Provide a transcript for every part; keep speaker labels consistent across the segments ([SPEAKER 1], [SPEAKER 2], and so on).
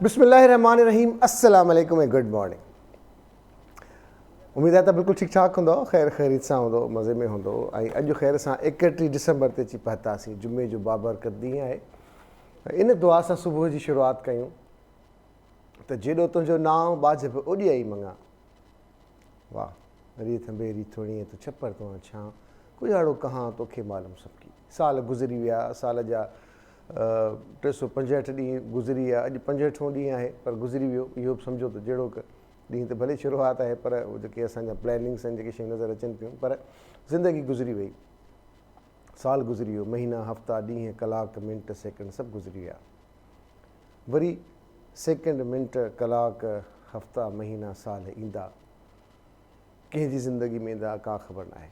[SPEAKER 1] बिस्मिल्लाहिर्रहमानिर्रहीम, अस्सलाम वालेकुम ऐं गुड मॉर्निंग। उम्मीद आहे त बिल्कुलु ठीकु ठाक हूंदो, ख़ैर ख़ैरियत सां हूंदो, मज़े में हूंदो। ऐं अॼु ख़ैर सां 31 डिसंबर ते अची पहुतासीं, जुमे जो बाबरकत ॾींहुं आहे। इन दुआ सां सुबुह जी शुरूआत कयूं त जेॾो तुंहिंजो नाम बाजब ओॾी मङा, वाह रीथ बेरी थोड़ी तूं छपर तो छा कुझाड़ो कहां तोखे मालूम सबकी। साल गुज़री विया, साल जा 365 ॾींहं गुज़री विया। अॼु 65 ॾींहुं आहे पर गुज़री वियो। इहो बि सम्झो त जहिड़ो ॾींहुं त भले शुरूआत आहे, पर उहे जेके असांजा प्लैनिंग्स आहिनि, जेके शयूं नज़र अचनि पियूं, पर ज़िंदगी गुज़री वई। साल गुज़री वियो, महीना, हफ़्ता, ॾींहं, कलाक, मिंट, सेकेंड सभु गुज़री विया। वरी सेकेंड, मिंट, कलाक, हफ़्ता, महीना, साल ईंदा, कंहिंजी ज़िंदगी में ईंदा का ख़बर न आहे।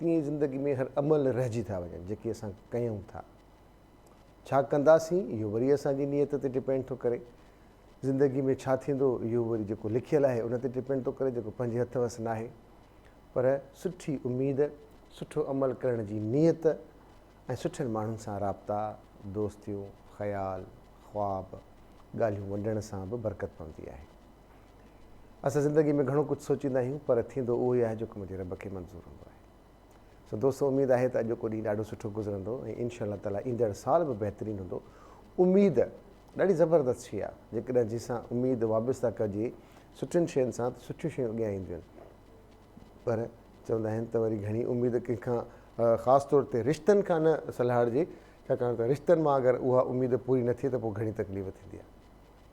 [SPEAKER 1] तीअं ज़िंदगी में हर अमल रहिजी था वञनि जेके असां कयूं था। छा कंदासीं इहो वरी असांजी नियत ते डिपेंड थो करे। ज़िंदगी में छा थींदो इहो वरी जेको लिखियलु आहे उन ते डिपेंड थो करे, जेको पंहिंजे हथ वस न आहे। पर सुठी उमेद, सुठो अमल करण जी नियत ऐं सुठनि माण्हुनि सां राब्ता, दोस्तियूं, ख़्याल, ख़्वाब, ॻाल्हियूं वंडण सां बि बरकत पवंदी आहे। असां ज़िंदगी में घणो कुझु सोचींदा आहियूं, पर थींदो उहो ई आहे जेको मुंहिंजे रब खे मंज़ूरु हूंदो आहे। सो दोस्तो, उमेद आहे त अॼोको ॾींहुं ॾाढो सुठो गुज़रंदो ऐं इंशा ताला ईंदड़ साल बि बहितरीनु हूंदो। उमेद ॾाढी ज़बरदस्त शइ आहे, जेकॾहिं जंहिंसां उमेद वाबस्ता कजे सुठियुनि शयुनि सां त सुठियूं शयूं अॻियां ईंदियूं आहिनि। पर चवंदा आहिनि त वरी घणी उमेद कंहिंखां, ख़ासि तौर ते रिश्तनि खां न सलाहिजे, छाकाणि त रिश्तनि मां अगरि उहा उमेद पूरी न थिए त पोइ घणी तकलीफ़ थींदी आहे।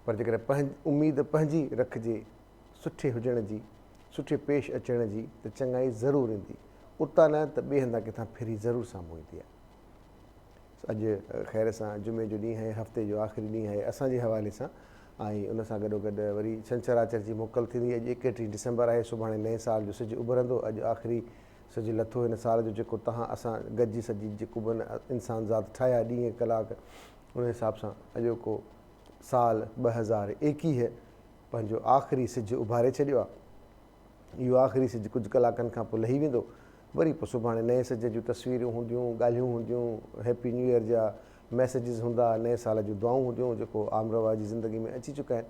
[SPEAKER 1] पर जेकॾहिं उमेद पंहिंजी रखिजे सुठे हुजण जी, सुठे पेश अचण जी, त चङाई ज़रूरु ईंदी। उतां न त ॿिए हंधा किथां फिरी ज़रूरु साम्हूं ईंदी आहे। अॼु ख़ैर सां जुमे जो ॾींहुं आहे, हफ़्ते जो आख़िरी ॾींहुं आहे असांजे हवाले सां। ऐं उन सां गॾोगॾु वरी छंछरु जी मोकल थींदी। अॼु 31 डिसंबर आहे, सुभाणे नए साल जो सिजु उभरंदो। अॼु आख़िरी सिजु लथो हिन साल जो, जेको तव्हां असां गॾिजी सॼी जेको बि इंसान ज़ात ठाहिया ॾींहं कलाक, उन हिसाब सां अॼोको साल 2021 पंहिंजो आख़िरी सिजु उभारे छॾियो आहे। इहो आख़िरी सिजु कुझु कलाकनि खां पोइ लही वेंदो। वरी पोइ सुभाणे नए सिज जूं तस्वीरूं हूंदियूं, ॻाल्हियूं हूंदियूं, हैप्पी न्यू ईयर जा मैसेजिस हूंदा, नए साल जूं दुआऊं हूंदियूं, जेको आम रवा जी ज़िंदगी में अची चुका आहिनि।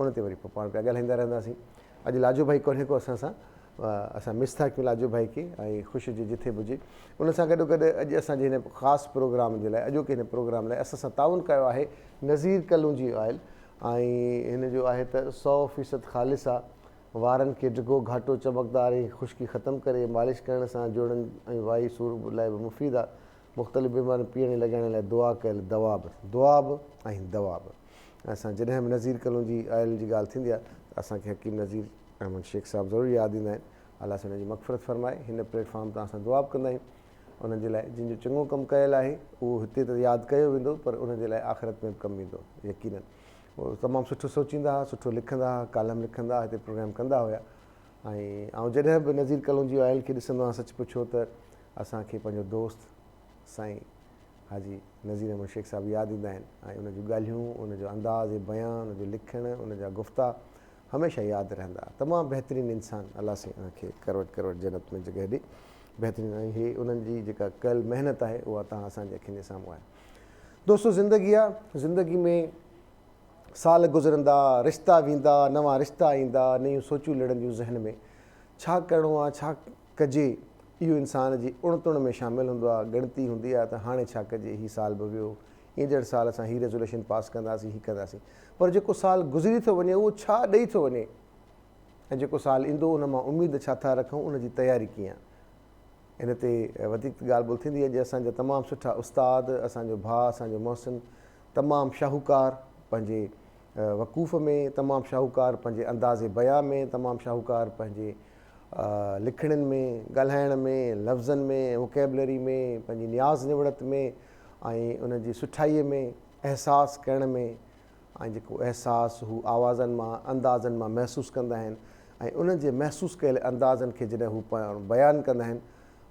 [SPEAKER 1] उन ते वरी पोइ पाण पिया ॻाल्हाईंदा रहंदासीं। अॼु लाजो भाई कोन्हे को असां सां, असां मिस था कयूं लाजो भाई खे, ऐं ख़ुशि हुजे जिथे बि हुजे। उन सां गॾोगॾु अॼु असांजे हिन ख़ासि प्रोग्राम जे लाइ, अॼोके हिन प्रोग्राम लाइ असां सां ताउन कयो आहे नज़ीर कलूंजी ऑयल। ऐं हिन जो आहे त 100% ख़ालिस आहे। वारनि खे डिघो घाटो चमकदार ऐं ख़ुश्की ख़तमु करे मालिश करण सां जोड़नि ऐं वाई सूर लाइ बि मुफ़ीद आहे। मुख़्तलिफ़ बीमारियूं पीअण लॻाइण लाइ दुआ कयल दवा बि ऐं दवा बि। असां जॾहिं बि नज़ीर कलूंजी ऑयल जी ॻाल्हि थींदी आहे त असांखे हकीम नज़ीर अहमद शेख साहिबु ज़रूरु यादि ईंदा आहिनि। अलाह सां हुनजी मग़फ़िरत फ़रमाए। हिन प्लेटफॉर्म तां असां दुआ बि कंदा आहियूं उन्हनि जे लाइ, जंहिंजो चङो कमु कयल आहे उहो हिते त यादि कयो वेंदो, पर उनजे लाइ आख़िरत में बि कमु ईंदो यकीननि। उहो तमामु सुठो सोचींदा हुआ, सुठो लिखंदा हुआ, कालम लिखंदा हुआ, हिते प्रोग्राम कंदा हुआ। ऐं जॾहिं बि नज़ीर कलूंजी ऑयल खे ॾिसंदो आहियां, सच पुछो त असांखे पंहिंजो दोस्त साईं हाजी नज़ीर अहमद शेख साहिबु यादि ईंदा आहिनि। ऐं उन जूं ॻाल्हियूं, उनजो अंदाज़ बयानु, उनजो लिखणु, उनजा गुफ़्ता हमेशह यादि रहंदा। तमामु बहितरीनु इंसानु, अलाह साईं उनखे करवट करवट जनत में जॻह ॾे बहितरीनु। ऐं इहे उन्हनि जी जेका कयल महिनत आहे उहा तव्हां असांजे अखियुनि जे साम्हूं आहे। दोस्तो, ज़िंदगी आहे, ज़िंदगी में साल गुज़रंदा, रिश्ता वेंदा, नवां रिश्ता ईंदा, नयूं सोचूं लड़ंदियूं ज़हन में। छा करिणो आहे, छा कजे, इहो इंसान जी उणतुण में शामिलु हूंदो आहे। ॻणती हूंदी आहे त हाणे छा कजे, हीउ साल बि वियो, ईंदड़ साल असां हीअ रेज़ोल्यूशन पास कंदासीं, हीअ कंदासीं। पर जेको साल गुज़री थो वञे उहो छा ॾेई थो वञे, ऐं जेको साल ईंदो उन मां उमेद छा था रखूं, उनजी तयारी कीअं आहे। इन ते वधीक ॻाल्हि ॿोल थींदी आहे। अॼु असांजा तमामु सुठा उस्ताद, असांजो भाउ, असांजो मोहसिन, तमामु शाहूकार पंहिंजे वक़ूफ़ में, तमामु शाहूकार पंहिंजे अंदाज़े बयान में, तमामु शाहूकार पंहिंजे लिखणनि में, ॻाल्हाइण में, लफ़्ज़नि में, वोकेबलरी में, पंहिंजी नियाज़ निवड़त में, ऐं उनजी सुठाईअ में, अहसासु करण में, ऐं जेको अहसासु हू आवाज़नि मां, अंदाज़नि मां महसूसु कंदा आहिनि। ऐं उन्हनि जे महसूसु कयल अंदाज़नि खे जॾहिं हू बयानु कंदा आहिनि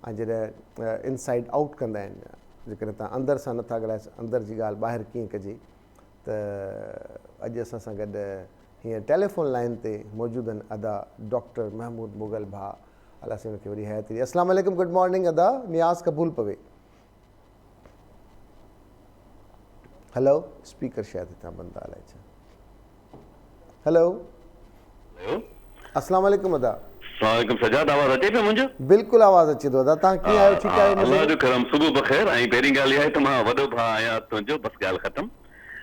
[SPEAKER 1] ऐं जॾहिं इनसाइड आउट कंदा आहिनि, जेकॾहिं तव्हां अंदरि सां नथा ॻाल्हाए, अंदरि जी ॻाल्हि ॿाहिरि कीअं कजे, त अॼु असां सां गॾु हीअं टेलीफोन लाइन ते मौजूदु आहिनि अदा डॉक्टर महमूद मुग़ल भाउ। अलाह साईं उनखे वरी हयाती ॾिए। अस्सलाम वालेकुम, गुड मॉर्निंग अदा, नियाज़ क़बूल पवे। हेलो, स्पीकर शायदि हितां बंदि आहे, अलाए छा। हेलो,
[SPEAKER 2] हेलो,
[SPEAKER 1] अस्सलाम वालेकुम अदा।
[SPEAKER 2] सलाम सजाद, आवाज़ अचे पियो मुंहिंजो?
[SPEAKER 1] बिल्कुलु आवाज़ अचे थो अदा। तव्हां कीअं आहियो? ठीकु आहियो?
[SPEAKER 2] अल्लाह जो करम, सुबुह बख़ैर। ऐं पहिरीं ॻाल्हि इहा आहे त मां वॾो भाउ आहियां तुंहिंजो, बसि ॻाल्हि ख़तमु।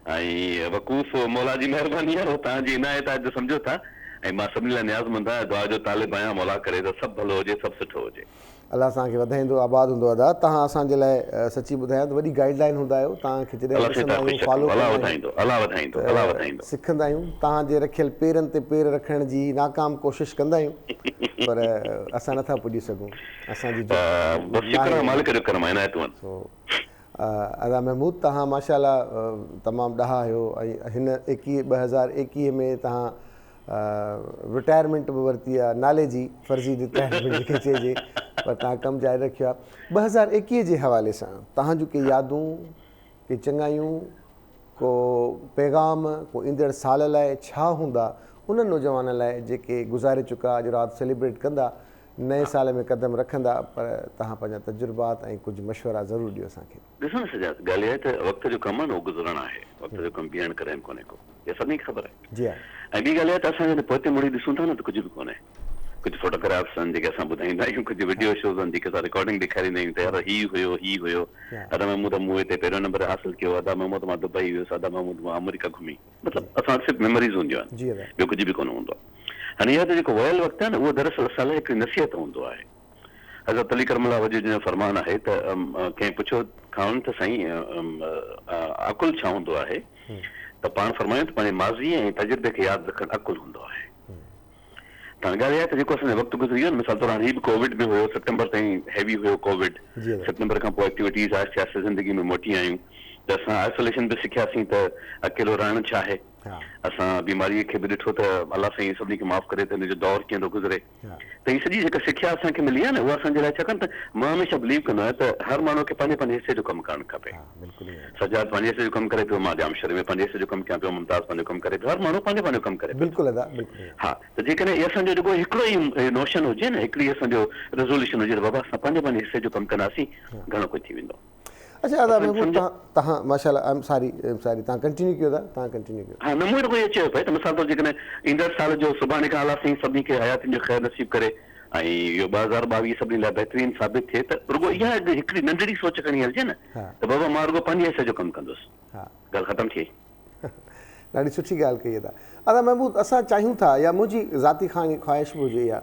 [SPEAKER 2] ऐं वक़ूफ़ मौला जी महिरबानी आहे, तव्हांजी इनायत आहे, अॼु सम्झो था। ऐं मां सभिनी लाइ नियाज़मंद आहियां, दुआ जो तालिब आहियां, मौला करे त सभु भलो हुजे, सभु सुठो हुजे।
[SPEAKER 1] अलाह तव्हांखे वधाईंदो, आबाद हूंदो अदा। तव्हां असांजे लाइ सची ॿुधायां त वॾी गाइडलाइन हूंदा आहियो। तव्हांखे जॾहिं ॾिसंदा आहियूं, फॉलो कंदा आहियूं त सिखंदा आहियूं। तव्हांजे रखियल पेरनि ते पेर रखण जी नाकाम कोशिशि कंदा आहियूं, पर असां नथा पुॼी सघूं। असांजी अदा महमूद, तव्हां माशाअल्लाह तमामु ॾाढा आहियो। ऐं हिन 2021 में तव्हां रिटायरमेंट बि वरिती आहे, नाले जी फर्ज़ी रिटायरमेंट जेके चइजे, पर तव्हां कमु जारी रखियो आहे। 2021 जे हवाले सां तव्हांजूं के यादूं, के चङायूं, को पैगाम, को ईंदड़ साल लाइ छा हूंदा उन नौजवान लाइ जेके गुज़ारे चुका, अॼु राति सेलिब्रेट कंदा, नए साल में क़दम रखंदा, पर तव्हां पंहिंजा तजुर्बात ऐं कुझु मशवरा ज़रूरु ॾियो असांखे।
[SPEAKER 2] ॾिसो न सजाद, ॻाल्हि आहे त वक़्त जो कमु आहे न, उहो गुज़रणु आहे। वक़्त जो कमु बीहण करणु कोन्हे को, इहा सभिनी खे ख़बर आहे।
[SPEAKER 1] जी हा।
[SPEAKER 2] ऐं ॿी ॻाल्हि आहे त असां जॾहिं पोइते मुड़ी ॾिसूं था न त कुझु बि कोन्हे। कुझु फोटोग्राफ्स आहिनि जेके असां ॿुधाईंदा आहियूं, कुझु वीडियो शोज़ आहिनि जेके असां रिकॉर्डिंग ॾेखारींदा आहियूं त यार हीउ हुयो। अदा महमूद मूं हिते पहिरियों नंबर हासिलु कयो, अदा महमूद मां दुबई वियुसि, अदा महमूद मां अमेरिका घुमी। मतिलबु असां सिर्फ़ु मेमोरीज़ हूंदियूं आहिनि, ॿियो कुझु बि कोन हूंदो आहे। हाणे इहा त जेको वयल वक़्तु आहे न, उहो दरअसल असां लाइ हिकिड़ी नसीहत हूंदो आहे। हज़रत अली करमल्लाह वजह जो फरमान आहे त कंहिं पुछियो खाउनि त साईं अकुल छा हूंदो आहे, त पाण फरमायूं त पंहिंजे माज़ी ऐं तजुर्बे खे यादि रखणु अकुल हूंदो आहे। त ॻाल्हि आहे त जेको असांजो वक़्तु गुज़री वियो न, मिसाल तौरु हाणे हीउ बि कोविड में हुयो, सितंबर ताईं हैवी हुयो कोविड। सितंबर खां पोइ एक्टिविटीज़ आहिस्ते आहिस्ते ज़िंदगी में मोटी आयूं, त असां आइसोलेशन बि सिखियासीं त अकेलो रहणु छा आहे। असां बीमारीअ खे बि ॾिठो त अलाह साईं सभिनी खे माफ़ु करे त हिन जो दौरु कीअं थो गुज़रे। त हीअ सॼी जेका सिखिया असांखे मिली आहे न, उहा असांजे लाइ छाकाणि त मां हमेशह बिलीव कंदो आहियां त हर माण्हू खे पंहिंजे पंहिंजे हिसे जो कमु करणु खपे। सजाद पंहिंजे हिसे जो कमु करे पियो, मां जामशर में पंहिंजे हिसे जो कमु कयां पियो, मुमताज़ पंहिंजो कमु करे पियो, हर माण्हू पंहिंजो पंहिंजो कमु करे पियो। हा, त जेकॾहिं इहो असांजो जेको हिकिड़ो ई नोशन हुजे न, हिकिड़ी असांजो रेज़ोल्यूशन हुजे त बाबा असां पंहिंजे पंहिंजे हिसे जो कमु कंदासीं, घणो कुझु थी वेंदो।
[SPEAKER 1] अच्छा अदा महमूद, तव्हां माशाअल्लाह, सॉरी तव्हां कंटिन्यू कयो था, तव्हां कंटिन्यू कयो।
[SPEAKER 2] हा, न मूं वटि चयो पिए त मिसाल तौरु जेकॾहिं ईंदड़ साल जो सुभाणे खां अलाह साईं सभिनी खे हयातियुनि जो ख़ैरु नसीब करे ऐं इहो 2022 सभिनी लाइ बहितरीनु साबित थिए, त रुॻो इहा हिकिड़ी नंढड़ी सोच खणी हलिजे न, त बाबा मां रुॻो पंहिंजे हिसे जो कमु कंदुसि, ॻाल्हि ख़तमु थी।
[SPEAKER 1] ॾाढी सुठी ॻाल्हि कई आहे। अदा महमूद, असां चाहियूं था, या मुंहिंजी ज़ाती ख़्वाहिश बि हुजे इहा,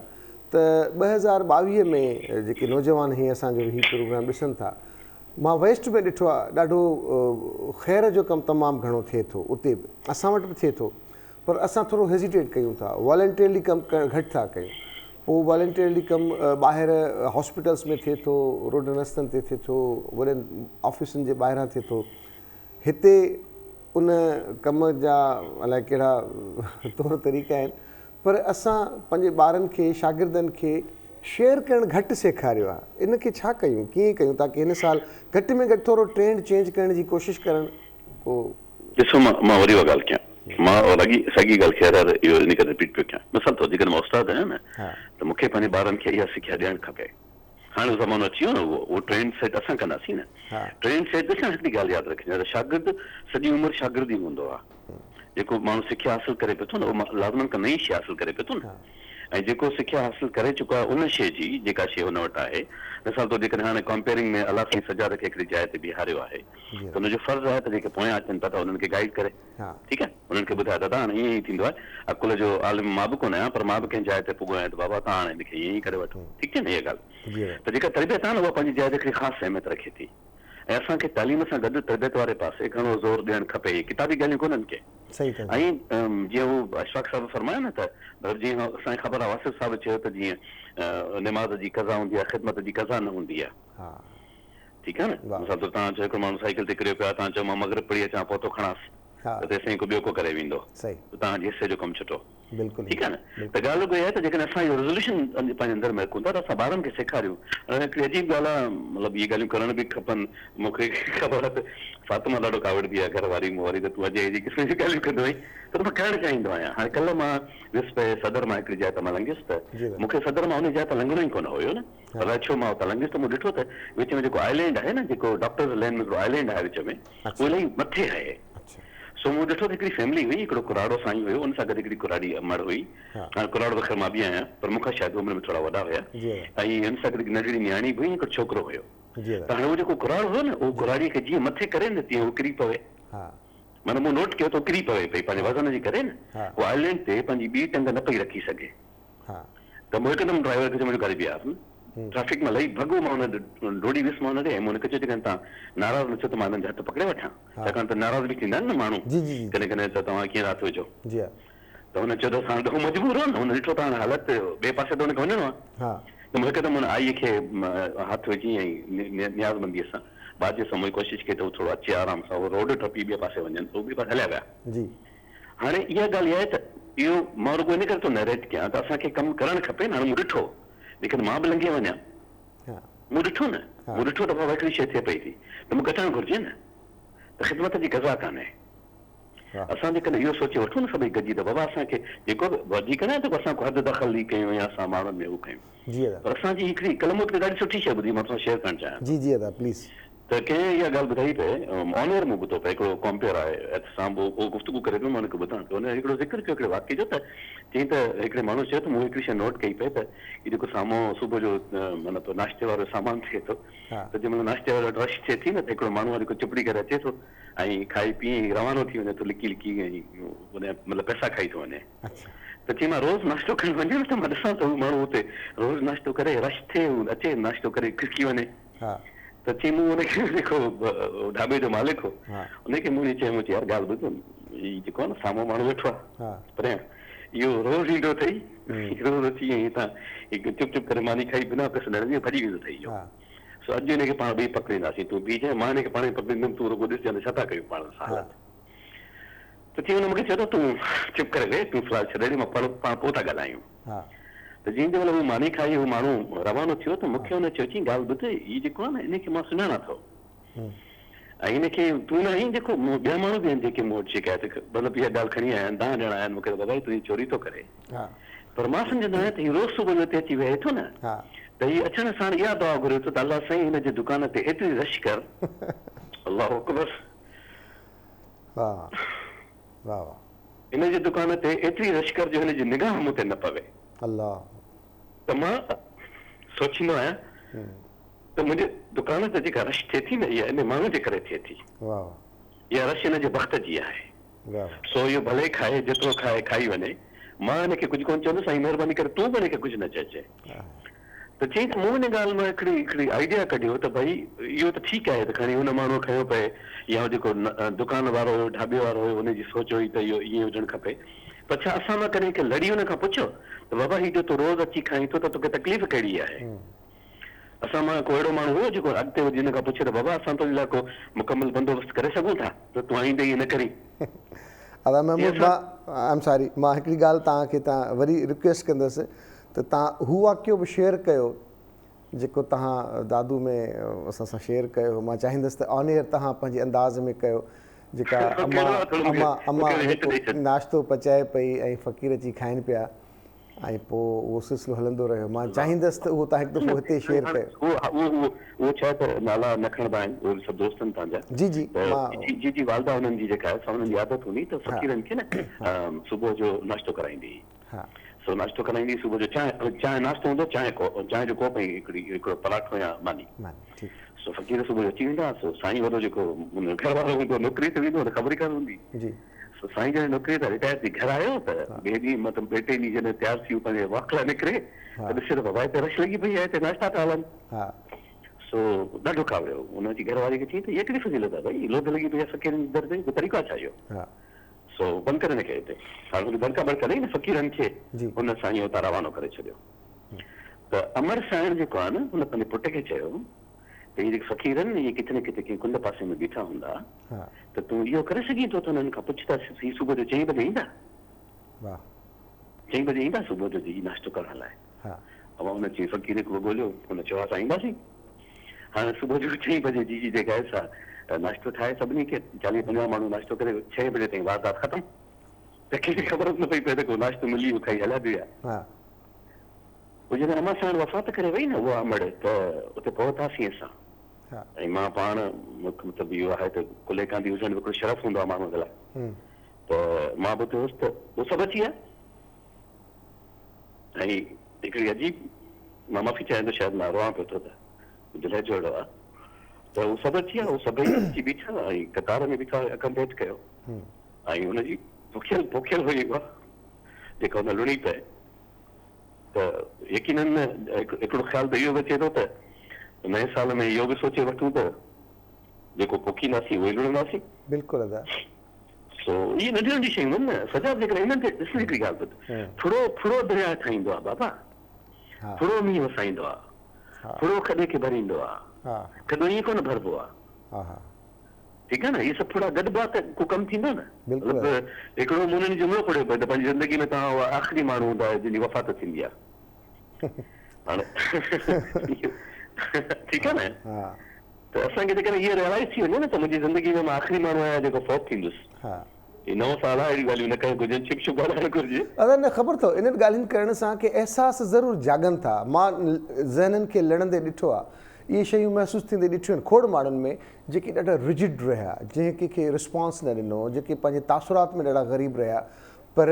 [SPEAKER 1] त 2022 में जेके नौजवान हीअं असांजो हीउ प्रोग्राम ॾिसनि था, मां वेस्ट में ॾिठो आहे ॾाढो ख़ैर जो कमु तमामु घणो थिए थो, उते बि असां वटि बि थिए थो, पर असां थोरो हेज़िटेट कयूं था, वॉलंटियरली कमु करणु घटि था कयूं। पोइ वॉलंटियरली कमु ॿाहिरि हॉस्पिटल्स में थिए थो, रोड रस्तनि ते थिए थो, वॾनि ऑफिसनि जे ॿाहिरां थिए थो। हिते उन कम जा अलाए कहिड़ा तौर तरीक़ा आहिनि, पर असां पंहिंजे ॿारनि खे, शागिर्दनि खे शेयर करणु घटि सेखारियो आहे। इन खे छा कयूं, कीअं कयूं ताकी हिन साल घटि में घटि थोरो ट्रेंड चेंज करण जी कोशिशि करणु। पोइ
[SPEAKER 2] ॾिसो, मां वरी उहा ॻाल्हि कयां, मां साॻी ॻाल्हि ख़ैर इहो इन करे रिपीट पियो कयां। मिसाल तौरु जेकॾहिं मां उस्तादु आहियां न, त मूंखे पंहिंजे ॿारनि खे इहा सिखिया ॾियणु खपे। हाणे ज़मानो अची वियो न, उहो ट्रेंड सेट असां कंदासीं न। ट्रेंड सेट ॾिसां, हिकिड़ी ॻाल्हि यादि रखिजे, शागिर्द सॼी उमिरि शागिर्द ई हूंदो आहे। जेको माण्हू सिखिया हासिलु करे पियो थो न, उहो लाज़मन का नई शइ हासिलु करे पियो थो न। ऐं जेको सिखिया हासिलु करे चुको आहे उन शइ जी, जेका शइ हुन वटि आहे, मिसाल तौरु जेकॾहिं हाणे कंपेयरिंग में अलाह साईं सजाद खे हिकिड़ी जाइ ते बीहारियो आहे, त हुनजो फर्ज़ु आहे त जेके पोयां अचनि था त उन्हनि खे गाइड करे, ठीकु आहे, उन्हनि खे ॿुधाए दादा हाणे ईअं ई थींदो आहे, अकुल जो आलिम मां बि कोन आहियां, पर मां बि कंहिं जाइ ते पुॻो आहियां, त बाबा तव्हां हाणे हिनखे ईअं ई करे वठो, ठीकु आहे न इहा ॻाल्हि। त जेका तरबियत आहे न, उहा पंहिंजी जाइ ते हिकिड़ी ख़ासि अहमियत रखे थी। ऐं असांखे तालीम सां गॾु तरबियत वारे पासे घणो ज़ोर ॾियणु खपे, किताबी ॻाल्हियूं कोन्हनि के। ऐं जीअं हू अशफाक़ साहिब फरमायो न, त जीअं असांखे ख़बर आहे, वासिफ़ साहिब चयो त जीअं निमाज़ जी कज़ा हूंदी आहे, ख़िदमत जी कज़ा न हूंदी आहे, ठीकु आहे न। मिसाल तौरु तव्हां चयो हिकिड़ो माण्हू साइकिल ते किरियो पियो आहे, तव्हां चयो मां मगरिब पढ़ी अचां, पहुतो खणांसि, त तेसिताईं को ॿियो को करे वेंदो, त तव्हांजे हिसे जो कमु छुटो, ठीकु आहे न। त ॻाल्हि उहा आहे त जेकॾहिं असां इहो रेज़ोल्यूशन पंहिंजे अंदरि में रखूं था, त असां ॿारनि खे सेखारियूं। हिकिड़ी अजीब ॻाल्हि आहे, मतिलबु इहे ॻाल्हियूं करण बि खपनि। मूंखे ख़बर आहे त फातिमा ॾाढो कावड़दी आहे घर वारी, मूं वरी त तूं अॼु अहिड़ी क़िस्म जी ॻाल्हियूं कंदो आहीं, त मां करणु चाहींदो आहियां। हाणे कल्ह मां वियुसि पिए सदर मां हिकिड़ी जाइ ते मां लंघियुसि, त मूंखे सदर मां हुन जाइ ते लंघणो ई कोन हुयो न, अलाए छो मां हुतां लंघियुसि, त मूं ॾिठो त विच में जेको आइलैंड आहे न, जेको डॉक्टर्स लैंड में हिकिड़ो आइलैंड आहे विच में, उहो इलाही मथे आहे। सो मूं ॾिठो त हिकिड़ी फैमिली हुई, हिकिड़ो कुराड़ो साईं हुयो, उन सां गॾु हिकिड़ी कुराड़ी अमड़ हुई। हाणे कुराड़ो त ख़ैर मां बि आहियां, पर मूंखां शायदि उमिरि में थोरा वॾा हुया, ऐं हुन सां गॾु नंढड़ी न्याणी बि हुई, हिकिड़ो छोकिरो हुयो। त हाणे उहो जेको कुराड़ो हुयो न, उहो कुराड़ीअ खे जीअं मथे करे न तीअं उहो किरी पवे। माना मूं नोट कयो त किरी पवे पई पंहिंजे वज़न जे करे न, उहा आइलैंड ते पंहिंजी ॿी टंग न पई रखी सघे। त मूं हिकदमि ड्राइवर खे मुंहिंजो गाॾी बीहार ट्रैफिक में लही भॻो, मां हुन डोड़ी वियुसि, मां हुनखे मूं चयो जेकॾहिं तव्हां नाराज़ न थियो त मां हिननि जा हथ पकिड़े वठां, छाकाणि त नाराज़ बि थींदा आहिनि न माण्हू कॾहिं कॾहिं, त तव्हां कीअं राति विझो। त हुन चयो त हाणे हू मजबूर हो न, हुन ॾिठो त हाणे हालति ॿिए पासे त हुनखे वञिणो आहे, त मूं हिकदमि हुन आईअ खे हथु विझी ऐं नियाज़मंदीअ सां बाजीअ सां मुंहिंजी कोशिशि कई त उहो थोरो अचे आराम सां, उहो रोड टपी ॿिए पासे वञनि, त उहो ॿिए पासे हलिया विया। हाणे इहा ॻाल्हि इहा आहे त इहो मां रुॻो इन करे थो नरेट कयां त असांखे कमु करणु खपे न। हाणे मूं ॾिठो, लेकिन मां बि लंघे वञा, मूं ॾिठो न, मूं ॾिठो त बाबा हिकिड़ी शइ थिए पई थी त मूंखे अचणु घुरिजे न, त ख़िदमत जी कज़ा कान्हे। असां जेकॾहिं इहो सोचे वठूं न सभई गॾिजी त बाबा असांखे जेको बि वधीक न त असां हद दख़ल ई कयूं या असां माण्हुनि में उहो कयूं, पर असांजी हिकिड़ी कल्ह मूं ॾाढी सुठी शइ ॿुधी, मां तव्हां शेयर करणु चाहियां। त कंहिं इहा ॻाल्हि ॿुधाई पए, ऑनर मूं ॿुधो पए, हिकिड़ो कॉम्पेयर आहे साम्हूं, उहो गुफ़्तगू करे पियो, मां हुनखे ॿुधां पियो, हुन हिकिड़ो ज़िक्र कयो हिकिड़े वाक्य जो, त चई त हिकिड़े माण्हू चयो त मूं हिकिड़ी शइ नोट कई पए त हीउ जेको साम्हूं सुबुह जो मतिलबु नाश्ते वारो सामान थिए थो, त जंहिंमहिल नाश्ते वारो रश थिए थी न, त हिकिड़ो माण्हू जेको चिपड़ी करे अचे थो ऐं खाई पी रवानो थी वञे थो, लिकी लिकी मतिलबु पैसा खाई थो वञे। त चई मां रोज़ नाश्तो करणु वञा त मां ॾिसां त हू माण्हू हुते रोज़ नाश्तो करे रश थिए, अचे नाश्तो करे खिरकी वञे। त चई मूं हुनखे जेको ढाबे जो मालिक हो, उनखे मूं चयो यार ॻाल्हि ॿुधो, हीउ जेको आहे न साम्हूं माण्हू वेठो आहे परियां, इहो रोज़ ईंदो अथई, रोज़ अची ईअं हितां हिकु चुप चुप करे मानी खाई बिना पैसे लड़ंदी भॼी वेंदो अथई इहो। सो अॼु हिनखे पाण ॿई पकड़ींदासीं, तूं बीह जांइ, मां हिनखे पाण ई पकड़ींदुमि, तूं रुॻो ॾिस छा था कयूं पाण सां हालत। त चई हुन मूंखे चयो त तूं चुप करे वेह, तूं फ़िलहालु छॾे, मां पाण पोइ था ॻाल्हायूं। त जीअं महिल हू मानी खाई हू माण्हू रवानो थियो त मूंखे हुन चयो, चई ॻाल्हि ॿुध, हीउ जेको आहे न इनखे मां सुञाणा थो, ऐं हिनखे तूं न आहीं जेको ॿिया माण्हू बि आहिनि जेके मूं वटि शिकायत मतिलबु इहा ॻाल्हि खणी आया आहिनि, 10 ॼणा आहिनि मूंखे बाबा तुंहिंजी चोरी थो करे, पर मां सम्झंदो आहियां त हीउ रोज़ सुबुह जो हिते अची वेहे थो न, त हीउ अचण सां इहा दुआ घुरे थो त अलाह साईं हिन जे दुकान ते एतिरी रश कर, अलाह अकबर, हिन जे दुकान ते एतिरी रश कर जो हिन जी निगाह मूं ते न पवे। त मां सोचींदो आहियां त मुंहिंजे दुकान ते जेका रश थिए थी न, इहा इन माण्हू जे करे थिए थी, इहा रश हिन जे वक़्त जी आहे। सो इहो भले खाए, जेतिरो खाए खाई वञे, मां हिनखे कुझु कोन चवंदुसि, साईं महिरबानी करे तूं बि हिनखे कुझु न चइजे। त चई त मूं हिन ॻाल्हि मां हिकिड़ी आइडिया कढियो त भई इहो त ठीकु आहे, त खणी हुन माण्हू खयो पए, या जेको दुकान वारो हुयो, ढाबे वारो हुयो, हुनजी सोच हुई त इहो ईअं हुजणु खपे, पर छा असां मां कॾहिं हिकु लड़ी हुन खां पुछो त बाबा हीउ जो तूं रोज़ अची खाईं थो त तोखे तकलीफ़ कहिड़ी आहे? असां मां को अहिड़ो माण्हू हुयो जेको अॻिते वधी हिन खां पुछे त बाबा असां तुंहिंजे लाइ को मुकमल बंदोबस्तु करे सघूं था, त तूं आईंदे ईअं न करी।
[SPEAKER 1] अदा महमूद, आई एम सॉरी, मां हिकिड़ी ॻाल्हि तव्हांखे वरी रिक्वेस्ट कंदुसि त तव्हां हू वाक़ियो बि शेयर कयो जेको तव्हां दादू में असां सां शेयर कयो। मां चाहींदुसि त ऑन एयर तव्हां पंहिंजे अंदाज़ में कयो, जेका अम्मा जेको नाश्तो पचाए पई ऐं फ़क़ीर अची खाइनि पिया, ऐं पोइ उहो सिलसिलो हलंदो रहियो। मां चाहींदुसि त उहो तव्हां हिकु दफ़ो हिते शेयर कयो।
[SPEAKER 2] उहो छा आहे त नाला न खणंदा आहिनि, उहे सभु दोस्तनि तव्हांजा। जी जी वालदा हुननि जी जेका आहे हुननि जी आदत हूंदी त फ़क़ीरनि खे न सुबुह जो नाश्तो कराईंदी। सो नाश्तो कराईंदी, सुबुह जो चांहि नाश्तो हूंदो, चांहि जो कोप ऐं हिकिड़ो पराठो या मानी। सो फ़क़ीर सुबुह जो अची वेंदा, सो साईं वॾो जेको घर वारो हूंदो नौकिरी ते वेंदो त ख़बर ई कान हूंदी। साईं जॾहिं नौकिरी तां रिटायर थी घर आयो त ॿिए ॾींहुं मतिलबु ॿिए टे ॾींहुं जॾहिं तयारु थी पंहिंजे वॉक लाइ निकिरे त ॾिसे त बाबा हिते रश लॻी पई आहे, हिते नाश्ता था हलनि। सो ॾाढो कावड़ियो, हुनजी घरवारी खे चई त इहा कहिड़ी फज़ीलत आहे भई, लोभ लॻी पई आहे फ़क़ीरनि जे दर ते, तरीक़ो आहे छा इहो? सो बंदि करे हिनखे हिते, हाणे हुन बड़का बड़का ॾेई न फ़क़ीरनि खे, हुन साईं उतां रवानो करे छॾियो। त अमर साइण जेको आहे न, हुन पंहिंजे पुट खे चयो त इहे जेके फ़क़ीर आहिनि न, इहे किथे न किथे कंहिं कुंड पासे में बीठा हूंदा, त तूं इहो करे सघीं थो त हुननि खां पुछ त हीउ सुबुह जो 4 बजे ईंदा? 4 बजे ईंदा सुबुह जो जी नाश्तो करण लाइ? हुन चई फ़क़ीर हिकिड़ो ॻोल्हियो, हुन चयो असां ईंदासीं। हाणे सुबुह जो 4 बजे जी जेका आहे सा नाश्तो ठाहे सभिनी खे, 40-50 माण्हू नाश्तो करे 6 बजे ताईं वारदात ख़तमु। त कंहिंखे ख़बर न पई पए त को नाश्तो मिली खाई हलिया बि विया। पोइ जॾहिं अमा साण वफ़ात करे वई न उहा अमड़, त उते पहुतासीं असां। ऐं मां पाण मतिलबु इहो आहे त कुले कांदी हुजण हिकिड़ो शरफ़ हूंदो आहे माण्हूअ जे लाइ त मां ॿुधो हुउसि त उहो सभु अची विया ऐं हिकिड़ी अजीब मां माफ़ी चाहियां थो शायदि मां रोआं पियो थो त दिलि जो अहिड़ो आहे त उहो सभु अची विया उहो सभई अची बीठा ऐं कतार में बीठा अकम्पेट कयो ऐं हुनजी पोखियल हुई उहा जेका हुन लुणी पए त यकीनन हिकिड़ो ख़्यालु त इहो बि अचे थो त नए साल में इहो बि सोचे वठूं त जेको पोखींदासीं उहो ई लुणंदासीं
[SPEAKER 1] बिल्कुलु दादा
[SPEAKER 2] सो इहे नंढियूं नंढियूं शयूं आहिनि न सजा जेकॾहिं इन्हनि खे ॾिस हिकिड़ी ॻाल्हि ॿुध थोरो दरिया ठाहींदो आहे बाबा थोरो मींहुं वसाईंदो आहे थोरो खॾे खे भरींदो आहे कॾहिं ईअं कोन भरबो आहे ठीकु आहे न इहे सभु थोरा गॾिबा त को कमु थींदो न मतिलबु हिकिड़ो मुननि जुमिलो पढ़ियो पियो त पंहिंजी ज़िंदगी में तव्हां उहा आख़िरी माण्हू हूंदा आहियो जंहिंजी वफ़ात थींदी आहे हाणे ठीकु आहे न त असांखे जेकॾहिं इहा रियलाइज़ थी वञे न त मुंहिंजी ज़िंदगी में मां आख़िरी माण्हू आहियां जेको फौत थींदुसि ही नओं साल आहे अहिड़ी ॻाल्हियूं न करणु घुरिजनि छिप छिप ॻाल्हाइणु घुरिजे
[SPEAKER 1] अगरि न ख़बर अथव इन्हनि ॻाल्हियुनि करण सां की अहसास ज़रूरु जागनि था मां ज़हननि खे लड़ंदे ॾिठो आहे इहे शयूं महसूसु थींदे ॾिठियूं आहिनि खोड़ माण्हुनि में जेके ॾाढा रिजिड रहिया जंहिं कंहिंखे रिस्पॉन्स न ॾिनो जेके पंहिंजे तासुरात में ॾाढा ग़रीब रहिया पर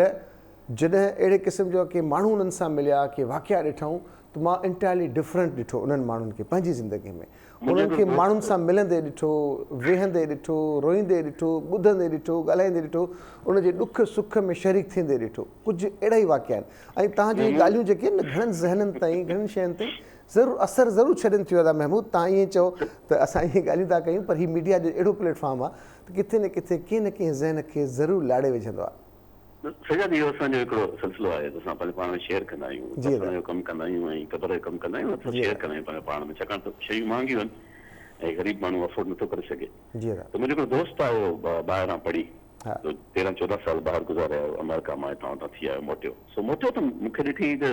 [SPEAKER 1] जॾहिं अहिड़े क़िस्म जो के माण्हू उन्हनि सां मिलिया के वाक़िया ॾिठूं त मां इंटायरली डिफरेंट ॾिठो उन्हनि माण्हुनि खे पंहिंजी ज़िंदगी में उन्हनि खे माण्हुनि सां मिलंदे ॾिठो वेहंदे ॾिठो रोईंदे ॾिठो ॿुधंदे ॾिठो ॻाल्हाईंदे ॾिठो उनजे ॾुख सुख में शरीक थींदे ॾिठो कुझु अहिड़ा ई वाक़िया आहिनि ऐं तव्हां जूं ॻाल्हियूं जेके आहिनि न घणनि ज़हननि ताईं घणनि शयुनि ताईं ज़रूरु असरु ज़रूरु छॾनि थियो आहे महमूद तव्हां ईअं चओ त असां इहे ॻाल्हियूं था कयूं पर हीअ मीडिया जो अहिड़ो प्लेटफॉर्म आहे त किथे न किथे कंहिं न कंहिं ज़हन खे ज़रूरु लाड़े विझंदो आहे
[SPEAKER 2] सॼा ॾींहं असांजो हिकिड़ो सिलसिलो आहे असां पंहिंजे पाण में शेयर कंदा आहियूं जो कमु कंदा आहियूं ऐं क़बर जो कमु कंदा आहियूं असां शेयर कंदा आहियूं पंहिंजे पाण में छाकाणि त शयूं महांगियूं आहिनि ऐं ग़रीब माण्हू अफोर्ड नथो करे सघे त मुंहिंजो हिकिड़ो दोस्त आयो ॿाहिरां पढ़ी 13-14 साल ॿाहिरि गुज़ारिया अमेरिका मां हितां हुतां थी आयो मोटियो त मूंखे ॾिठी त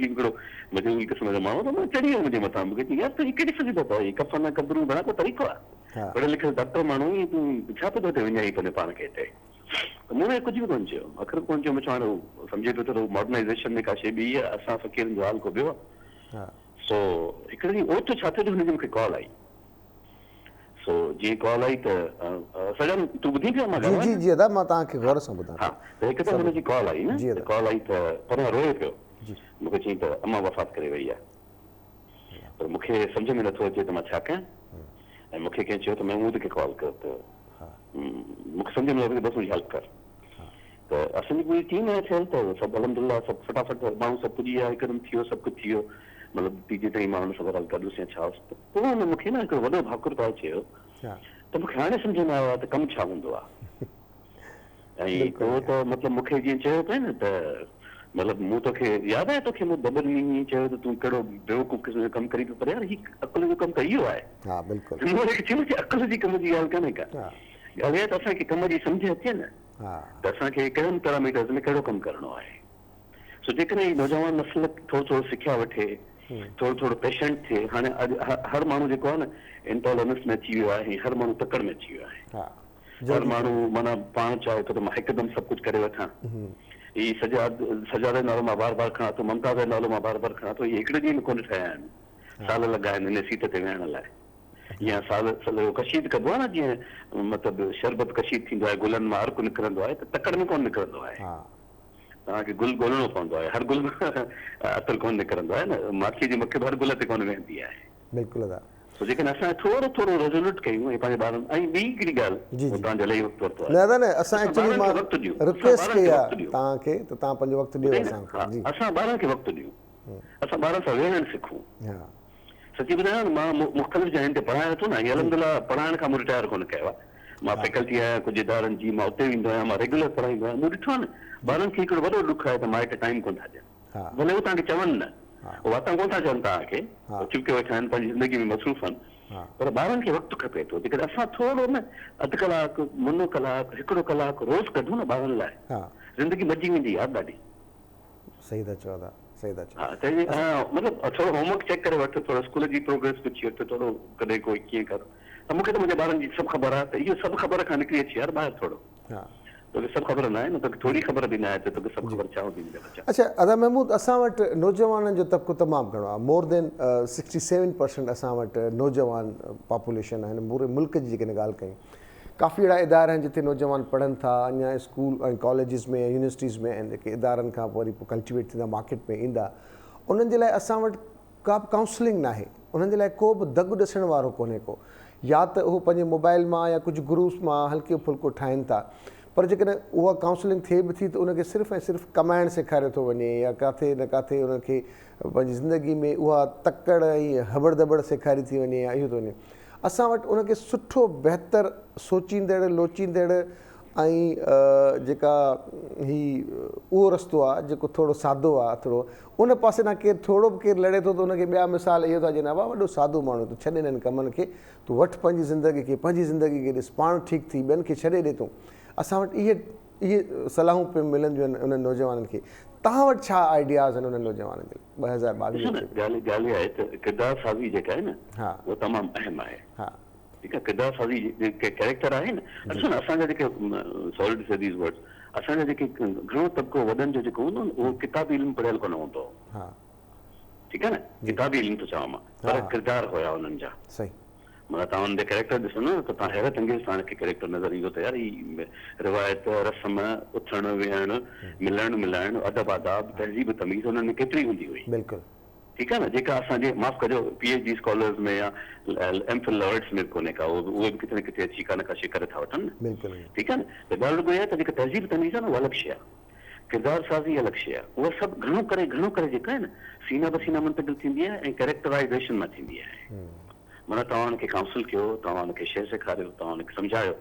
[SPEAKER 2] हिकिड़ो मज़बूरी क़िस्म जो माण्हू त मां चढ़ी वियो मुंहिंजे मथां मूंखे यार तूं कहिड़ी सघंदो अथव कफ़न कबरूं घणा को तरीक़ो आहे पढ़ियल लिखियल डॉक्टर माण्हू ईअं तूं छा पियो थो वञाई पंहिंजे पाण खे हिते त मूं कुझु बि कोन चयो अख़र कोन चयो मूं हाणे सम्झे पियो त मॉडर्नाइज़ेशन में का शइ ॿी आहे असां फ़क़ीरनि जो हाल को ॿियो आहे सो हिकिड़े ॾींहुं ओट छा थियो हुनजी मूंखे कॉल आई सो जीअं कॉल आई त सॼण तूं ॿुधी पियो मां
[SPEAKER 1] जी जी दादा मां तव्हांखे गौर सां ॿुधां
[SPEAKER 2] हा त हिकु त हुनजी कॉल आई न कॉल आई त परियां रोए पियो मूंखे चयईं त अम्मा वफ़ात करे वई आहे पर मूंखे सम्झ में नथो अचे त मां छा कयां ऐं मूंखे कंहिं चयो त महमूद खे कॉल कयो त मूंखे सम्झ में नथो बसि मुंहिंजी हेल्प कर त असांजी पूरी टीम आहे थियल त सभु अलहमदुलिल्लाह सभु फटाफट माण्हू सभु पुॼी विया हिकदमि थी वियो सभु कुझु थी वियो मतिलबु टीं चईं माण्हुनि सां गॾु गॾुसि या छा हुउसि त पोइ हुन मूंखे न हिकिड़ो वॾो भाकुर भाउ चयो त मूंखे हाणे सम्झ में आयो आहे त कमु छा हूंदो आहे ऐं पोइ त मतिलबु मूंखे जीअं चयो पिए न त मतिलबु मूं तोखे यादि आहे तोखे मूं बबल में ईअं चयो त तूं कहिड़ो बेवकूफ़ क़िस्म जो कमु करी पियो पर यार हीउ अकुल जो कमु त इहो आहे अकुल जी कम जी ॻाल्हि कान्हे का ॻाल्हि आहे त असांखे कम जी सम्झ अचे न त असांखे कहिड़नि पैरामीटर्स में कहिड़ो कमु करिणो आहे सो जेकॾहिं नौजवान नस्ल थोरो थोरो सिखिया वठे थोरो थोरो पेशेंट थिए हाणे अॼु हर माण्हू जेको आहे न इंटॉलरेंस में अची वियो आहे हर माण्हू तकड़ में अची वियो आहे हर माण्हू माना पाण चाहे थो त मां हिकदमि सभु कुझु करे वठां हीअ सजाद नालो मां बार बार खणां थो ममताज़ नालो मां बार बार खणां थो इहे हिकिड़े ॾींहं में कोन ठहिया आहिनि साल लॻा आहिनि हिन सीट ते वेहण लाइ या साल कशीद कबो आहे न जीअं मतिलबु शरबत कशीद थींदो आहे गुलनि मां अर्क निकिरंदो आहे त तकड़ में कोन निकिरंदो आहे तव्हांखे गुल ॻोल्हणो पवंदो आहे हर गुल अतल कोन निकिरंदो आहे न माखी जी मूंखे हर गुल ते कोन वेहंदी आहे
[SPEAKER 1] बिल्कुलु
[SPEAKER 2] जेकॾहिं असां थोरो थोरो रेज़ोल्यूट कयूं ऐं पंहिंजे ॿारनि ऐं ॿी हिकिड़ी ॻाल्हि तव्हांजो इलाही वक़्तु वरितो आहे
[SPEAKER 1] न न असां एक्चुअली मां रिक्वेस्ट कई आहे तव्हांखे त तव्हां पंहिंजो वक़्तु ॾियो असांखे
[SPEAKER 2] असां ॿारनि खे वक़्तु ॾियूं असां ॿारनि सां वेहण सिखूं सची ॿुधायां न मां मुख़्तलिफ़ जॻहियुनि ते पढ़ायां थो न अलहमदिल्ला पढ़ाइण खां मूं रिटायर कोन कयो आहे मां फैकल्टी आहियां कुझु इदारनि जी मां उते वेंदो आहियां मां रेगुलर पढ़ाईंदो आहियां मूं ॾिठो आहे न ॿारनि खे हिकिड़ो वॾो ॾुख आहे त माइट टाइम कोन था ॾियनि भले उहे तव्हांखे चवनि न उहे वाता कोन था चवनि तव्हांखे चुपके वेठा आहिनि पंहिंजी ज़िंदगी में मसरूफ़ आहिनि पर ॿारनि खे वक़्तु खपे थो जेकॾहिं असां थोरो न अधु कलाकु मुनो कलाकु हिकिड़ो कलाकु रोज़ कढूं न ॿारनि लाइ ज़िंदगी मची वेंदी यादि ॾाढी
[SPEAKER 1] सही था चओ था
[SPEAKER 2] मतिलबु थोरो होमवर्क चेक करे वठो थोरो स्कूल जी प्रोग्रेस पुछी वठो थोरो कॾहिं कोई कीअं कर त मूंखे त मुंहिंजे ॿारनि जी सभु ख़बर आहे त इहो सभु ख़बर खां निकिरी अची यार ॿाहिरि थोरो त तोखे सभु ख़बर न आहे न, तोखे थोरी ख़बर बि न आहे त तोखे सभु ख़बर छा हूंदी मुंहिंजा बच्चा।
[SPEAKER 1] अच्छा अदा महमूद, असां वटि नौजवाननि जो तबिको तमामु घणो आहे, मोर देन 67% असां वटि नौजवान पॉपुलेशन आहिनि पूरे मुल्क जी। जेकॾहिं ॻाल्हि कयूं, काफ़ी अहिड़ा इदारा आहिनि जिते नौजवान पढ़नि था, अञा स्कूल ऐं कॉलेजिस में यूनिवर्सिटीज़ में आहिनि, जेके इदारनि खां पोइ वरी पोइ कल्टिवेट थींदा, मार्केट में ईंदा। उन्हनि जे लाइ असां वटि का बि काउंसलिंग न आहे, उन्हनि जे लाइ को बि दॻु ॾिसण वारो कोन्हे को। या त उहो पंहिंजे मोबाइल मां या कुझु ग्रुप्स मां हल्को फुल्को ठाहिनि था, पर जेकॾहिं उहा काउंसलिंग थिए बि थी त उनखे सिर्फ़ु ऐं सिर्फ़ु कमाइणु सेखारियो थो वञे, या किथे न किथे उनखे पंहिंजी ज़िंदगी में उहा तकड़ ऐं हबड़ दबड़ सेखारी थी वञे, या इहो थो वञे। असां वटि उनखे सुठो बहितर सोचींदड़ लोचींदड़ ऐं जेका ही उहो रस्तो आहे जेको थोरो सादो आहे, थोरो उन पासे न केरु थोरो बि केरु लड़े थो त उनखे ॿिया मिसाल इहो था ॾियनि, वाह वॾो सादो माण्हू, तूं छॾे हिननि कमनि खे, तूं वठि पंहिंजी ज़िंदगी खे ॾिस, पाण ठीकु थी ॿियनि खे छॾे ॾे तूं। असां वटि इहे सलाहूं पियूं मिलंदियूं आहिनि उन्हनि नौजवाननि खे। तव्हां वटि छा आइडियाज़ आहिनि उन्हनि नौजवाननि जे 2022 में?
[SPEAKER 2] ॻाल्हि आहे त किरदार साज़ी जेका आहे न,
[SPEAKER 1] हा,
[SPEAKER 2] उहा तमामु अहम आहे।
[SPEAKER 1] हा,
[SPEAKER 2] ठीकु आहे, किरदार साज़ी जेके कैरेक्टर आहे न, ॾिसो न असांजा जेके सॉरी टू से दीस वर्ड्स, असांजा जेके घणो तबिको वॾनि जो जेको हूंदो न, उहो किताबी इल्मु पढ़ियल कोन हूंदो।
[SPEAKER 1] हा,
[SPEAKER 2] ठीकु आहे न, किताबी इल्मु थो चवां मां, पर किरदार हुया हुननि जा।
[SPEAKER 1] सही,
[SPEAKER 2] मतिलबु तव्हां हुननि जा कैरेक्टर ॾिसो न त तव्हां हैरत अंगेज़ तव्हांखे कैरेक्टर नज़र ईंदो त यार ही रिवायत, रस्म, उथणु वेहणु, मिलणु मिलाइणु, अदब आदाब, तहज़ीब तमीज़ हुननि में केतिरी हूंदी हुई।
[SPEAKER 1] बिल्कुलु
[SPEAKER 2] ठीकु आहे न, जेका असांजे माफ़ु कजो PhD स्कॉलर्स में या MPhil लॉयर्स में कोन्हे का, उहे बि किथे न किथे अची का न का शइ करे था वठनि न।
[SPEAKER 1] बिल्कुलु
[SPEAKER 2] ठीकु आहे न, त ॻाल्हि रुॻो इहा आहे त जेका तहज़ीब तमीज़ आहे न, उहा अलॻि शइ आहे, किरदार साज़ी अलॻि शइ आहे। उहा सभु घणो करे जेका आहे न, सीना बसीना मुंतक़िल थींदी आहे ऐं कैरेक्टराइज़ेशन मां थींदी आहे। माना तव्हां हुनखे काउंसिल कयो, तव्हां हुनखे शइ सेखारियो, तव्हां हुनखे सम्झायो,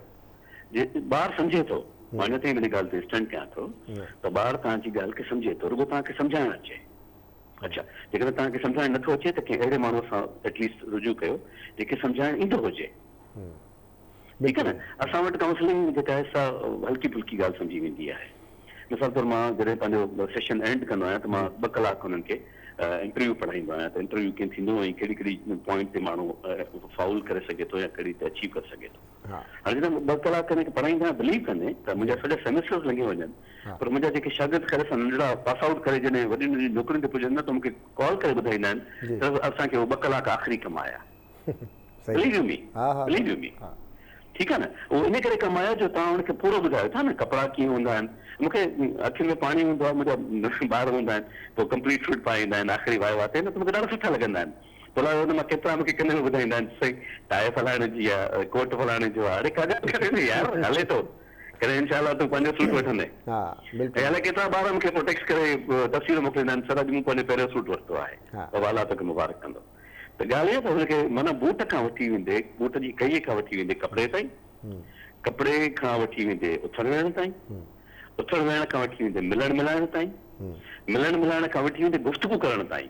[SPEAKER 2] जे ॿारु सम्झे थो, मां इन ते हिन ॻाल्हि ते स्टैंड कयां थो त ॿारु तव्हांजी ॻाल्हि खे सम्झे थो, रुॻो तव्हांखे सम्झाइणु अचे। अच्छा, जेकॾहिं तव्हांखे सम्झाइणु नथो अचे त कंहिं अहिड़े माण्हू सां एटलीस्ट रुजू कयो जेके सम्झाइणु ईंदो हुजे। ठीकु आहे न, असां वटि काउंसलिंग जेका आहे सा हल्की फुल्की ॻाल्हि सम्झी वेंदी आहे। मिसाल तौरु मां जॾहिं पंहिंजो सेशन एंड कंदो आहियां त मां 2 कलाक हुननि खे इंटरव्यू पढ़ाईंदो आहियां, त इंटरव्यू कीअं थींदो ऐं कहिड़ी कहिड़ी पॉइंट ते माण्हू फाउल करे सघे थो या कहिड़ी ते अचीव करे सघे थो। हाणे जॾहिं 2 कलाक हिनखे पढ़ाईंदा आहियां, बिलीव कंदे त मुंहिंजा सॼा सेमेस्टर्स लॻी वञनि, पर मुंहिंजा जेके शागिर्द करे सां नंढड़ा पास आउट करे जॾहिं वॾी नंढी नौकरियुनि ते पुॼनि न, त मूंखे कॉल करे ॿुधाईंदा आहिनि त असांखे उहे 2 कलाक आख़िरी कमाया। ठीकु आहे न, उहो इन करे कमाया जो तव्हां हुनखे पूरो ॿुधायो था न, कपिड़ा कीअं हूंदा आहिनि, मूंखे अखियुनि में पाणी हूंदो आहे, मुंहिंजा ॿार हूंदा आहिनि, पोइ कंप्लीट सूट पाए ईंदा आहिनि आख़िरी वाह वाह ते न, त मूंखे ॾाढा सुठा लॻंदा आहिनि। पोइ मां केतिरा मूंखे कन में ॿुधाईंदा आहिनि, सही टाए फलाणे जी आहे, कोट फलाणे जो आहे, अरे का यार हले थो करे, इनशाला तूं पंहिंजो सूट वठंदे। ऐं हाणे केतिरा ॿार मूंखे पोइ टेक्स्ट करे तस्वीर मोकिलींदा आहिनि, सर अॼु मूं पंहिंजो पहिरियों सूट वरितो आहे, त वाला तोखे मुबारक कंदो। त ॻाल्हि इहा त हुनखे माना बूट खां वठी वेंदे, बूट जी कईअ खां वठी वेंदे कपिड़े ताईं, कपिड़े खां वठी वेंदे उथण वेहण ताईं, उथण वेहण खां वठी वेंदे मिलण मिलाइण ताईं, मिलण मिलाइण खां वठी वेंदे गुफ़्तगू करण ताईं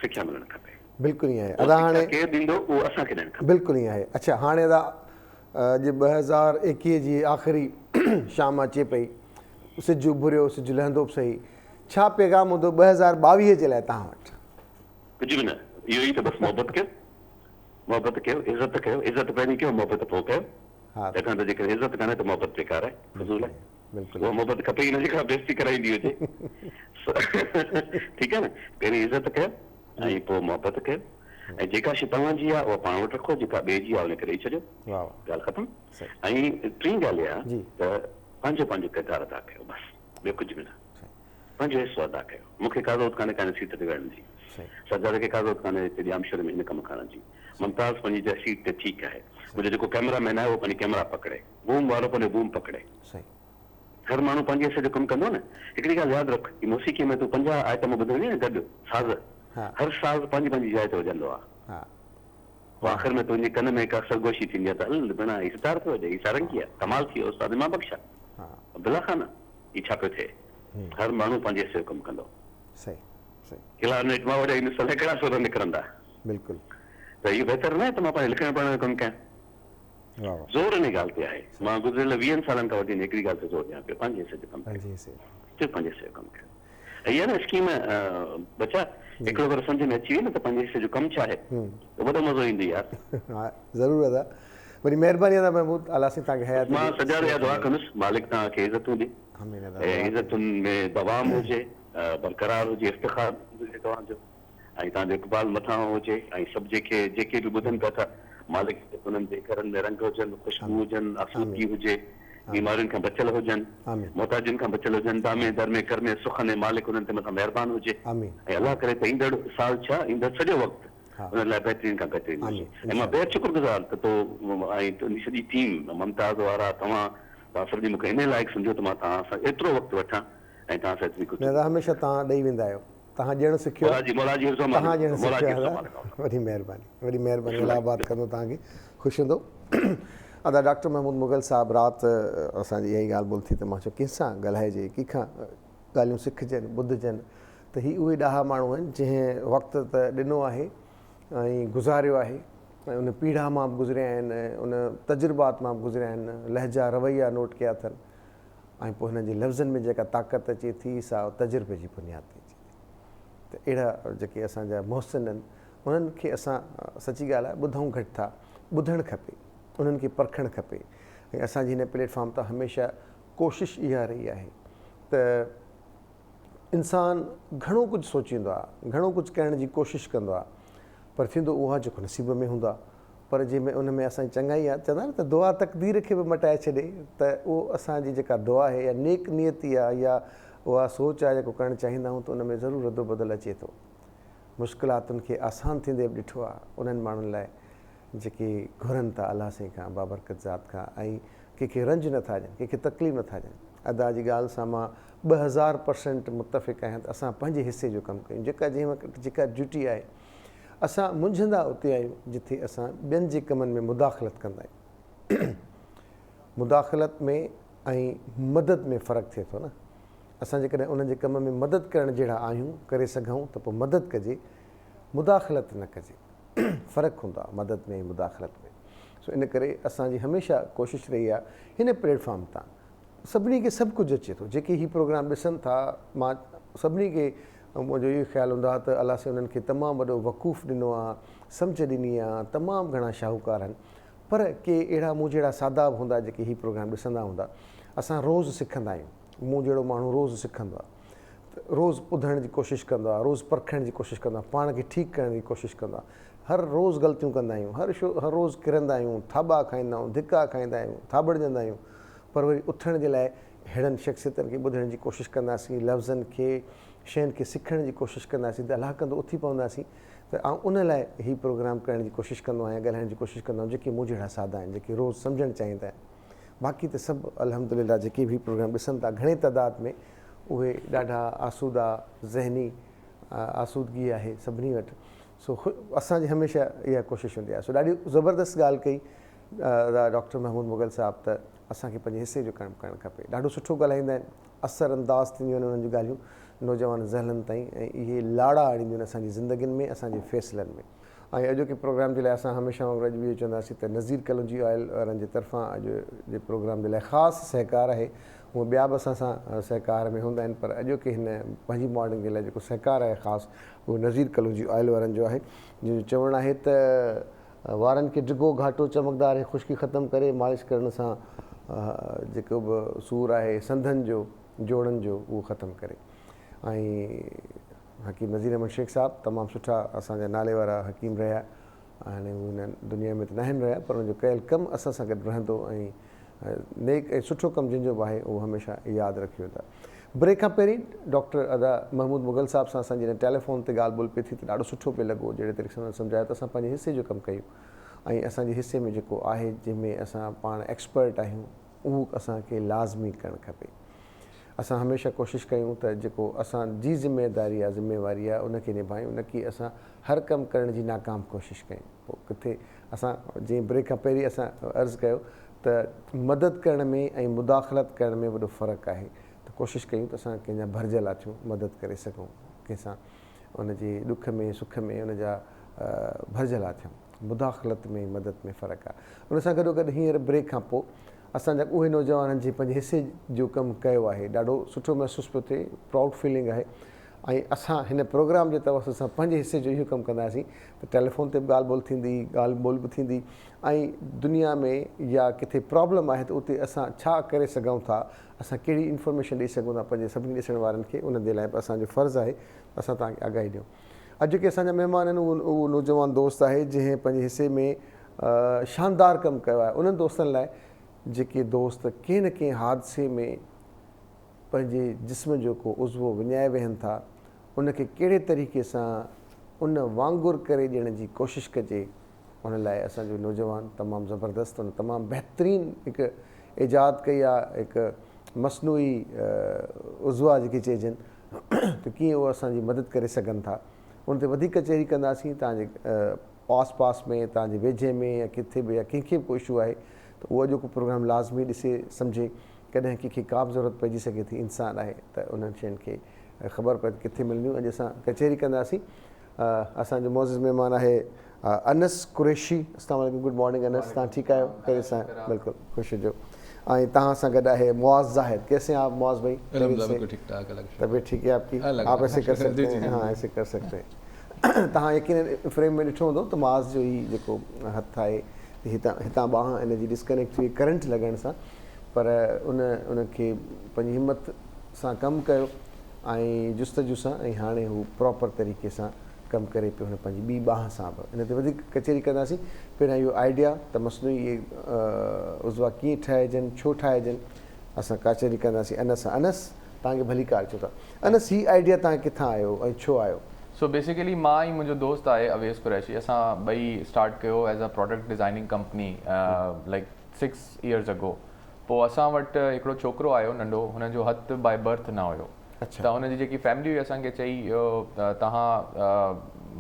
[SPEAKER 2] सिख्या मिलणु खपे।
[SPEAKER 1] बिल्कुलु ईअं आहे। अदा हाणे
[SPEAKER 2] केरु ॾींदो उहो असांखे ॾियणु खपे।
[SPEAKER 1] बिल्कुलु ईअं आहे। अच्छा, हाणे अदा जे 2021 जी आख़िरी शाम अचे पई, सिजु उभरियो, सिजु लहंदो बि सही, छा पैगाम हूंदो 2022 जे लाइ तव्हां वटि?
[SPEAKER 2] कुझु बि न, इहो ई त बसि मोहबत कयो, मोहबत कयो, इज़त कयो, इज़त पहिरीं कयो, मोहबत पोइ कयो। तंहिंखां त जेकर इज़त कान्हे त मोहबत बेकार आहे, फज़ूल आहे। उहा मोहबत खपे ई न जेका बेइज़ती कराईंदी हुजे। ठीकु आहे न, पहिरीं इज़त कयो ऐं पोइ मोहबत कयो, ऐं जेका शइ तव्हांजी आहे उहा पाण वटि रखो, जेका ॿिए जी आहे उनखे ॾेई छॾियो, ॻाल्हि ख़तमु। ऐं टीं ॻाल्हि इहा त पंहिंजो पंहिंजो किरदारु अदा कयो, बसि ॿियो कुझु बि न, पंहिंजो हिसो अदा कयो। मूंखे का ज़रूरत कान्हे कान्हे सीट ते वेहण जी, सजाद खे का ज़रूरत कान्हे हिते जामशोर में हिन कमु करण जी, मुमताज़ पंहिंजी सीट ते ठीकु आहे, मुंहिंजो जेको कैमरामैन आहे उहो पंहिंजी कैमरा पकड़े, बूम वारो पंहिंजो बूम पकड़े। हर माण्हू पंहिंजे हिसे जो कमु कंदो न। हिकिड़ी ॻाल्हि यादि रख, मौसीक़ीअ में तूं 50 आइटम ॿुधंदी न गॾु साज़, हर साज़ पंहिंजी पंहिंजी जाइ ते वॼंदो आहे, आख़िर में तुंहिंजे कन में का सरगोशी थींदी आहे त हल बिना ही सितार थो वॼे, ही सारंगी आहे, कमाल थी वियो, उस्ताद इमाम बख़्श आहे, अब्दुल्ला ख़ान आहे, ही छा पियो थिए? हर माण्हू पंहिंजे हिसे जो कमु कंदो। क्लारनेट मां वॼाई मिसल हिकिड़ा सुर निकिरंदा। बिल्कुलु, त इहो बहितर न आहे त मां पंहिंजे लिखण पढ़ण जो कमु कयां। ज़ोर इन ॻाल्हि ते आहे, मां गुज़िरियल 20 सालनि खां वठी हिकिड़ी ॻाल्हि ते ज़ोर ॾियां पियो, पंहिंजे हिसे जो कमु कयो, सिर्फ़ु पंहिंजे हिसे जो कमु कयो। ऐं इहा न स्कीम बचा हिकिड़ो भेरो सम्झ में अची वई न त पंहिंजे हिसे जो कमु छा आहे, त वॾो मज़ो ईंदो यार।
[SPEAKER 1] हा ज़रूरु आहे। वरी महिरबानी अदा महमूद, अल्लाह से तव्हांखे हयात
[SPEAKER 2] मां सॼा या दुआ कंदुसि मालिक तव्हांखे इज़तूं ॾे
[SPEAKER 1] आमीन अदा।
[SPEAKER 2] ऐं इज़तुनि में दवाम हुजे, बरक़रार हुजे, इफ़्तिख़ार हुजे तव्हांजो, ऐं तव्हांजो इक़बाल मथां हुजे, ऐं सभु जेके बि ॿुधनि पिया था मालिक उन्हनि जे घरनि में रंग हुजनि, ख़ुशबू हुजनि, आसूदगी हुजे, बीमारियुनि खां बचियल हुजनि,
[SPEAKER 1] आमीन
[SPEAKER 2] मोहताजियुनि खां बचियल हुजनि, दामे दर में कर में सुख में मालिक उन्हनि ते मथां महिरबानी हुजे
[SPEAKER 1] आमीन
[SPEAKER 2] ऐं अलाह करे त ईंदड़ साल छा ईंदड़ सॼो वक़्तु
[SPEAKER 1] हा
[SPEAKER 2] उन लाइ बहितरीन खां बहितरीन हुजे।
[SPEAKER 1] आमीन
[SPEAKER 2] ऐं मां बेहद शुक्रगुज़ार त तो ऐं तुंहिंजी सॼी टीम मुमताज़ वारा तव्हां सभिनी मूंखे इन लाइक़ु सम्झो त मां तव्हां सां एतिरो वक़्तु वठां ऐं तव्हां सां एतिरी कुझु
[SPEAKER 1] दादा हमेशह तव्हां ॾेई वेंदा आहियो, तव्हां ॼण सिखियो आहे, तव्हां ॼण सिखियो आहे, वॾी महिरबानी अलाह आबाद कंदो तव्हांखे, ख़ुशि हूंदो। अदा डॉक्टर महमूद मुग़ल साहिबु राति असांजी इहा ई ॻाल्हि ॿोल थी त मां चयो कंहिंसां ॻाल्हाइजे, कंहिंखां ॻाल्हियूं सिखजनि ॿुधजनि, त ही उहे ॾाढा माण्हू आहिनि जंहिं वक़्तु त ॾिनो आहे ऐं गुज़ारियो आहे ऐं उन पीढ़ा मां बि गुज़रिया आहिनि, उन तजुर्बात मां बि गुज़रिया आहिनि, लहजा रवैया नोट कया अथनि ऐं पोइ हिननि जे लफ़्ज़नि में जेका ताक़त अचे थी सा तजुर्बे जी बुनियाद ते अचे थी। त अहिड़ा जेके असांजा मुहसिन आहिनि उन्हनि खे असां सची ॻाल्हि आहे ॿुधूं घटि था, ॿुधणु खपे, उन्हनि खे परखणु खपे। ऐं असांजी हिन प्लेटफॉर्म तां हमेशह कोशिशि इहा रही आहे त इंसानु घणो कुझु सोचींदो आहे, घणो कुझु करण जी कोशिशि कंदो आहे, पर थींदो उहा जेको नसीब में हूंदो आहे। पर जंहिंमें उन में असांजी चङाई आहे, चवंदा आहिनि त दुआ तक़दीर खे बि मटाए छॾे, त उहो असांजी जेका दुआ आहे या नेक नियती आहे या उहा सोच आहे जेको करणु चाहींदा आहियूं त उन में ज़रूरु रदो बदल अचे थो। मुश्किलातुनि खे आसान थींदे बि ॾिठो आहे उन्हनि माण्हुनि लाइ जेके घुरनि था अलाह साईं खां, बाबरकत ज़ात खां, ऐं कंहिंखे रंज नथा ॾियनि, कंहिंखे तकलीफ़ नथा ॾियनि। अदा जी ॻाल्हि सां मां 2000% मुतफ़िक़ आहियां त असां पंहिंजे हिसे जो कमु कयूं, जेका ड्यूटी आहे असां मुंझंदा उते आहियूं जिथे असां ॿियनि जे कमनि में मुदाख़लत कंदा आहियूं। मुदाख़लत में ऐं मदद में फ़र्क़ु थिए थो न। असां जेकॾहिं उन्हनि जे कम में मदद करण जहिड़ा आहियूं, करे सघूं त पोइ मदद कजे, मुदाख़लत न कजे। फ़र्क़ु हूंदो आहे मदद में ऐं मुदाख़लत में। सो इन करे असांजी हमेशह कोशिशि रही आहे हिन प्लेटफॉर्म तां सभिनी खे सभु कुझु अचे थो। जेके हीउ प्रोग्राम ॾिसनि था, मां सभिनी खे मुंहिंजो इहो ख़्यालु हूंदो आहे त अलाह से उन्हनि खे तमामु वॾो वक़ूफ़ ॾिनो आहे, सम्झ ॾिनी आहे, तमामु घणा शाहूकार आहिनि। पर के अहिड़ा मूं जहिड़ा सादा बि हूंदा जेके हीउ प्रोग्राम ॾिसंदा हूंदा। असां रोज़ु सिखंदा आहियूं, मूं जहिड़ो माण्हू रोज़ु सिखंदो आहे, रोज़ु ॿुधण जी कोशिशि कंदो आहे, रोज़ु परखण जी कोशिशि कंदो आहे, पाण खे ठीकु करण जी कोशिशि कंदो आहे। हर रोज़ु ग़लतियूं कंदा आहियूं, हर रोज़ु किरंदा आहियूं, थाॿा खाईंदा आहियूं, धिका खाईंदा आहियूं, थाॿड़जंदा आहियूं, पर वरी उथण जे लाइ अहिड़नि शख़्सियतनि खे ॿुधण जी कोशिशि कंदासीं, लफ़्ज़नि खे, शयुनि खे सिखण जी कोशिशि कंदासीं त अलाह कंदो उथी पवंदासीं। त आउं उन लाइ हीउ प्रोग्राम करण जी कोशिशि कंदो आहियां, ॻाल्हाइण जी कोशिशि कंदो आहियां जेके मूं जहिड़ा सादा आहिनि, जेके रोज़ु सम्झणु चाहींदा आहिनि। बाक़ी त सभु अल्हम्दुलिल्लाह जेके बि प्रोग्राम ॾिसनि था घणे तइदाद में उहे ॾाढा आसूदा ज़हनी आसूदगी आहे सभिनी वटि। सो असांजी हमेशह इहा कोशिशि हूंदी आहे। सो ॾाढी ज़बरदस्त ॻाल्हि कई डॉक्टर महमूद मुग़ल साहिबु त असांखे पंहिंजे हिसे जो कमु करणु खपे। ॾाढो सुठो ॻाल्हाईंदा आहिनि, असर अंदाज़ थींदियूं आहिनि उन्हनि जूं ॻाल्हियूं नौजवान ज़हननि ताईं, ऐं इहे लाड़ा आणींदियूं आहिनि असांजी ज़िंदगियुनि में, असांजे फ़ैसिलनि में। ऐं अॼोके प्रोग्राम जे लाइ असां हमेशह वांगुरु अॼु बि इहो चवंदासीं त नज़ीर कलौंजी ऑयल वारनि जे तरफ़ां अॼु जे प्रोग्राम जे लाइ ख़ासि सहकार आहे। उहे ॿिया बि असां सां सहकार में हूंदा आहिनि, पर अॼोके हिन पंहिंजी मॉर्निंग जे लाइ जेको सहकार आहे ख़ासि उहो नज़ीर कलौंजी ऑयल वारनि जो आहे, जंहिंजो चवणु आहे त वारनि खे डिघो घाटो चमकदार ऐं ख़ुश्की ख़तमु करे मालिश करण सां जेको बि सूरु आहे संधनि जो, जोड़नि जो, उहो ख़तमु करे। ऐं हकीम नज़ीर अहमद शेख साहिबु तमामु सुठा असांजा नाले वारा हकीम रहिया। हाणे हू हिन दुनिया में त न आहिनि रहिया, पर हुनजो कयल कमु असां सां गॾु रहंदो ऐं नेक ऐं सुठो कमु जंहिंजो बि आहे उहो हमेशह यादि रखियो वेंदा। ब्रेक खां पहिरीं डॉक्टर अदा महमूद मुग़ल साहिब सां असांजी हिन टेलीफोन ते ॻाल्हि ॿोल पई थी त ॾाढो सुठो पियो लॻो, जहिड़े तरीक़े सां सम्झायो त असां पंहिंजे हिसे जो कमु कयूं ऐं असांजे हिसे में जेको आहे जंहिंमें असां पाण एक्सपर्ट आहियूं उहो असांखे लाज़मी करणु खपे। असां हमेशह कोशिशि कयूं त जेको असांजी ज़िमेदारी आहे, ज़िमेवारी आहे, उनखे निभायूं, न की असां हर कमु करण जी नाकाम कोशिशि कयूं। पोइ किथे असां जीअं ब्रेक खां पहिरीं असां अर्ज़ु कयो त मदद करण में ऐं मुदाख़लत करण में वॾो फ़र्क़ु आहे। त कोशिशि कयूं त असां कंहिंजा भरिजियलु थियूं, मदद करे सघूं कंहिंसां, उनजे ॾुख में सुख में उनजा भरिजियलु थियूं। मुदाख़लत में मदद में फ़र्क़ु आहे। उन सां गॾोगॾु हींअर ब्रेक खां पोइ असांजा उहे नौजवाननि जे पंहिंजे हिसे जो कमु कयो आहे, ॾाढो सुठो महसूसु पियो थिए, प्राउड फीलिंग आहे। ऐं असां हिन प्रोग्राम जे तवस सां पंहिंजे हिसे जो इहो कमु कंदासीं त टेलीफोन ते बि ॻाल्हि ॿोल थींदी, ॻाल्हि ॿोल बि थींदी, ऐं दुनिया में या किथे प्रॉब्लम आहे त उते असां छा करे सघूं था, असां कहिड़ी इंफॉर्मेशन ॾेई सघूं था पंहिंजे सभिनी ॾिसण वारनि खे, उन जे लाइ बि असांजो फ़र्ज़ु आहे असां तव्हांखे आगाही ॾियूं। अॼु जेके असांजा महिमान आहिनि उहो नौजवान दोस्त आहे जंहिं पंहिंजे हिसे में शानदार कमु कयो आहे। उन्हनि दोस्तनि लाइ जेके दोस्त कंहिं न कंहिं हादसे में पंहिंजे जिस्म जो को उज़वो विञाए वेहनि था, उनखे कहिड़े तरीक़े सां उन वांगुरु करे ॾियण जी कोशिशि कजे, उन लाइ असांजो नौजवान तमामु ज़बरदस्तु उन तमामु बहितरीनु हिकु ईजाद कई आहे, हिकु मसनूई उज़वा जेके चइजनि त कीअं उहे असांजी मदद करे सघनि था। उन ते वधीक कचहरी कंदासीं। तव्हांजे आस पास में, तव्हांजे वेझे में या किथे बि या कंहिंखे बि को इशू आहे त उहो अॼु को प्रोग्राम लाज़मी ॾिसे सम्झे। कॾहिं कंहिंखे का बि ज़रूरत पइजी सघे थी, इंसानु आहे त उन्हनि शयुनि खे ख़बर पए किथे मिलंदियूं। अॼु असां कचहरी कंदासीं। असांजो मोज़िज़ महिमान आहे अनस कुरैशी। अस्सलाम वालेकुम, गुड मॉर्निंग अनस, तव्हां ठीकु आहियो? खैर सां, बिल्कुलु ख़ुशि हुजो। ऐं तव्हां सां गॾु आहे मुआज़ ज़ाहिद। कैसे हैं आप मुआज़ भाई? तबियत ठीक है आपकी? आप ऐसे कर सकते हैं? हाँ, ऐसे कर सकते हैं। तव्हां यकीन फ्रेम में ॾिठो हूंदो त मुआज़ जो ई जेको हथु आहे हितां ॿांह इन जी डिस्कनेक्ट थी करंट लॻण सां, पर उनखे पंहिंजी हिमत सां कमु कयो ऐं जुस्तजू सां, ऐं हाणे हू प्रॉपर तरीक़े सां कमु करे पियो हुन पंहिंजी ॿी ॿांह सां बि। इन ते वधीक कचहरी कंदासीं। पहिरियां इहो आइडिया त मसनूई इहे उज़वा कीअं ठाहिजनि, छो ठाहिजनि, असां कचहरी कंदासीं अनस सां। अनस, तव्हांखे भली कार चओ था। अनस, हीउ आइडिया तव्हां किथां आयो ऐं छो आयो?
[SPEAKER 3] सो बेसिकली मां ऐं मुंहिंजो दोस्त आहे अवेस कुरैशी, असां ॿई स्टार्ट कयो as a product designing company like 6 years अगो। पोइ असां वटि हिकिड़ो छोकिरो आयो नंढो, हुनजो हथु बाय बर्थ न हुयो। त हुनजी जेकी फैमिली हुई असांखे चई तव्हां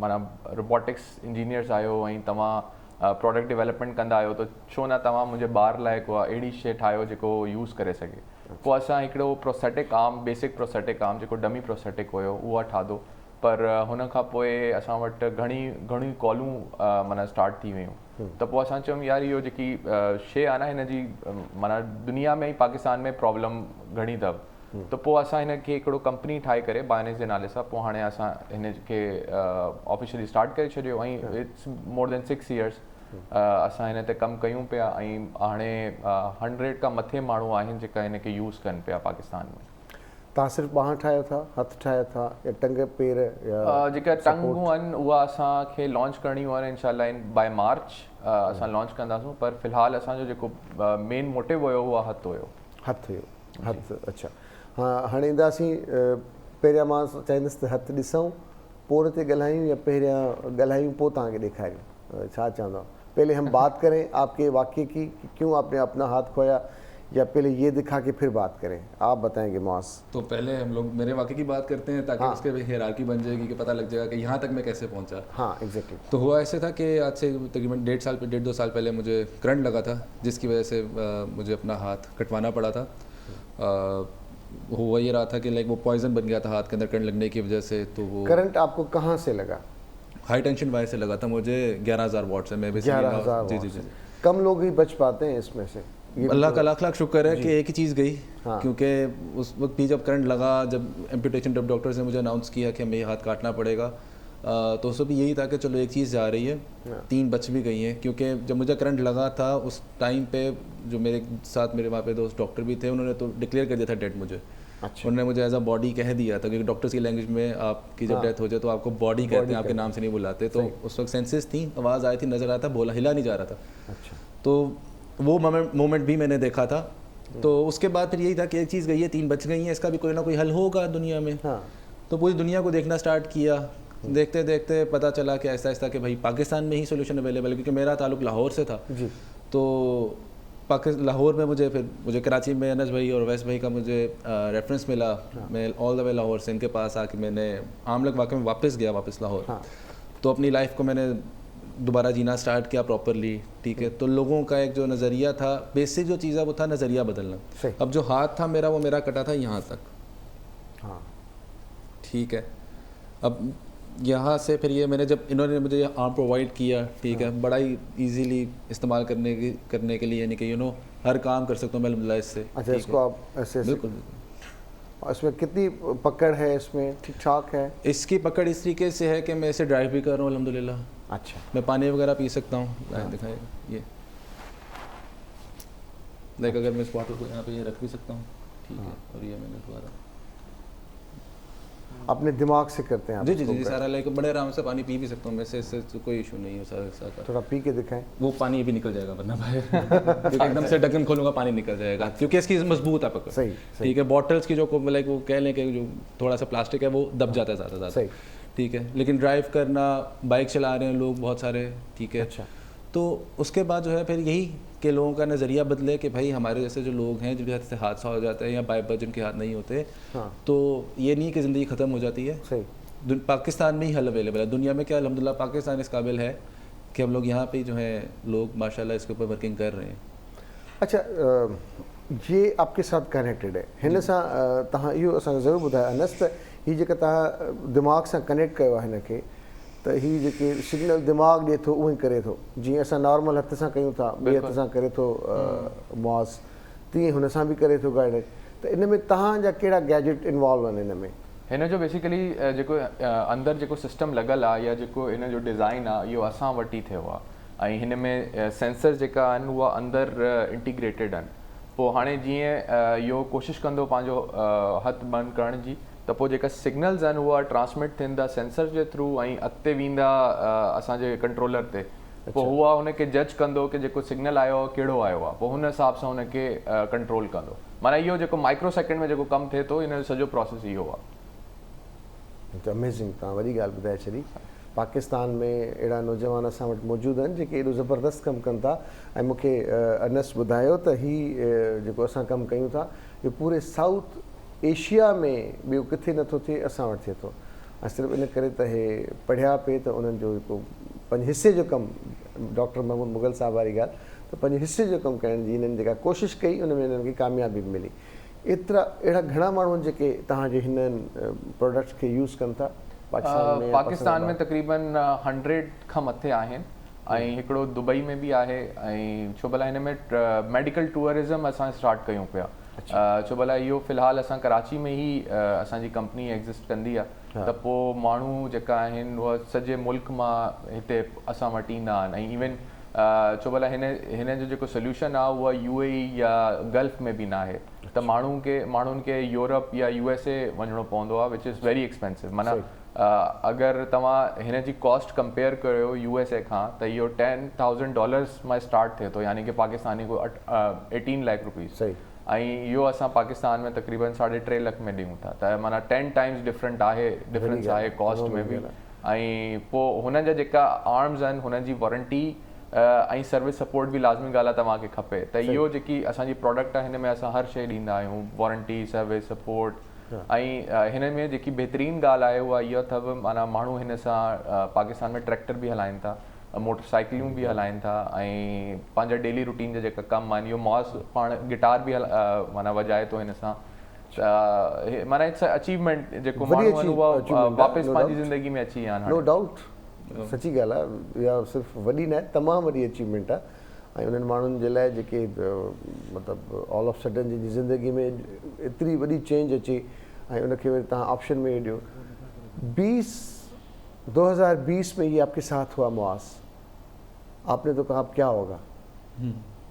[SPEAKER 3] माना रोबोटिक्स इंजीनियर्स आहियो ऐं तव्हां प्रोडक्ट डेवलपमेंट कंदा आहियो, त छो न तव्हां मुंहिंजे ॿार लाइ को अहिड़ी शइ ठाहियो जेको यूज़ करे सघे। पोइ असां हिकिड़ो prosthetic arm, basic prosthetic arm जेको डमी प्रोस्थेटिक हुयो, उहा ठातो। पर हुन खां पोइ असां वटि घणी कॉलूं माना स्टार्ट थी वियूं। त पोइ असां चयूं यार इहो जेकी शइ आहे न, हिन जी माना दुनिया में ई पाकिस्तान में प्रॉब्लम घणी अथव। त पोइ असां हिनखे हिकिड़ो कंपनी ठाहे करे बायनेस जे नाले सां पोइ हाणे असां हिनखे ऑफिशियली स्टार्ट करे छॾियो ऐं इट्स मोर देन 6 years असां हिन ते कमु कयूं पिया ऐं हाणे 100 खां मथे माण्हू आहिनि जेका हिनखे यूज़ कनि पिया पाकिस्तान में।
[SPEAKER 1] तव्हां सिर्फ़ु ॿांह ठाहियो था, हथु ठाहियो था, या टंग पेर?
[SPEAKER 3] जेका टंगूं आहिनि उहा असांखे लॉन्च करणियूं आहिनि इनशाला बाय मार्च असां लॉन्च कंदासूं। पर फ़िलहालु असांजो जेको मेन मोटिव हुयो उहा हथु हुयो। हथु, अच्छा। हा, हाणे ईंदासीं। पहिरियां मां चाहींदुसि त हथु ॾिसूं, पोइ हुन ते ॻाल्हायूं, या पहिरियां ॻाल्हायूं पोइ तव्हांखे ॾेखारियूं? छा चवंदो? पहले हम बात करें आपके वाक़े की कि क्यों आपने अपना हाथ खोया, या पहले ये दिखा के फिर बात करें? आप बताएंगे मुआज़।
[SPEAKER 4] तो पहले हम लोग मेरे वाक़े की बात करते हैं ताकि उसके हियरार्की बन जाएगी कि पता लग जाएगा कि यहाँ तक मैं कैसे पहुँचा।
[SPEAKER 1] हाँ, एग्जैक्टली।
[SPEAKER 4] तो हुआ ऐसे था कि आज से तकरीबन 1.5-2 साल पहले मुझे करंट लगा था, जिसकी वजह से मुझे अपना हाथ कटवाना पड़ा था। हुआ ये रहा था कि लाइक वो पॉइजन बन गया था हाथ के अंदर करंट लगने की वजह से। तो वो
[SPEAKER 1] करंट आपको कहाँ से लगा?
[SPEAKER 4] हाई टेंशन वायर से लगा था मुझे, 11,000 वॉट से। मैं
[SPEAKER 1] 11,000
[SPEAKER 4] जी।
[SPEAKER 1] कम लोग ही बच पाते हैं इसमें से।
[SPEAKER 4] अल्लाह का लाख लाख शुक्र है कि एक ही चीज़ गई। हाँ। क्योंकि उस वक्त भी जब करंट लगा, जब एम्पुटेशन जब डॉक्टर्स ने मुझे अनाउंस किया कि हमें ये हाथ काटना पड़ेगा, तो उसमें भी यही था कि चलो एक चीज़ जा रही है, 3 बच भी गई हैं। क्योंकि जब मुझे करंट लगा था उस टाइम पे जो मेरे साथ मेरे वहाँ पे दोस्त डॉक्टर भी थे, उन्होंने तो डिक्लेयर कर दिया था डेड मुझे। अच्छा। उन्होंने मुझे एज अ बॉडी कह दिया था, क्योंकि डॉक्टर्स की लैंग्वेज में आपकी जब डेथ हो जाए तो आपको बॉडी कहते हैं, आपके नाम से नहीं बुलाते। तो उस वक्त सेंसेस थी, आवाज़ आई थी, नज़र आया था, बोला हिला नहीं जा रहा था। अच्छा। तो वो मोमेंट भी मैंने देखा था। तो उसके बाद फिर यही था कि एक चीज़ गई है, 3 बच गई हैं, इसका भी कोई ना कोई हल होगा दुनिया में। हाँ। तो पूरी दुनिया को देखना स्टार्ट किया। देखते देखते पता चला कि ऐसा ऐसा कि भाई पाकिस्तान में ही सोल्यूशन अवेलेबल है, क्योंकि मेरा ताल्लुक लाहौर से था जी। तो लाहौर में मुझे कराची में अनस भाई और वैस भाई का मुझे रेफरेंस मिला। हाँ। मैं ऑल द वे लाहौर से इनके पास आके मैंने आमलक वाक़े में वापस गया लाहौर। हाँ। तो अपनी लाइफ को मैंने दोबारा जीना स्टार्ट किया प्रॉपरली। ठीक है। तो लोगों का एक जो नज़रिया था, बेसिक जो चीज़ है वो था नज़रिया बदलना। अब जो हाथ था मेरा, वो मेरा कटा था यहाँ तक। हाँ। ठीक है। अब यहाँ से फिर ये मैंने जब इन्होंने मुझे आर्म प्रोवाइड किया, ठीक है, बड़ा ही इजीली इस्तेमाल करने के लिए, यानी कि हर काम कर सकता हूँ मैं इससे।
[SPEAKER 1] अच्छा, इसको आप ऐसे?
[SPEAKER 4] बिल्कुल।
[SPEAKER 1] और इसमें कितनी पकड़ है, इसमें ठीक ठाक है?
[SPEAKER 4] इसकी पकड़ इस तरीके से है कि मैं इसे ड्राइव भी कर रहा हूँ अल्हम्दुलिल्लाह।
[SPEAKER 1] अच्छा,
[SPEAKER 4] मैं पानी वगैरह पी सकता हूँ। दिखाए ये लाइक अगर मैं इस वाटर को यहाँ पे ये रख भी सकता हूँ, ठीक है। और ये मैंने दोबारा
[SPEAKER 1] अपने दिमाग से करते हैं आप?
[SPEAKER 4] जी जी जी सारा लाइक बड़े आराम से पानी पी भी सकता हूँ मैं, इससे तो कोई इशू नहीं है सारा।
[SPEAKER 1] थोड़ा पी के दिखाएं।
[SPEAKER 4] वो पानी भी निकल जाएगा वरना बाहर क्योंकि एकदम से ढक्कन खोलूंगा पानी निकल जाएगा, क्योंकि इसकी मजबूत है पकड़।
[SPEAKER 1] सही,
[SPEAKER 4] ठीक है। बॉटल्स की जो लाइक वो कह लें कि जो थोड़ा सा प्लास्टिक है वो दब जाता है ज़्यादा
[SPEAKER 1] सही,
[SPEAKER 4] ठीक है। लेकिन ड्राइव करना, बाइक चला रहे हैं लोग बहुत सारे, ठीक है।
[SPEAKER 1] अच्छा।
[SPEAKER 4] तो उसके बाद जो है फिर यही कि लोगों का नज़रिया बदले कि भाई हमारे जैसे जो लोग हैं जिनके हाथ से हादसा हो जाता है या बाइक पर जिनके हाथ नहीं होते,
[SPEAKER 1] हाँ।
[SPEAKER 4] तो ये नहीं कि ज़िंदगी ख़त्म हो जाती है।
[SPEAKER 1] सही।
[SPEAKER 4] पाकिस्तान में ही हल अवेलेबल है, दुनिया में क्या अल्हम्दुलिल्लाह पाकिस्तान इस काबिल है कि हम लोग यहाँ पे जो है लोग माशाल्लाह इसके ऊपर वर्किंग कर रहे हैं।
[SPEAKER 1] अच्छा, ये आपके साथ कनेक्टेड है हिन सां तव्हां इहो असांखे ज़रूरु ॿुधायो अनस त हीअ जेका तव्हां दिमाग़ सां कनेक्ट कयो आहे हिन खे, त हीअ जेके सिग्नल दिमाग़ ॾिए थो उहो ई करे थो, जीअं असां नॉर्मल हथ सां कयूं था, ॿिए हथ सां करे थो मुआज़, तीअं हुन सां बि करे थो गाइड। त इन में तव्हांजा कहिड़ा गैजेट इन्वॉल्व आहिनि हिन में?
[SPEAKER 3] हिन जो बेसिकली जेको अंदरि जेको सिस्टम लॻल आहे या जेको हिन जो डिज़ाइन आहे इहो असां वटि ई थियो आहे ऐं हिन में सेंसर जेका आहिनि उहा अंदरि इंटीग्रेटेड आहिनि। पोइ हाणे जीअं इहो कोशिशि कंदो पंहिंजो हथु बंदि करण जी, त पोइ जेका सिग्नल्स आहिनि उहा ट्रांसमिट थींदा सेंसर जे थ्रू ऐं अॻिते वेंदा असांजे कंट्रोलर ते। पोइ उहा हुनखे जज कंदो कि जेको सिग्नल आयो आहे कहिड़ो आयो आहे, पोइ हुन हिसाब सां हुनखे कंट्रोल कंदो। माना इहो जेको माइक्रो सेकेंड में जेको कमु थिए थो, हिन जो सॼो प्रोसेस इहो आहे।
[SPEAKER 1] अमेज़िंग, तव्हां वॾी ॻाल्हि ॿुधाए छॾी। पाकिस्तान में अहिड़ा नौजवान असां वटि मौजूदु आहिनि जेके एॾो ज़बरदस्त कमु कनि था। ऐं मूंखे अनस ॿुधायो त हीउ जेको असां कमु कयूं था इहो पूरे साउथ एशिया में ॿियो किथे नथो थिए, असां वटि थिए थो। ऐं सिर्फ़ु इन करे त हे पढ़िया पिए त उन्हनि जो जेको पंहिंजे हिसे जो कमु, डॉक्टर महमूद मुग़ल साहब वारी ॻाल्हि, त पंहिंजे हिसे जो कमु करण जी हिननि जेका कोशिशि कई उन में हिननि खे कामयाबी बि मिली। एतिरा अहिड़ा घणा माण्हू आहिनि जेके तव्हांजे हिननि प्रोडक्ट्स खे यूज़ कनि था
[SPEAKER 3] पाकिस्तान में? तक़रीबन 100 खां मथे आहिनि ऐं हिकिड़ो दुबई में बि आहे। ऐं छो भला हिन में मेडिकल टूरिज़म असां स्टार्ट कयूं पिया। छो भला इहो फ़िलहालु असां कराची में ई असांजी कंपनी एग्ज़िस्ट कंदी आहे, त पोइ माण्हू जेका आहिनि उहे सॼे मुल्क मां हिते असां वटि ईंदा आहिनि। ऐं इवन छो भला हिन जो जेको सोल्यूशन आहे उहा UAE या गल्फ में बि न आहे, त माण्हुनि खे यूरोप या USA वञिणो पवंदो आहे, विच इज़ वेरी एक्सपेंसिव। माना अगरि तव्हां हिन जी कॉस्ट कंपेयर कयो USA खां, त इहो $10,000 मां स्टार्ट थिए थो, यानी कि पाकिस्तानी को 18 लाख रुपीज़। ऐं इहो असां पाकिस्तान में तक़रीबन 3.5 लाख में ॾियूं था, त माना 10 टाइम्स डिफरेंस आहे कॉस्ट में बि। ऐं पोइ हुन जा जेका आर्म्स आहिनि हुननि जी वारंटी ऐं सर्विस सपोर्ट बि लाज़मी ॻाल्हि आहे तव्हांखे खपे। त इहो जेकी असांजी प्रोडक्ट आहे हिन में असां हर शइ ॾींदा आहियूं, वारंटी, सर्विस, सपोर्ट। ऐं हिन में जेकी बहितरीनु ॻाल्हि आहे उहा इहा अथव, माना माण्हू हिन सां पाकिस्तान में ट्रैक्टर बि हलाइनि था, मोटरसाइकिलियूं बि हलाइनि था ऐं पंहिंजा डेली रूटीन जा जेका कम आहिनि, इहो मॉस पाण गिटार बि माना वॼाए थो हिन सां। माना इट्स अचीवमेंट जेको माण्हू आहिनि उहा वापसि पंहिंजी ज़िंदगी में अची विया आहिनि।
[SPEAKER 1] नो डाउट, सची ॻाल्हि आहे, इहा सिर्फ़ु वॾी न आहे, तमामु वॾी अचीवमेंट आहे। ऐं उन्हनि माण्हुनि जे लाइ जेके मतिलबु ऑल ऑफ सडन जंहिंजी ज़िंदगी में एतिरी वॾी चेंज अचे ऐं उनखे वरी तव्हां ऑप्शन में ॾियो। 2020 में ये आपके साथ हुआ मुआज़, आपने तो कहा अब क्या होगा,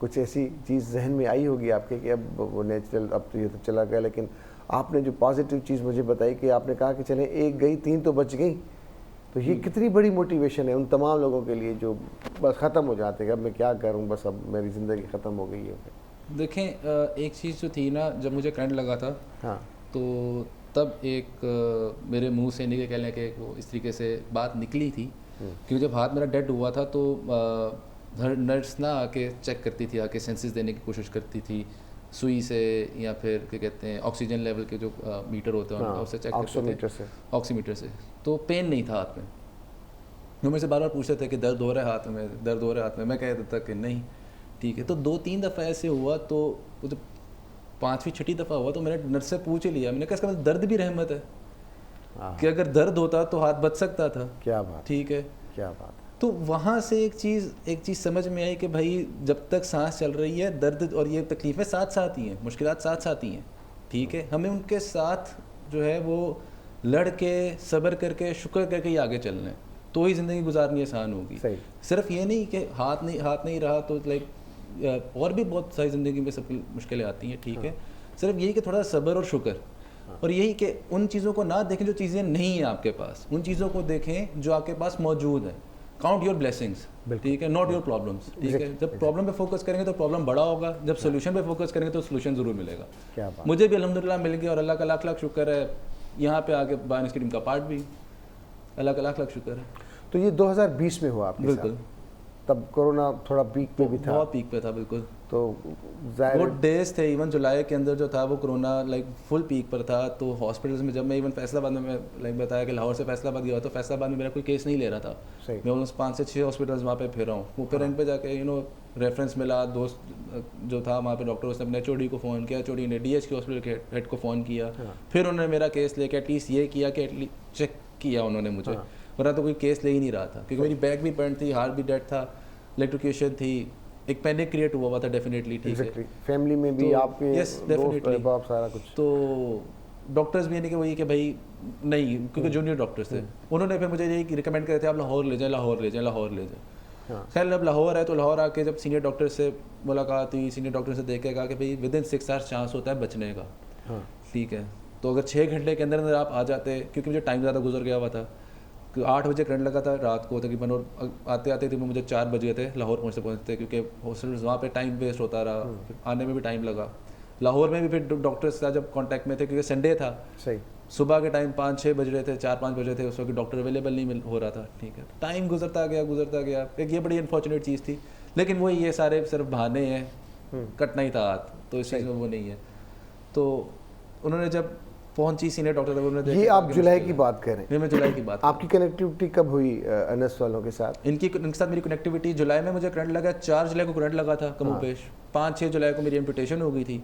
[SPEAKER 1] कुछ ऐसी चीज़ जहन में आई होगी आपके कि अब वो नेचुरल, अब तो ये तो चला गया, लेकिन आपने जो पॉजिटिव चीज़ मुझे बताई कि आपने कहा कि चलें एक गई 3 तो बच गई। तो ये कितनी बड़ी मोटिवेशन है उन तमाम लोगों के लिए जो बस ख़त्म हो जाते हैं, अब मैं क्या करूं, बस अब मेरी ज़िंदगी ख़त्म हो गई है।
[SPEAKER 4] देखें एक चीज़ जो थी ना, जब मुझे करंट लगा था, हाँ, तो तब एक मेरे मुंह से नहीं कह लें कि वो इस तरीके से बात निकली थी, क्योंकि जब हाथ मेरा डेड हुआ था तो नर्स ना आके चेक करती थी, आके सेंसेस देने की कोशिश करती थी सुई से, या फिर क्या कहते हैं ऑक्सीजन लेवल के जो मीटर होते हैं उससे चेक करते थे, ऑक्सीमीटर से। तो पेन नहीं था हाथ में। वो मेरे से बार बार पूछते थे कि दर्द हो रहा है हाथ में, दर्द हो रहा है हाथ में। मैं कहता था कि नहीं, ठीक है। तो 2-3 दफ़ा ऐसे हुआ, तो वो जब 5वीं-6ठी दफ़ा हुआ तो मैंने नर्स से पूछ ही लिया, मैंने कहा इसका मतलब दर्द भी रहमत है, कि अगर दर्द होता तो हाथ बच सकता था।
[SPEAKER 1] क्या बात,
[SPEAKER 4] ठीक है,
[SPEAKER 1] क्या बात।
[SPEAKER 4] तो वहाँ से एक चीज़ समझ में आई कि भाई जब तक सांस चल रही है, दर्द और ये तकलीफ़ें साथ साथ ही हैं, मुश्किलात साथ साथ ही हैं, ठीक है, हमें उनके साथ जो है वो लड़ के सब्र करके शुक्र करके ही आगे चलना है, तो ही ज़िंदगी गुजारनी आसान होगी। सिर्फ ये नहीं कि हाथ नहीं रहा तो लाइक और भी बहुत सारी ज़िंदगी में सब मुश्किलें आती हैं, ठीक है। सिर्फ यही कि थोड़ा सब्र और शुक्र, और यही कि उन चीज़ों को ना देखें जो चीज़ें नहीं हैं आपके पास, उन चीज़ों को देखें जो आपके पास मौजूद है। काउंट योर ब्लेसिंग्स, ठीक है, नॉट योर प्रॉब्लम्स, ठीक है। जब प्रॉब्लम पे फोकस करेंगे तो प्रॉब्लम बड़ा होगा, जब सोल्यूशन पे फोकस करेंगे तो सोल्यूशन ज़रूर मिलेगा। मुझे भी अल्हम्दुलिल्लाह मिल गया और अल्लाह का लाख लाख शुक्र है, यहाँ पे आके बानिस की टीम का पार्ट भी, अल्लाह का लाख लाख शुक्र है।
[SPEAKER 1] तो ये 2020 में हुआ आपके
[SPEAKER 4] बिल्कुल
[SPEAKER 1] साथ। तब कोरोना थोड़ा पीक पे भी था,
[SPEAKER 4] बहुत पीक पे था, बिल्कुल।
[SPEAKER 1] तो
[SPEAKER 4] वो डेज थे, इवन जुलाई के अंदर जो था वो कोरोना लाइक फुल पीक पर था। तो हॉस्पिटल्स में जब मैं इवन फैसलाबाद में मैं लाइक बताया कि लाहौर से फैसलाबाद गया तो फैसलाबाद में मेरा कोई केस नहीं ले रहा था। मैं ऑलमोस्ट 5 से 6 हॉस्पिटल्स वहाँ पे फिर रहा हूँ। वो फिर एंड पे जाके रेफरेंस मिला, दोस्त जो था वहाँ पे डॉक्टर, उसने अपने HOD को फ़ोन किया, HOD ने DH के हॉस्पिटल के हेड को फ़ोन किया, फिर उन्होंने मेरा केस लेके एटलीस्ट ये किया कि एटलीस्ट चेक किया उन्होंने मुझे, वरना तो कोई केस ले ही नहीं रहा था, क्योंकि मेरी बैक भी बर्न थी, हार्ट भी डेड था, इलेक्ट्रोक्यूशन थी, एक पैनिक क्रिएट हुआ था डेफिनेटली, ठीक है।
[SPEAKER 1] फैमिली में भी आपके
[SPEAKER 4] डेफिनेटली
[SPEAKER 1] बहुत सारा कुछ।
[SPEAKER 4] तो डॉक्टर्स भी नहीं कि वही कि भाई नहीं, क्योंकि जूनियर डॉक्टर्स थे, उन्होंने फिर मुझे यही रिकमेंड करे थे आप लाहौर ले जाए। खैर जब लाहौर है तो लाहौर आके जब सीनियर डॉक्टर से मुलाकात हुई, सीनियर डॉक्टर से देख के कहा कि भाई विदिन 6 आवर्स चांस होता है बचने का, ठीक है। तो अगर 6 घंटे के अंदर अंदर आप आ जाते, क्योंकि मुझे टाइम ज़्यादा गुजर गया हुआ था, 8 बजे करंट लगा था रात को तकरीबन, और आते आते थे मुझे 4 बज गए थे लाहौर पहुँचते, क्योंकि हॉस्पिटल वहाँ पे टाइम वेस्ट होता रहा, आने में भी टाइम लगा। लाहौर में भी फिर डॉक्टर्स का जब कांटेक्ट में थे, क्योंकि संडे था, सही सुबह के टाइम 5-6 बज रहे थे, 4-5 बज रहे थे, उस वक्त डॉक्टर अवेलेबल नहीं हो रहा था, ठीक है। टाइम गुजरता गया। एक ये बड़ी अनफॉर्चुनेट चीज़ थी, लेकिन वही ये सारे सिर्फ बहाने हैं, कटना ही था हाथ, तो इस चीज़ में वो नहीं है। तो उन्होंने जब पहुंची सीनियर डॉक्टर, उन्होंने
[SPEAKER 1] ये आप जुलाई की बात कर रहे हैं?
[SPEAKER 4] मैं जुलाई की बात।
[SPEAKER 1] आपकी कनेक्टिविटी कब हुई अनस वालों के साथ?
[SPEAKER 4] इनके साथ मेरी कनेक्टिविटी जुलाई में मुझे करंट लगा, 4 जुलाई को करंट लगा था कमोपेश, 5-6 जुलाई को मेरी एम्पुटेशन हो गई थी,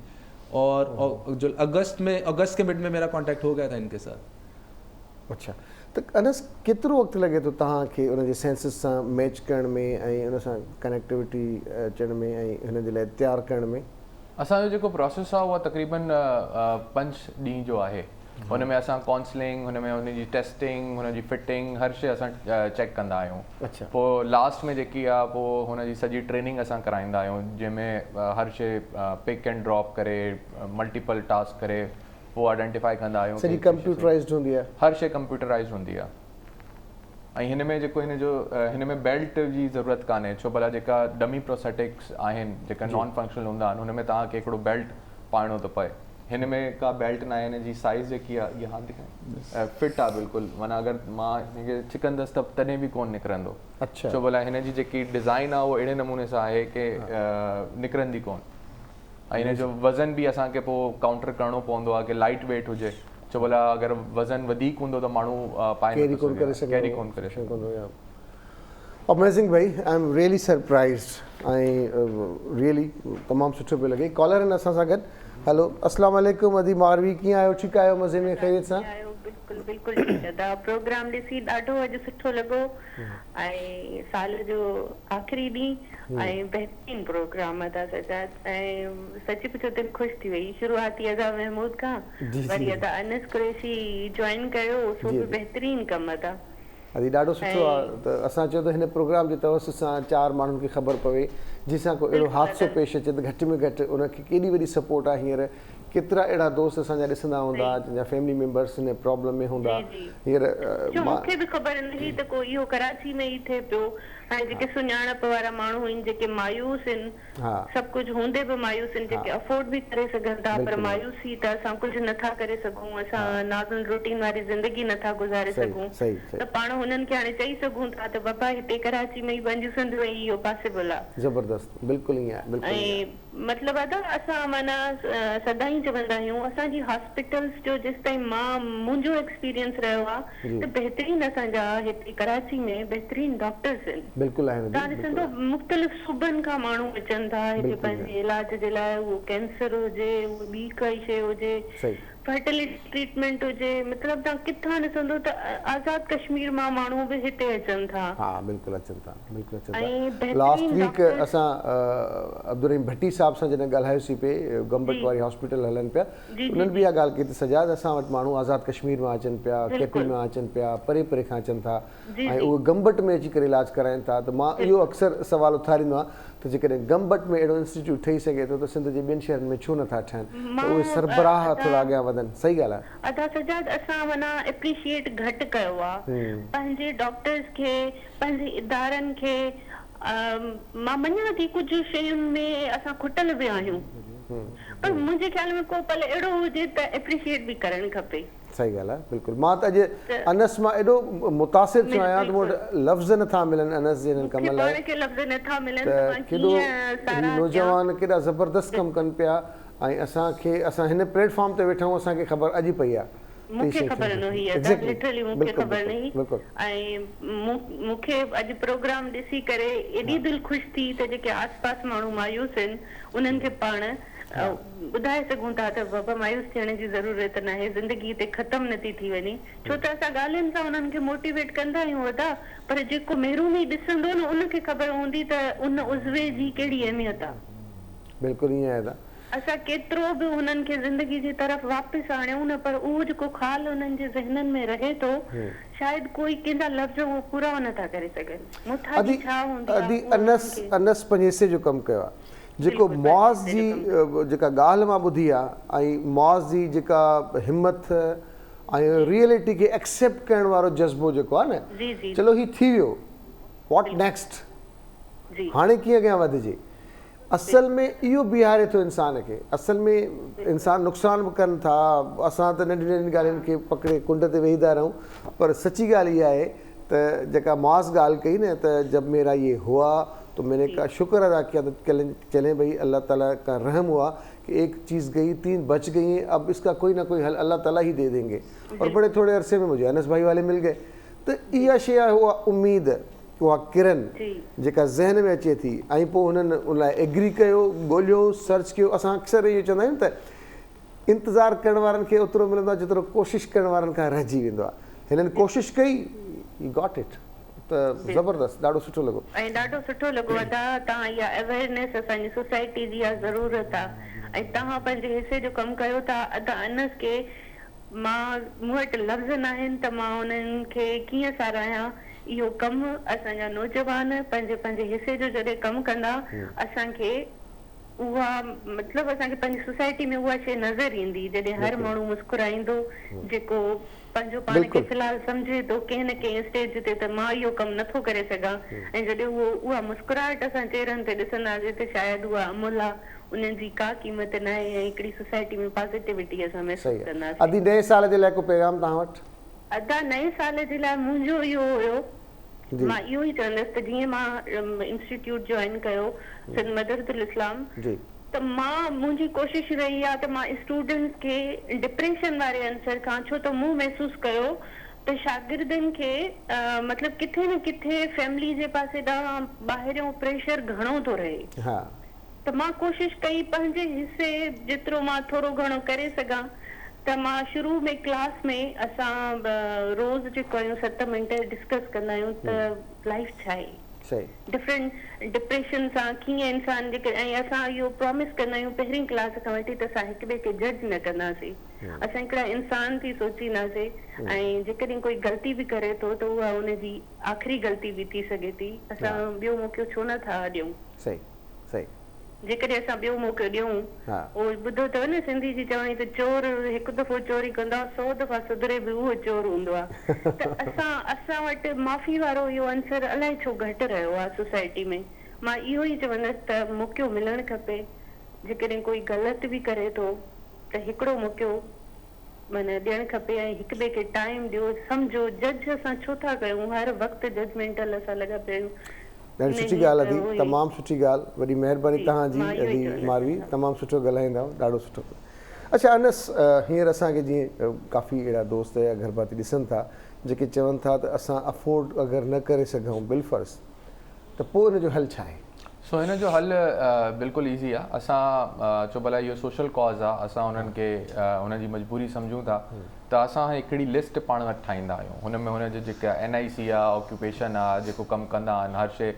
[SPEAKER 4] और जो अगस्त के मिड में मेरा कांटेक्ट हो गया था इनके साथ।
[SPEAKER 1] अच्छा, तो अनस केतिरो वक्त लगे तो तव्हांखे उन जे सेंसिस सां मैच करण में ऐं उन सां कनेक्टिविटी अचण में ऐं हुन जे लाइ तयारु करण में?
[SPEAKER 3] असांजो जेको प्रोसेस आहे उहा तक़रीबन 5 ॾींहं जो आहे। हुन में असां काउंसलिंग, हुन में हुनजी टेस्टिंग, हुनजी फिटिंग, हर शइ असां चेक कंदा आहियूं।
[SPEAKER 1] अच्छा।
[SPEAKER 3] पोइ लास्ट में जेकी आहे पोइ हुनजी सॼी ट्रेनिंग असां कराईंदा आहियूं, जंहिंमें हर शइ पिक एंड ड्रॉप करे, मल्टीपल टास्क करे पोइ आइडेंटिफाई कंदा आहियूं।
[SPEAKER 1] सॼी कंप्यूटराइज्ड हूंदी आहे?
[SPEAKER 3] हर शइ कंप्यूटराइज़ हूंदी आहे। ऐं हिन में जेको हिन में बेल्ट जी ज़रूरत कान्हे, छो भला जेका डमी प्रोस्थेटिक्स आहिनि, जेका नॉन फंक्शनल हूंदा आहिनि, हुन में तव्हांखे हिकिड़ो बेल्ट पाइणो थो पए। हिन में का बेल्ट न आहे, हिन जी साइज़ जेकी आहे इहा दिखाए फिट आहे बिल्कुलु, माना अगरि मां हिनखे छिकंदसि त तॾहिं बि कोन निकिरंदो।
[SPEAKER 1] अच्छा।
[SPEAKER 3] छो भला हिन जी जेकी डिज़ाइन आहे उहो अहिड़े नमूने सां आहे कि निकिरंदी कोन। ऐं हिन जो वज़न बि असांखे पोइ काउंटर करिणो पवंदो आहे कि लाइट वेट हुजे, छो भला अगर वजन वधीक हूंदो त माण्हू
[SPEAKER 1] कैरी कोन करे
[SPEAKER 3] सघंदो।
[SPEAKER 1] अमेजिंग भाई, आई एम रियली सरप्राइज्ड ऐं रियली तमामु सुठो पियो लॻे। कॉलर आहिनि असां सां गॾु। हेलो, अस्सलाम वालेकुम अदी मारवी, कीअं आहियो? ठीकु आहियो? मज़े में, ख़ैरियत सां?
[SPEAKER 5] बिल्कुलु बिल्कुलु ठीकु आहे। प्रोग्राम ॾिसी ॾाढो अॼु सुठो लॻो, ऐं साल जो आख़िरी ॾींहुं ऐं बहितरीनु प्रोग्राम था सॼा, ऐं सची पुछो दिलि ख़ुशि थी वई। शुरूआती अदा महमूद खां वरी अदा अनस कुरैशी जॉइन कयो, सो बि बहितरीनु कमु था।
[SPEAKER 1] अदी ॾाढो सुठो आहे त असां चयो त हिन प्रोग्राम जे तवसुस सां 4 माण्हुनि खे ख़बर पवे, जंहिंसां को अहिड़ो हादसो पेश अचे त घटि में घटि उनखे केॾी वॾी सपोर्ट आहे। हींअर केतिरा अहिड़ा दोस्त असांजा ॾिसंदा हूंदा जंहिंजा फैमिली मेंबर्स हिन प्रॉब्लम में हूंदा। हींअर
[SPEAKER 5] मूंखे बि ख़बर न हुई त को इहो कराची में ई थिए पियो, ऐं जेके सुञाणप वारा माण्हू आहिनि, जेके मायूस आहिनि, सभु कुझु हूंदे बि मायूस आहिनि, जेके अफोर्ड बि करे सघनि था, पर मायूसी त असां कुझु नथा करे सघूं, असां नाज़ुन रूटीन वारी ज़िंदगी नथा गुज़ारे सघूं, त पाण हुननि खे हाणे चई सघूं था त बाबा हिते कराची में ई पंहिंजूं ऐं इहो पॉसिबल आहे।
[SPEAKER 1] ज़बरदस्त, बिल्कुलु ईअं आहे।
[SPEAKER 5] ऐं मतिलबु आहे त असां माना सदाईं चवंदा आहियूं, असांजी हॉस्पिटल्स जो जेसि ताईं मुंहिंजो एक्सपीरियंस रहियो आहे त बहितरीनु असांजा हिते कराची में बहितरीनु डॉक्टर्स आहिनि।
[SPEAKER 1] बिल्कुलु आहे।
[SPEAKER 5] तव्हां ॾिसंदो मुख़्तलिफ़ सूबनि खां माण्हू अचनि था हिते पंहिंजे इलाज जे लाइ, उहो कैंसर हुजे, उहो ॿी काई शइ हुजे, फर्टिलिटी ट्रीटमेंट हुजे, मतिलबु तव्हां किथां ॾिसंदो त आज़ाद कश्मीर मां माण्हू बि हिते अचनि था।
[SPEAKER 1] हा बिल्कुलु अचनि था, बिल्कुलु अचनि
[SPEAKER 5] ऐं
[SPEAKER 1] था। लास्ट वीक असां अब्दुल रहीम भट्टी साहब सां जॾहिं ॻाल्हायोसीं पिए, गंबट वारी हॉस्पिटल हलनि पिया, उन्हनि बि इहा ॻाल्हि कई त सजाद असां वटि माण्हू आज़ाद कश्मीर मां अचनि पिया, कैपिल मां अचनि पिया, परे परे खां अचनि था ऐं उहे गंबट में अची करे इलाजु कराइनि था। त मां इहो अक्सर सुवालु उथारींदो आहियां त जेकॾहिं गंबट में अहिड़ो इंस्टीट्यूट ठही सघे थो त सिंध जे ॿियनि शहरनि में छो नथा ठहनि, त उहे सरबराह थोरा अॻियां वधनि। सही ॻाल्हि आहे।
[SPEAKER 5] अदा सजाद असां माना एप्रिशिएट घटि कयो आहे पंहिंजे डॉक्टर्स खे, पंहिंजे इदारनि खे। मां मञां थी कुझु शयुनि में असां खुटल बि आहियूं, पर मुंहिंजे ख़्याल में को पल अहिड़ो हुजे त एप्रिशिएट बि करणु खपे।
[SPEAKER 1] सही ॻाल्हि आहे, बिल्कुलु। मां त अॼु अनस मां एॾो मुतासिर थियो आहियां त मूं वटि लफ़्ज़ नथा मिलनि अनस जे हिन कम लाइ। त केॾो ही नौजवान केॾा ज़बरदस्त कमु कनि पिया ऐं असां हिन प्लेटफॉर्म ते वेठा आहियूं, असांखे ख़बर अॼु पई आहे।
[SPEAKER 5] मूंखे ख़बर न हुई, लिटरली मूंखे ख़बर न हुई। ऐं मूंखे अॼु प्रोग्राम ॾिसी करे एॾी दिलि ख़ुशि थी त जेके आसपास माण्हू मायूस आहिनि उन्हनि खे पाण ॿुधाए सघूं था त बाबा मायूस थियण जी ज़रूरत न आहे, ज़िंदगी हिते ख़तम नथी थी वञे। छो त असां ॻाल्हियुनि सां उन्हनि खे मोटिवेट कंदा आहियूं वॾा, पर जेको महिरूमी ॾिसंदो न उनखे ख़बर हूंदी त उन उज़वे जी कहिड़ी अहमियत आहे।
[SPEAKER 1] बिल्कुलु ईअं आहे।
[SPEAKER 5] असां केतिरो बि हुननि खे ज़िंदगी जी तरफ़ वापसि आणियूं न, पर उहो जेको ख़्याल हुननि जे ज़हननि में रहे थो, शायदि कोई कंहिंजा लफ़्ज़ उहो पूरा नथा करे सघनि। मुठाजी छा हूंदी आहे।
[SPEAKER 1] अनस पंहिंजे हिसे जो कमु कयो आहे, जेको मौज़ जी जेका ॻाल्हि मां ॿुधी आहे ऐं मौज़ जी जेका हिमत ऐं रियलिटी खे एक्सेप्ट करण वारो जज़्बो जेको आहे न, चलो ही थी वियो, वॉट नेक्स्ट, हाणे कीअं अॻियां वधिजे। असल में इहो बीहारे थो इंसान खे। असल में इंसान नुक़सान बि कनि था, असां त नंढी नंढी ॻाल्हियुनि खे पकिड़े कुंड ते वेही था रहूं, पर सची ॻाल्हि इहा आहे त जेका मौज़ ॻाल्हि कई न त जब मेरा ये हुआ तो मैंने का शुक्र अदा किया, तो चलें भाई अल्लाह ताला का रहम हुआ कि एक चीज़ गई, 3 बच गई हैं, अब इसका कोई ना कोई हल अल्लाह ताला ही दे देंगे। और बड़े थोड़े अरसे में मुझे अनस भाई वाले मिल गए। तो इहा शइ आहे, उहा उम्मीद, उहा किरन जेका ज़हन में अचे थी ऐं पोइ हुननि उन लाइ एग्री कयो, ॻोल्हियो, सर्च कयो। असां अक्सर इहो चवंदा आहियूं त इंतज़ारु करण वारनि खे ओतिरो मिलंदो आहे जेतिरो कोशिशि करण वारनि खां रहिजी वेंदो आहे। हिननि कोशिशि कई, यू गॉट इट। त ज़बरदस्त, ॾाढो सुठो लॻो।
[SPEAKER 5] ऐं ॾाढो सुठो लॻो अदा, तव्हां इहा अवेयरनेस असांजी सोसाइटी जी इहा ज़रूरत आहे ऐं तव्हां पंहिंजे हिसे जो कमु कयो था। अदा अनस खे मूं वटि लफ़्ज़ न आहिनि त मां उन्हनि खे कीअं साराहियां। इहो कमु असांजा नौजवान पंहिंजे हिसे जो जॾहिं कमु कंदा, असांखे उहा मतिलबु असांखे पंहिंजी सोसाइटी में उहा शइ नज़र ईंदी जॾहिं हर माण्हू मुस्कुराईंदो, जेको पंहिंजो पाण खे फ़िलहाल सम्झे थो कंहिं न कंहिं स्टेज ते त मां इहो कमु नथो करे सघां, ऐं जॾहिं उहा मुस्कुराहट असां चेहरनि ते ॾिसंदासीं त शायदि उहा अमुल आहे, उन्हनि जी का क़ीमत न आहे ऐं हिकिड़ी सोसाइटी में पॉज़िटिविटी असां महसूसु कंदासीं।
[SPEAKER 1] अदी नए साल जे लाइ को पैगाम तव्हां वटि?
[SPEAKER 5] अदा नए साल जे लाइ मुंहिंजो इहो हुयो, मां इहो ई चवंदसि त जीअं मां इंस्टीट्यूट जॉइन कयो सिंध मदरसतुल इस्लाम, त मुंहिंजी कोशिशि रही आहे त मां स्टूडेंट्स खे डिप्रेशन वारे अंसर खां, छो त मूं महसूसु कयो त शागिर्दनि खे मतिलबु किथे न किथे फैमिली जे पासे ॾांहुं ॿाहिरियों प्रेशर घणो थो रहे। त मां कोशिशि कई पंहिंजे हिसे जेतिरो मां थोरो घणो करे सघां, त मां शुरू में क्लास में असां रोज़ जेको आहियूं 7 मिंट डिस्कस कंदा आहियूं त लाइफ छा आहे, डिफरेंट डिप्रेशन सां कीअं इंसान जेके, ऐं असां इहो प्रॉमिस कंदा आहियूं पहिरीं क्लास खां वठी त असां हिक ॿिए खे जज न कंदासीं, असां हिकिड़ा इंसान थी सोचींदासीं, ऐं जेकॾहिं कोई ग़लती बि करे थो त उहा उनजी आख़िरी ग़लती बि थी सघे थी। असां ॿियो मौक़ो छो नथा ॾियूं? सही सही, जेकॾहिं असां ॿियो मौक़ो ॾियूं, उहो ॿुधो अथव न सिंधी जी चवणी त चोर हिकु दफ़ो चोरी कंदो आहे, 100 दफ़ा सुधरे बि उहो चोर हूंदो आहे। त असां वटि माफ़ी वारो इहो अंसर अलाए छो घटि रहियो आहे सोसाइटी में। मां इहो ई चवंदसि त मौक़ो मिलणु खपे, जेकॾहिं कोई ग़लति बि करे थो त हिकिड़ो मौक़ो माना ॾियणु खपे ऐं हिक ॿिए खे टाइम ॾियो, सम्झो। जज असां छो था कयूं, हर वक़्तु जजमेंटल असां लॻा पिया आहियूं।
[SPEAKER 1] ॾाढी सुठी ॻाल्हि आहे, तमामु सुठी ॻाल्हि, वॾी महिरबानी तव्हांजी अदी मारवी, तमामु सुठो ॻाल्हाईंदा, ॾाढो सुठो। अच्छा अनस, हींअर असांखे जीअं काफ़ी अहिड़ा दोस्त या घर भाती ॾिसनि था जेके चवनि था त असां अफोर्ड अगरि न करे सघूं बिलफर्ज़, त पोइ हुनजो हल छा आहे?
[SPEAKER 3] सो हिन जो हल बिल्कुलु ईज़ी आहे। असां चो भला इहो सोशल कॉज़ आहे, असां उन्हनि खे उन्हनि जी मजबूरी सम्झूं था, त असां हिकिड़ी लिस्ट पाण वटि ठाहींदा आहियूं। हुन में हुनजो जेका NIC आहे, ऑक्यूपेशन आहे, जेको कमु कंदा आहिनि, हर शइ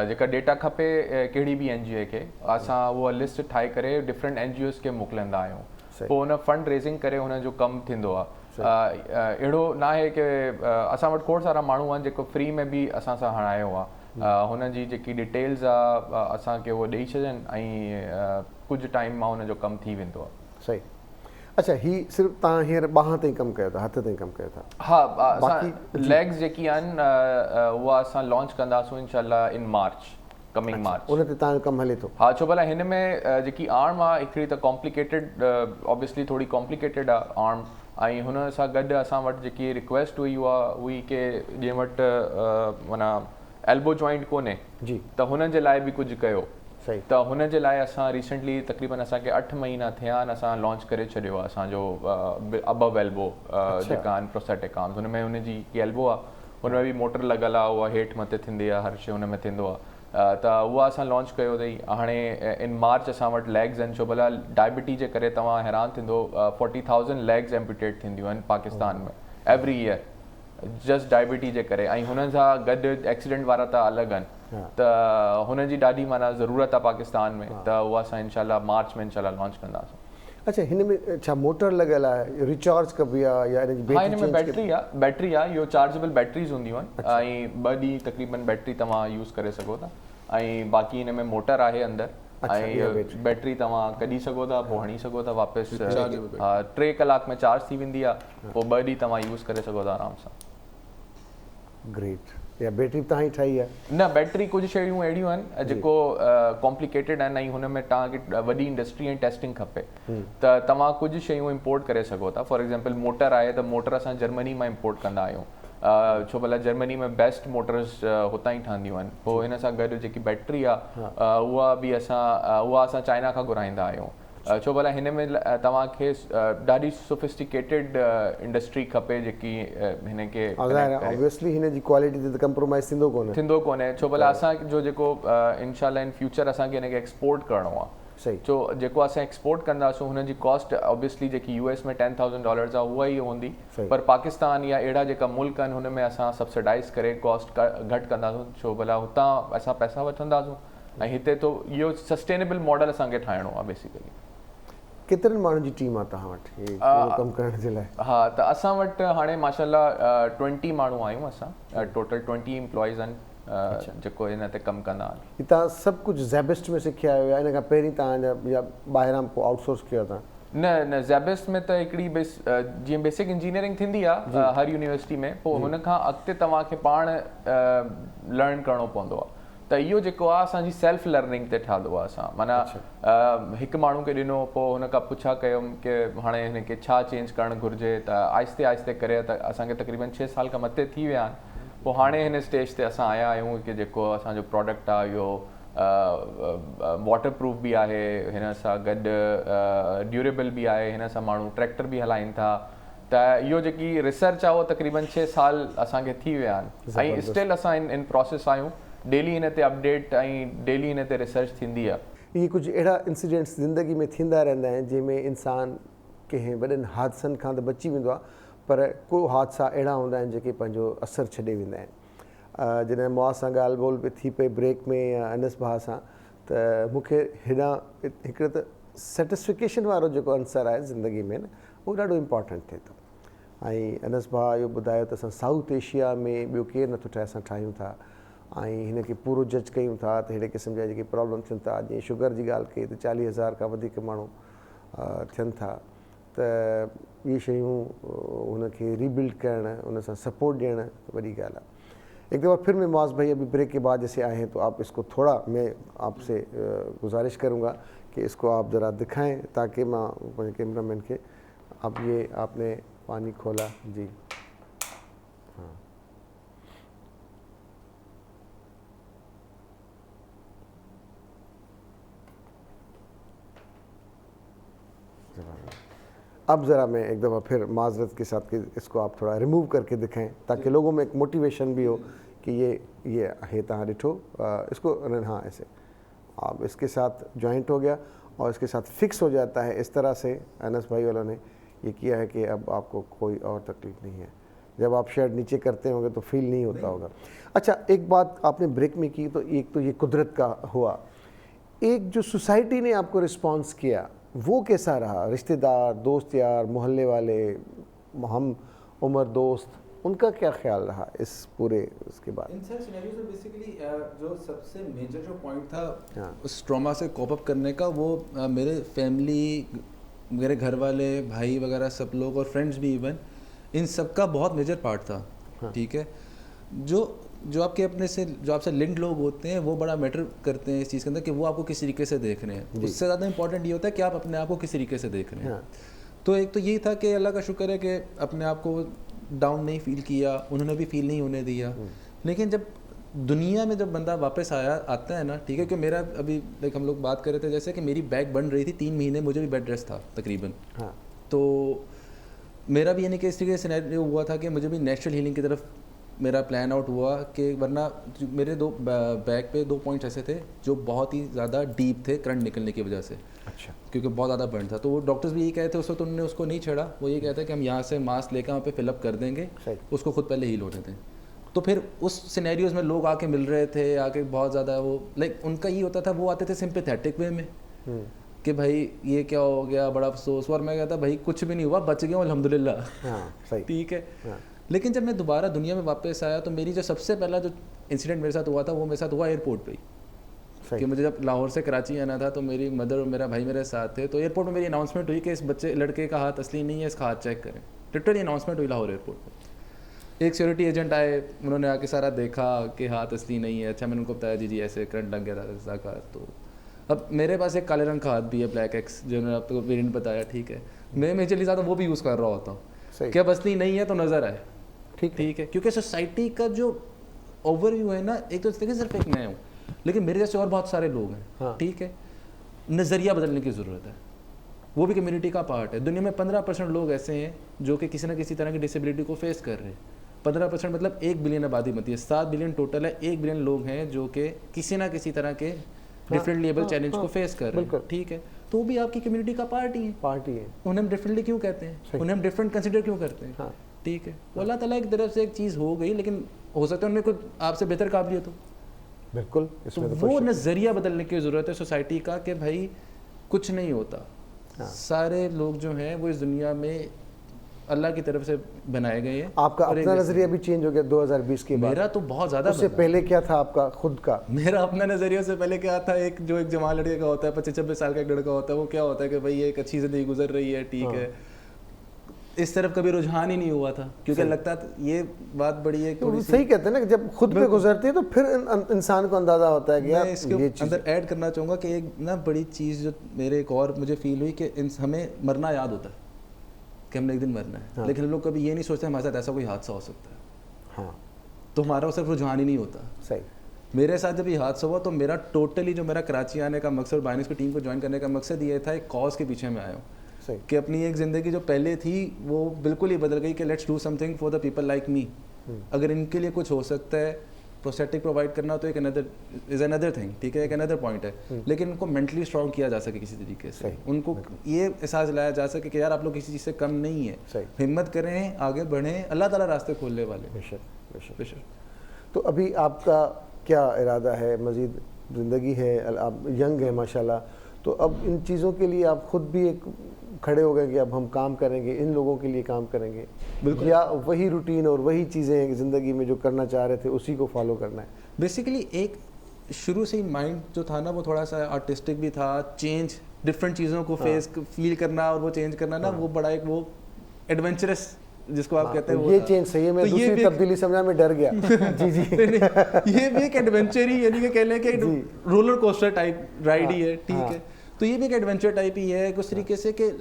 [SPEAKER 3] जेका डेटा खपे कहिड़ी बि NGO खे, असां उहा लिस्ट ठाहे करे डिफरेंट NGOs खे मोकिलींदा आहियूं। पोइ हुन फंड रेज़िंग करे हुनजो कमु थींदो आहे। अहिड़ो न आहे की असां वटि खोड़ सारा माण्हू आहिनि जेको फ्री में बि असां सां हणायो आहे। हुन जी जेकी डिटेल्स आहे असांखे उहो ॾेई छॾनि ऐं कुझु टाइम मां हुनजो कमु थी वेंदो आहे।
[SPEAKER 1] सही। अच्छा, ही सिर्फ़ु तव्हां हींअर ॿांह ताईं कमु कयो था, हथ ताईं कमु कयो था?
[SPEAKER 3] हा, असां लेग्स जेकी आहिनि उहा असां लॉन्च कंदासूं इंशाल्लाह इन मार्च, कमिंग मार्च।
[SPEAKER 1] उन ते तव्हांजो कमु हले थो?
[SPEAKER 3] हा, छो भला हिन में जेकी आर्म आहे हिकिड़ी त कॉम्प्लिकेटेड, ऑब्वियसली थोड़ी कॉम्प्लिकेटेड आहे आर्म, ऐं हुन सां गॾु असां वटि जेकी रिक्वेस्ट हुई उहा हुई की जंहिं वटि माना एल्बो जॉइंट कोन्हे
[SPEAKER 1] जी,
[SPEAKER 3] त हुन जे लाइ बि कुझु कयो।
[SPEAKER 1] सही।
[SPEAKER 3] त हुन जे लाइ असां रिसेंटली तक़रीबन असांखे 8 महीना थिया आहिनि, असां लॉन्च करे छॾियो आहे असांजो अबव एल्बो जेका आहिनि प्रोस्थेटिक आर्म्स। हुन में हुनजी एल्बो आहे, हुन में बि मोटर लॻल आहे, उहा हेठि मथे थींदी आहे, हर शइ हुन में थींदो आहे। त उहा असां लॉन्च कयो अथई। हाणे इन मार्च असां वटि लेग्स आहिनि, छो भला डायबिटी जे करे तव्हां हैरान थींदो, 40,000 लेग्स एम्पूटेट थींदियूं आहिनि पाकिस्तान में एवरी ईयर, जस्ट डायबिटी जे करे। ऐं हुननि सां गॾु एक्सीडेंट वारा त अलॻि आहिनि, त हुन जी ॾाढी माना ज़रूरत आहे पाकिस्तान में। त उहा असां इंशाल्लाह मार्च में इंशाल्लाह लॉन्च कंदासीं।
[SPEAKER 1] अच्छा, हिन में छा मोटर लॻियल आहे, रिचार्ज कबी आहे या
[SPEAKER 3] हा, हिन में बैटरी आहे, इहो चार्जेबल बैटरीज़ हूंदियूं आहिनि ऐं 2 ॾींहं तक़रीबन बैटरी तव्हां यूज़ करे सघो था। ऐं बाक़ी हिन में मोटर आहे अंदरि, ऐं बैटरी तव्हां कढी सघो था, पोइ हणी सघो था वापसि। 3 कलाक में चार्ज थी वेंदी आहे, पोइ 2 ॾींहं तव्हां यूज़ करे सघो था आराम सां।
[SPEAKER 1] ग्रेट। या बैटरी तव्हां ई ठाही आहे?
[SPEAKER 3] न, बैटरी कुझु शयूं अहिड़ियूं आहिनि जेको कॉम्प्लिकेटेड आहिनि ऐं हुन में तव्हांखे वॾी इंडस्ट्री ऐं टेस्टिंग खपे, त तव्हां कुझु शयूं इम्पोर्ट करे सघो था। फॉर एग्जांपल मोटर आहे, त मोटर असां जर्मनी मां इम्पोर्ट कंदा आहियूं, छो भला जर्मनी में बेस्ट मोटर्स हुतां ई ठहंदियूं आहिनि। पोइ हिन सां गॾु जेकी बैटरी आहे उहा बि असां चाइना खां घुराईंदा आहियूं, छो भला हिन में तव्हांखे ॾाढी सोफिस्टिकेटेड इंडस्ट्री खपे जेकी हिन खे
[SPEAKER 1] ऑब्वियसली हिन जी क्वालिटी ते कंप्रोमाइज़ थींदो कोन्हे, छो भला असांजो जेको इंशाल्लाह इन फ्यूचर असांखे हिन खे एक्सपोर्ट करिणो आहे। सही।
[SPEAKER 3] जो जेको असां एक्सपोर्ट कंदासूं हुनजी कॉस्ट ऑब्वियसली जेकी US में $10,000 आहे उहा ई हूंदी, पर पाकिस्तान या अहिड़ा जेका मुल्क आहिनि हुन में असां सब्सिडाइज़ करे कॉस्ट घटि कंदासूं, छो भला हुतां असां पैसा वठंदासूं ऐं हिते तो इहो सस्टेनेबल मॉडल असांखे ठाहिणो आहे बेसिकली।
[SPEAKER 1] केतिरनि माण्हुनि जी टीम आहे तव्हां वटि कमु करण जे लाइ?
[SPEAKER 3] हा, त असां वटि हाणे माशाल्लाह 20 माण्हू आहियूं असां, टोटल 20 एम्प्लॉइज़ आहिनि जेको हिन ते कमु कंदा आहिनि।
[SPEAKER 1] तव्हां सभु कुझु ज़ेबिस्ट में सिखिया आहियो या इन खां पहिरीं तव्हां या ॿाहिरां पोइ आउटसोर्स कयो तव्हां?
[SPEAKER 3] न, ज़ेबिस्ट में त हिकिड़ी जीअं बेसिक इंजीनियरिंग थींदी आहे हर यूनिवर्सिटी में, पोइ हुन खां अॻिते तव्हांखे पाण लर्न करिणो पवंदो आहे। त इहो जेको आहे असांजी सेल्फ लर्निंग ते ठातो आहे असां, माना हिकु माण्हू खे ॾिनो, पोइ हुन खां पुछा कयुमि की हाणे हिनखे छा चेंज करणु घुरिजे, त आहिस्ते आहिस्ते करे त असांखे तक़रीबन 6 साल खां मथे थी विया आहिनि। पोइ हाणे हिन स्टेज ते असां आया आहियूं की जेको असांजो प्रोडक्ट आहे इहो वाटर प्रूफ बि आहे, हिन सां गॾु ड्यूरेबल बि आहे, हिन सां माण्हू ट्रैक्टर बि हलाइनि था। त इहो जेकी रिसर्च आहे उहो तक़रीबन 6 साल असांखे थी विया आहिनि ऐं स्टिल असां इन प्रोसेस आहियूं। डेली हिन ते अपडेट ऐं डेली हिन ते रिसर्च थींदी आहे।
[SPEAKER 1] इहे कुझु अहिड़ा इंसिडेंट्स ज़िंदगी में थींदा रहंदा आहिनि जंहिंमें इंसानु कंहिं वॾनि हादसनि खां त बची वेंदो आहे, पर को हादसा अहिड़ा हूंदा आहिनि जेके पंहिंजो असरु छॾे वेंदा आहिनि। जॾहिं मुआ सां ॻाल्हि ॿोल पई थी पई ब्रेक में या अनस भाउ सां, त मूंखे हेॾां हिकिड़ो त सेटिस्फिकेशन वारो जेको आंसर आहे ज़िंदगी में न, उहो ॾाढो इम्पॉर्टेंट थिए थो। ऐं अनस भाउ इहो ॿुधायो त असां साउथ एशिया में ॿियो केरु नथो ठाहे, असां ठाहियूं था ऐं हिन खे पूरो जज कयूं था त अहिड़े क़िस्म जा जेके प्रॉब्लम थियनि था। जीअं शुगर जी ॻाल्हि कई त 40,000 खां वधीक माण्हू थियनि था, त इहे शयूं हुनखे रीबिल्ड करणु, उन सां सपोर्ट ॾियणु वॾी ॻाल्हि आहे। एक दफ़ा फिर मैं मुआज़ भाई अभी ब्रेक के बाद जैसे आए हैं, तो आप इसको थोड़ा मैं आपसे गुजारिश करूँगा कि इसको आप ज़रा दिखाएं ताकि मैं कैमरामैन के अब ये आपने पानी खोला जी, हाँ अब ज़रा मैं एक दफ़ा फिर माजरत के साथ कि इसको आप थोड़ा रिमूव करके दिखाएं ताकि लोगों में एक मोटिवेशन भी हो कि ये है तहाँ डिठो इसको। हाँ ऐसे अब इसके साथ जॉइंट हो गया और इसके साथ फिक्स हो जाता है। इस तरह से अनस भाई वालों ने ये किया है कि अब आपको कोई और तकलीफ नहीं है। जब आप शेड नीचे करते होंगे तो फील नहीं होता होगा। अच्छा, एक बात आपने ब्रेक में की, तो एक तो ये कुदरत का हुआ, एक जो सोसाइटी ने आपको रिस्पांस किया वो कैसा रहा? रिश्तेदार, दोस्त यार, मोहल्ले वाले, हम उम्र दोस्त, उनका क्या ख्याल रहा इस पूरे उसके बाद?
[SPEAKER 4] इन सारे सिनेरियोज में बेसिकली जो सबसे मेजर जो पॉइंट था उस ट्रॉमा से कोप अप करने का, वो मेरे फैमिली, मेरे घर वाले, भाई वगैरह सब लोग और फ्रेंड्स भी इवन, इन सब का बहुत मेजर पार्ट था। ठीक है, जो आपके अपने से, जो आपसे लिंक्ड लोग होते हैं वो बड़ा मैटर करते हैं इस चीज़ के अंदर कि वो आपको किस तरीके से देख रहे हैं। उससे ज़्यादा इंपॉर्टेंट ये होता है कि आप अपने आप को किस तरीके से देख रहे हैं। तो एक तो यही था कि अल्लाह का शुक्र है कि अपने आप को डाउन नहीं फील किया, उन्होंने भी फील नहीं होने दिया। लेकिन जब दुनिया में जब बंदा वापस आता है ना, ठीक है, कि मेरा अभी लाइक हम लोग बात कर रहे थे जैसे कि मेरी बैक बन रही थी 3 महीने, मुझे भी बेड रेस्ट था तकरीबन। तो मेरा भी यानी कि इस तरीके से सिनेरियो हुआ था कि मुझे भी नेचुरल हीलिंग की तरफ मेरा प्लान आउट हुआ कि वरना मेरे बैक पे 2 पॉइंट्स ऐसे थे जो बहुत ही ज़्यादा डीप थे करंट निकलने की वजह से।
[SPEAKER 1] अच्छा।
[SPEAKER 4] क्योंकि बहुत ज़्यादा बर्न था। तो वो डॉक्टर्स भी यही कहते उस वक्त, उन्होंने उसको नहीं छेड़ा। वो ये कहते हैं कि हम यहाँ से मास्क लेकर वहाँ पे फिलअप कर देंगे, उसको खुद पहले हील होने दें। तो फिर उस सिनेरियोज में लोग आके मिल रहे थे, आके बहुत ज़्यादा वो लाइक उनका ये होता था, वो आते थे सिंपैथेटिक वे में कि भाई ये क्या हो गया, बड़ा अफसोस। और मैं कहता भाई कुछ भी नहीं हुआ, बच गया अल्हम्दुलिल्लाह। ठीक है। लेकिन जब मैं दोबारा दुनिया में वापस आया तो मेरी जो सबसे पहला जो इंसिडेंट मेरे साथ हुआ था वो मेरे साथ हुआ एयरपोर्ट पे ही। कि मुझे जब लाहौर से कराची आना था तो मेरी मदर और मेरा भाई मेरे साथ थे। तो एयरपोर्ट में मेरी अनाउंसमेंट हुई कि इस लड़के का हाथ असली नहीं है, इसका हाथ चेक करें। लिटरली अनाउंसमेंट हुई लाहौर एयरपोर्ट पर। एक सिक्योरिटी एजेंट आए, उन्होंने आके सारा देखा कि हाथ असली नहीं है। अच्छा, मैंने उनको बताया जी ऐसे करंट लग गया था का। तो अब मेरे पास एक काले रंग का हाथ भी है, ब्लैक एक्स, जो मैंने आपको वेरिएंट बताया। ठीक है, मैं मेजरली ज़्यादा वो भी यूज़ कर रहा होता हूँ कि अब असली नहीं है तो नज़र आए। ठीक है, क्योंकि सोसाइटी का जो ओवरव्यू है ना, एक तो सिर्फ एक मैं हूँ, लेकिन मेरे जैसे और बहुत सारे लोग हैं। ठीक है, नज़रिया बदलने की ज़रूरत है, वो भी कम्युनिटी का पार्ट है। दुनिया में 15% लोग ऐसे हैं जो कि किसी ना किसी तरह की डिसेबिलिटी को फेस कर रहे हैं। 15% मतलब 1 बिलियन आबादी बनती है, 7 बिलियन टोटल है। 1 बिलियन लोग हैं जो कि किसी ना किसी तरह के डिफरेंट लेवल चैलेंज को फेस कर रहे हैं। ठीक है, तो भी आपकी कम्युनिटी का पार्ट ही है। उन्हें हम डिफरेंटली क्यों कहते हैं, उन्हें हम डिफरेंट कंसिडर क्यों करते हैं? ठीक है, वो अल्लाह ताला की तरफ से एक चीज़ हो गई, लेकिन हो सकता है उनमें कुछ आपसे बेहतर काबिलियत हो। बिल्कुल, तो वो नज़रिया बदलने की ज़रूरत है सोसाइटी का कि भाई कुछ नहीं होता। सारे लोग जो हैं वो इस दुनिया में अल्लाह की तरफ से बनाए गए हैं।
[SPEAKER 1] आपका अपना नज़रिया भी चेंज हो गया 2020 के बाद?
[SPEAKER 4] मेरा तो बहुत ज़्यादा।
[SPEAKER 1] उससे पहले क्या था आपका खुद का?
[SPEAKER 4] मेरा अपना नज़रिया से पहले क्या था, एक जवान लड़के का होता है, 25-26 साल का एक लड़का होता है, वो क्या होता है कि भाई एक अच्छी ज़िंदगी गुजर रही है। ठीक है, इस तरफ कभी रुझान ही नहीं हुआ था, क्योंकि लगता ये बात बड़ी है।
[SPEAKER 1] तो सही कहते हैं ना कि जब खुद पे गुजरती है तो फिर इंसान को अंदाजा होता है कि यार
[SPEAKER 4] इसके अंदर ऐड करना चाहूँगा कि एक ना बड़ी चीज़ जो मेरे एक और मुझे फील हुई कि हमें मरना याद होता है कि हमने एक दिन मरना है। लेकिन हम लोग कभी ये नहीं सोचते हमारे साथ ऐसा कोई हादसा हो सकता है। तो हमारा सिर्फ रुझान ही नहीं होता।
[SPEAKER 1] सही।
[SPEAKER 4] मेरे साथ जब ये हादसा हुआ तो मेरा टोटली जो मेरा कराची आने का मकसद, बाइनिस की टीम को ज्वाइन करने का मकसद ये था, एक कॉज के पीछे मैं आया हूँ कि अपनी एक ज़िंदगी जो पहले थी वो बिल्कुल ही बदल गई कि let's do something for the people like me. अगर इनके लिए कुछ हो सकता है, प्रोस्थेटिक प्रोवाइड करना तो एक अनदर थिंग। ठीक है, एक अनदर पॉइंट है। लेकिन उनको मेंटली स्ट्रॉन्ग किया जा सके किसी तरीके से, उनको ये एहसास दिलाया जा सके कि यार आप लोग किसी चीज़ से कम नहीं है, हिम्मत करें, आगे बढ़ें, अल्लाह ताला रास्ते खोलने वाले। बेशक।
[SPEAKER 1] तो अभी आपका क्या इरादा है? मज़ीद ज़िंदगी है, आप यंग हैं माशाल्लाह, तो अब इन चीज़ों के लिए आप ख़ुद भी एक खड़े हो गए कि अब हम काम करेंगे, इन लोगों के लिए काम करेंगे, या वही रूटीन और वही चीज़ें ज़िंदगी में जो करना चाह रहे थे उसी को फॉलो करना है?
[SPEAKER 4] बेसिकली एक शुरू से ही माइंड जो था ना वो थोड़ा सा आर्टिस्टिक भी था। चेंज, डिफरेंट चीज़ों को फेस फील करना और वो चेंज करना ना, वो बड़ा एक वो एडवेंचरस जिसको आप कहते हैं,
[SPEAKER 1] ये चेंज सही है। मैं तो दूसरी तब्दीली समझा में डर गया। जी
[SPEAKER 4] ये भी एक एडवेंचर ही, यानी कि कह लें कि रोलर कोस्टर टाइप राइड ही है। ठीक है, तो ये भी एक एडवेंचर टाइप ही है कुछ तरीके से कि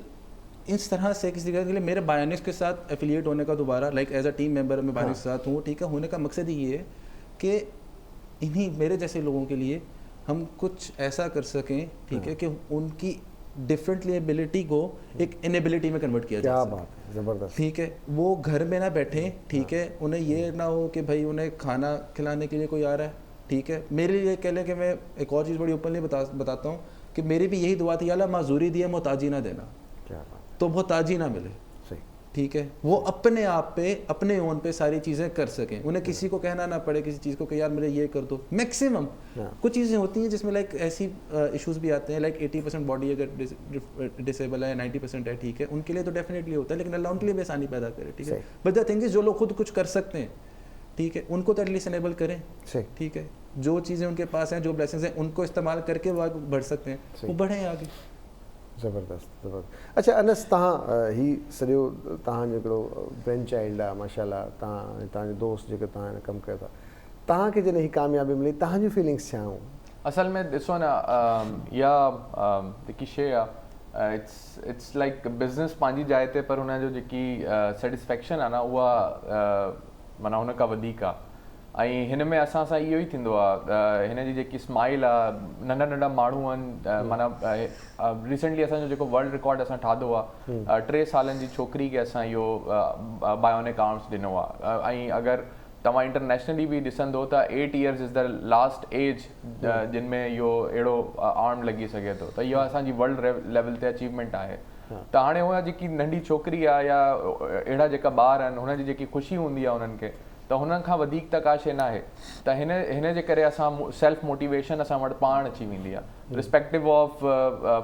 [SPEAKER 4] इस तरह से किसी तरीके के लिए मेरे बायोनिक्स के साथ एफिलिएट होने का दोबारा like as a team member मैं बायोनिक्स के साथ हूँ। ठीक है, होने का मकसद ही ये है कि इन्हीं मेरे जैसे लोगों के लिए हम कुछ ऐसा कर सकें, ठीक है, कि उनकी डिफरेंटली एबिलिटी को एक इनएबिलिटी में कन्वर्ट किया जाए।
[SPEAKER 1] क्या बात है, ज़बरदस्त।
[SPEAKER 4] ठीक है, वो घर में ना बैठे, ठीक है, उन्हें ये ना हो कि भाई उन्हें खाना खिलाने के लिए कोई आ रहा है ठीक है। मेरे लिए कह लें कि मैं एक और चीज़ बड़ी ओपनली बताता हूँ कि मेरी भी यही दुआ थी, अल्लाह माजूरी दिया मोहताजी ना देना,
[SPEAKER 1] क्या बात,
[SPEAKER 4] तो मोहताजी ना मिले,
[SPEAKER 1] सही,
[SPEAKER 4] ठीक है। वो अपने आप पे अपने ओन पे सारी चीज़ें कर सकें, उन्हें किसी को कहना ना पड़े किसी चीज़ को कि यार मेरे ये कर दो। मैक्सिमम कुछ चीज़ें होती हैं जिसमें लाइक ऐसी इश्यूज भी आते हैं, लाइक 80% बॉडी अगर डिसेबल है, 90% है, ठीक है, उनके लिए तो डेफिनेटली होता है, लेकिन अल्लाह उनके लिए भी आसानी पैदा करे, ठीक है। बट द थिंग इज जो लोग खुद कुछ कर सकते हैं, ठीक है, उनको तो एटलीस्ट इनेबल करें, ठीक है। जो चीज़ें उनके पास हैं, जो ब्लेसिंग्स हैं, उनको इस्तेमाल करके वो आगे बढ़ सकते हैं, वो बढ़ें आगे।
[SPEAKER 1] ज़बरदस्त ज़बरदस्त। अच्छा अनस, तव्हां ही सॼो तव्हांजो हिकिड़ो ब्रेन चाइल्ड आहे माशाल्लाह, तव्हांजो दोस्त जेके तव्हां हिन कमु कयो था, तव्हांखे जॾहिं ही कामयाबी मिली तव्हांजूं फीलिंग्स छा हुयूं?
[SPEAKER 3] असल में ॾिसो न, इहा जेकी शइ आहे, इट्स लाइक बिज़नेस पंहिंजी जाइ ते, पर हुनजो जेकी सेटिस्फेक्शन आहे न, उहा माना हुन खां वधीक आहे। ऐं हिन में असां सां इहो ई थींदो आहे, हिन जी जेकी स्माइल आहे, नंढा नंढा माण्हू आहिनि, माना रिसेंटली असांजो जेको वर्ल्ड रिकॉर्ड असां ठातो आहे, 3 सालनि जी छोकिरी खे असां इहो बायोनिक आर्म्स ॾिनो आहे। ऐं अगरि तव्हां इंटरनेशनली बि ॾिसंदो त 8 years is the last age जिन में इहो अहिड़ो आर्म लॻी सघे थो, त इहो असांजी वर्ल्ड लेवल ते अचीवमेंट आहे। त हाणे उहा जेकी नंढी छोकिरी आहे या अहिड़ा जेका ॿार आहिनि, हुनजी जेकी ख़ुशी हूंदी आहे उन्हनि खे, त हुननि खां वधीक त का शइ न आहे। त हिन जे करे असां सेल्फ मोटिवेशन असां वटि पाण अची वेंदी आहे, रिस्पेक्टिव ऑफ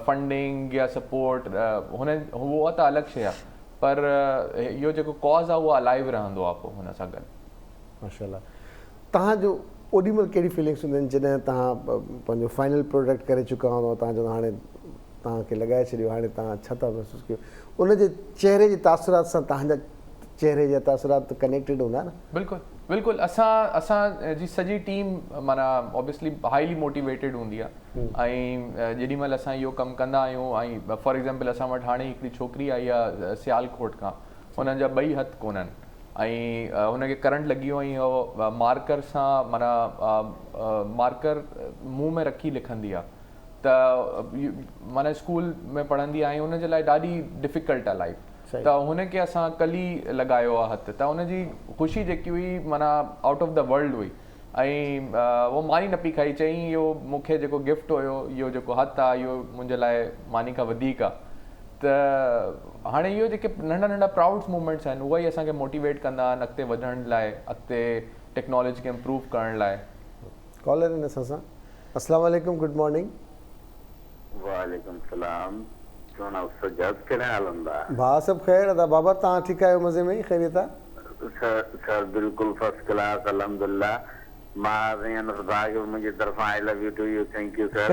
[SPEAKER 3] फंडिंग या सपोर्ट, उहा त अलॻि शइ आहे, पर इहो जेको कॉज़ आहे उहो अलाइव रहंदो आहे पोइ हुन सां गॾु।
[SPEAKER 1] माशाल्लाह। तव्हांजो ओॾीमहिल कहिड़ी फीलिंग्स हूंदियूं आहिनि जॾहिं तव्हां पंहिंजो फाइनल प्रोडक्ट करे चुका हूंदव, तव्हांजो हाणे तव्हांखे लॻाए छॾियो, हाणे तव्हां छा था महसूसु कयो? उनजे चहिरे जे तासुरात सां तव्हांजा चहिरे जा तासुरात कनेक्टेड हूंदा न?
[SPEAKER 3] बिल्कुलु बिल्कुलु। असांजी सॼी टीम माना ऑब्वियसली हाईली मोटिवेटेड हूंदी आहे, ऐं जेॾी महिल असां इहो कमु कंदा आहियूं, ऐं फॉर एग्ज़ाम्पल असां वटि हाणे हिकिड़ी छोकिरी आई आहे सियालकोट खां, हुननि जा 2 हथ कोन्हनि, ऐं हुनखे करंट लॻी वियो, ऐं उहो मार्कर सां माना मार्कर मुंहं में रखी लिखंदी आहे, त माना स्कूल में पढ़ंदी आहे, हुनजे लाइ ॾाढी डिफ़िकल्ट आहे लाइफ। त हुनखे असां कल्ह ई लॻायो आहे हथु, त हुनजी ख़ुशी जेकी हुई माना आउट ऑफ द वर्ल्ड हुई, ऐं उहो मानी न पई खाई, चई इहो मूंखे जेको गिफ्ट हुयो, इहो जेको हथु आहे, इहो मुंहिंजे लाइ मानी खां वधीक आहे। त हाणे इहो जेके नंढा नंढा प्राउड्स मूवमेंट्स आहिनि, उहा ई असांखे मोटिवेट कंदा आहिनि अॻिते वधण लाइ, अॻिते टेक्नोलॉजी खे इम्प्रूव करण लाइ।
[SPEAKER 1] कॉलर आहिनि असां सां। अस्सलाम वालेकुम, गुड मॉर्निंग।
[SPEAKER 6] वालेकुम सलाम। कहिड़ा हाल हूंदा?
[SPEAKER 1] भाउ सभु ख़ैर अदा बाबर, तव्हां ठीकु आहियो? मज़े में ख़ैरियत आहे?
[SPEAKER 6] सर बिल्कुलु फर्स्ट क्लास अल्हम्दुलिल्लाह। मां अनस भाउ खे मुंहिंजी तरफ़ां I love you to you, thank you sir.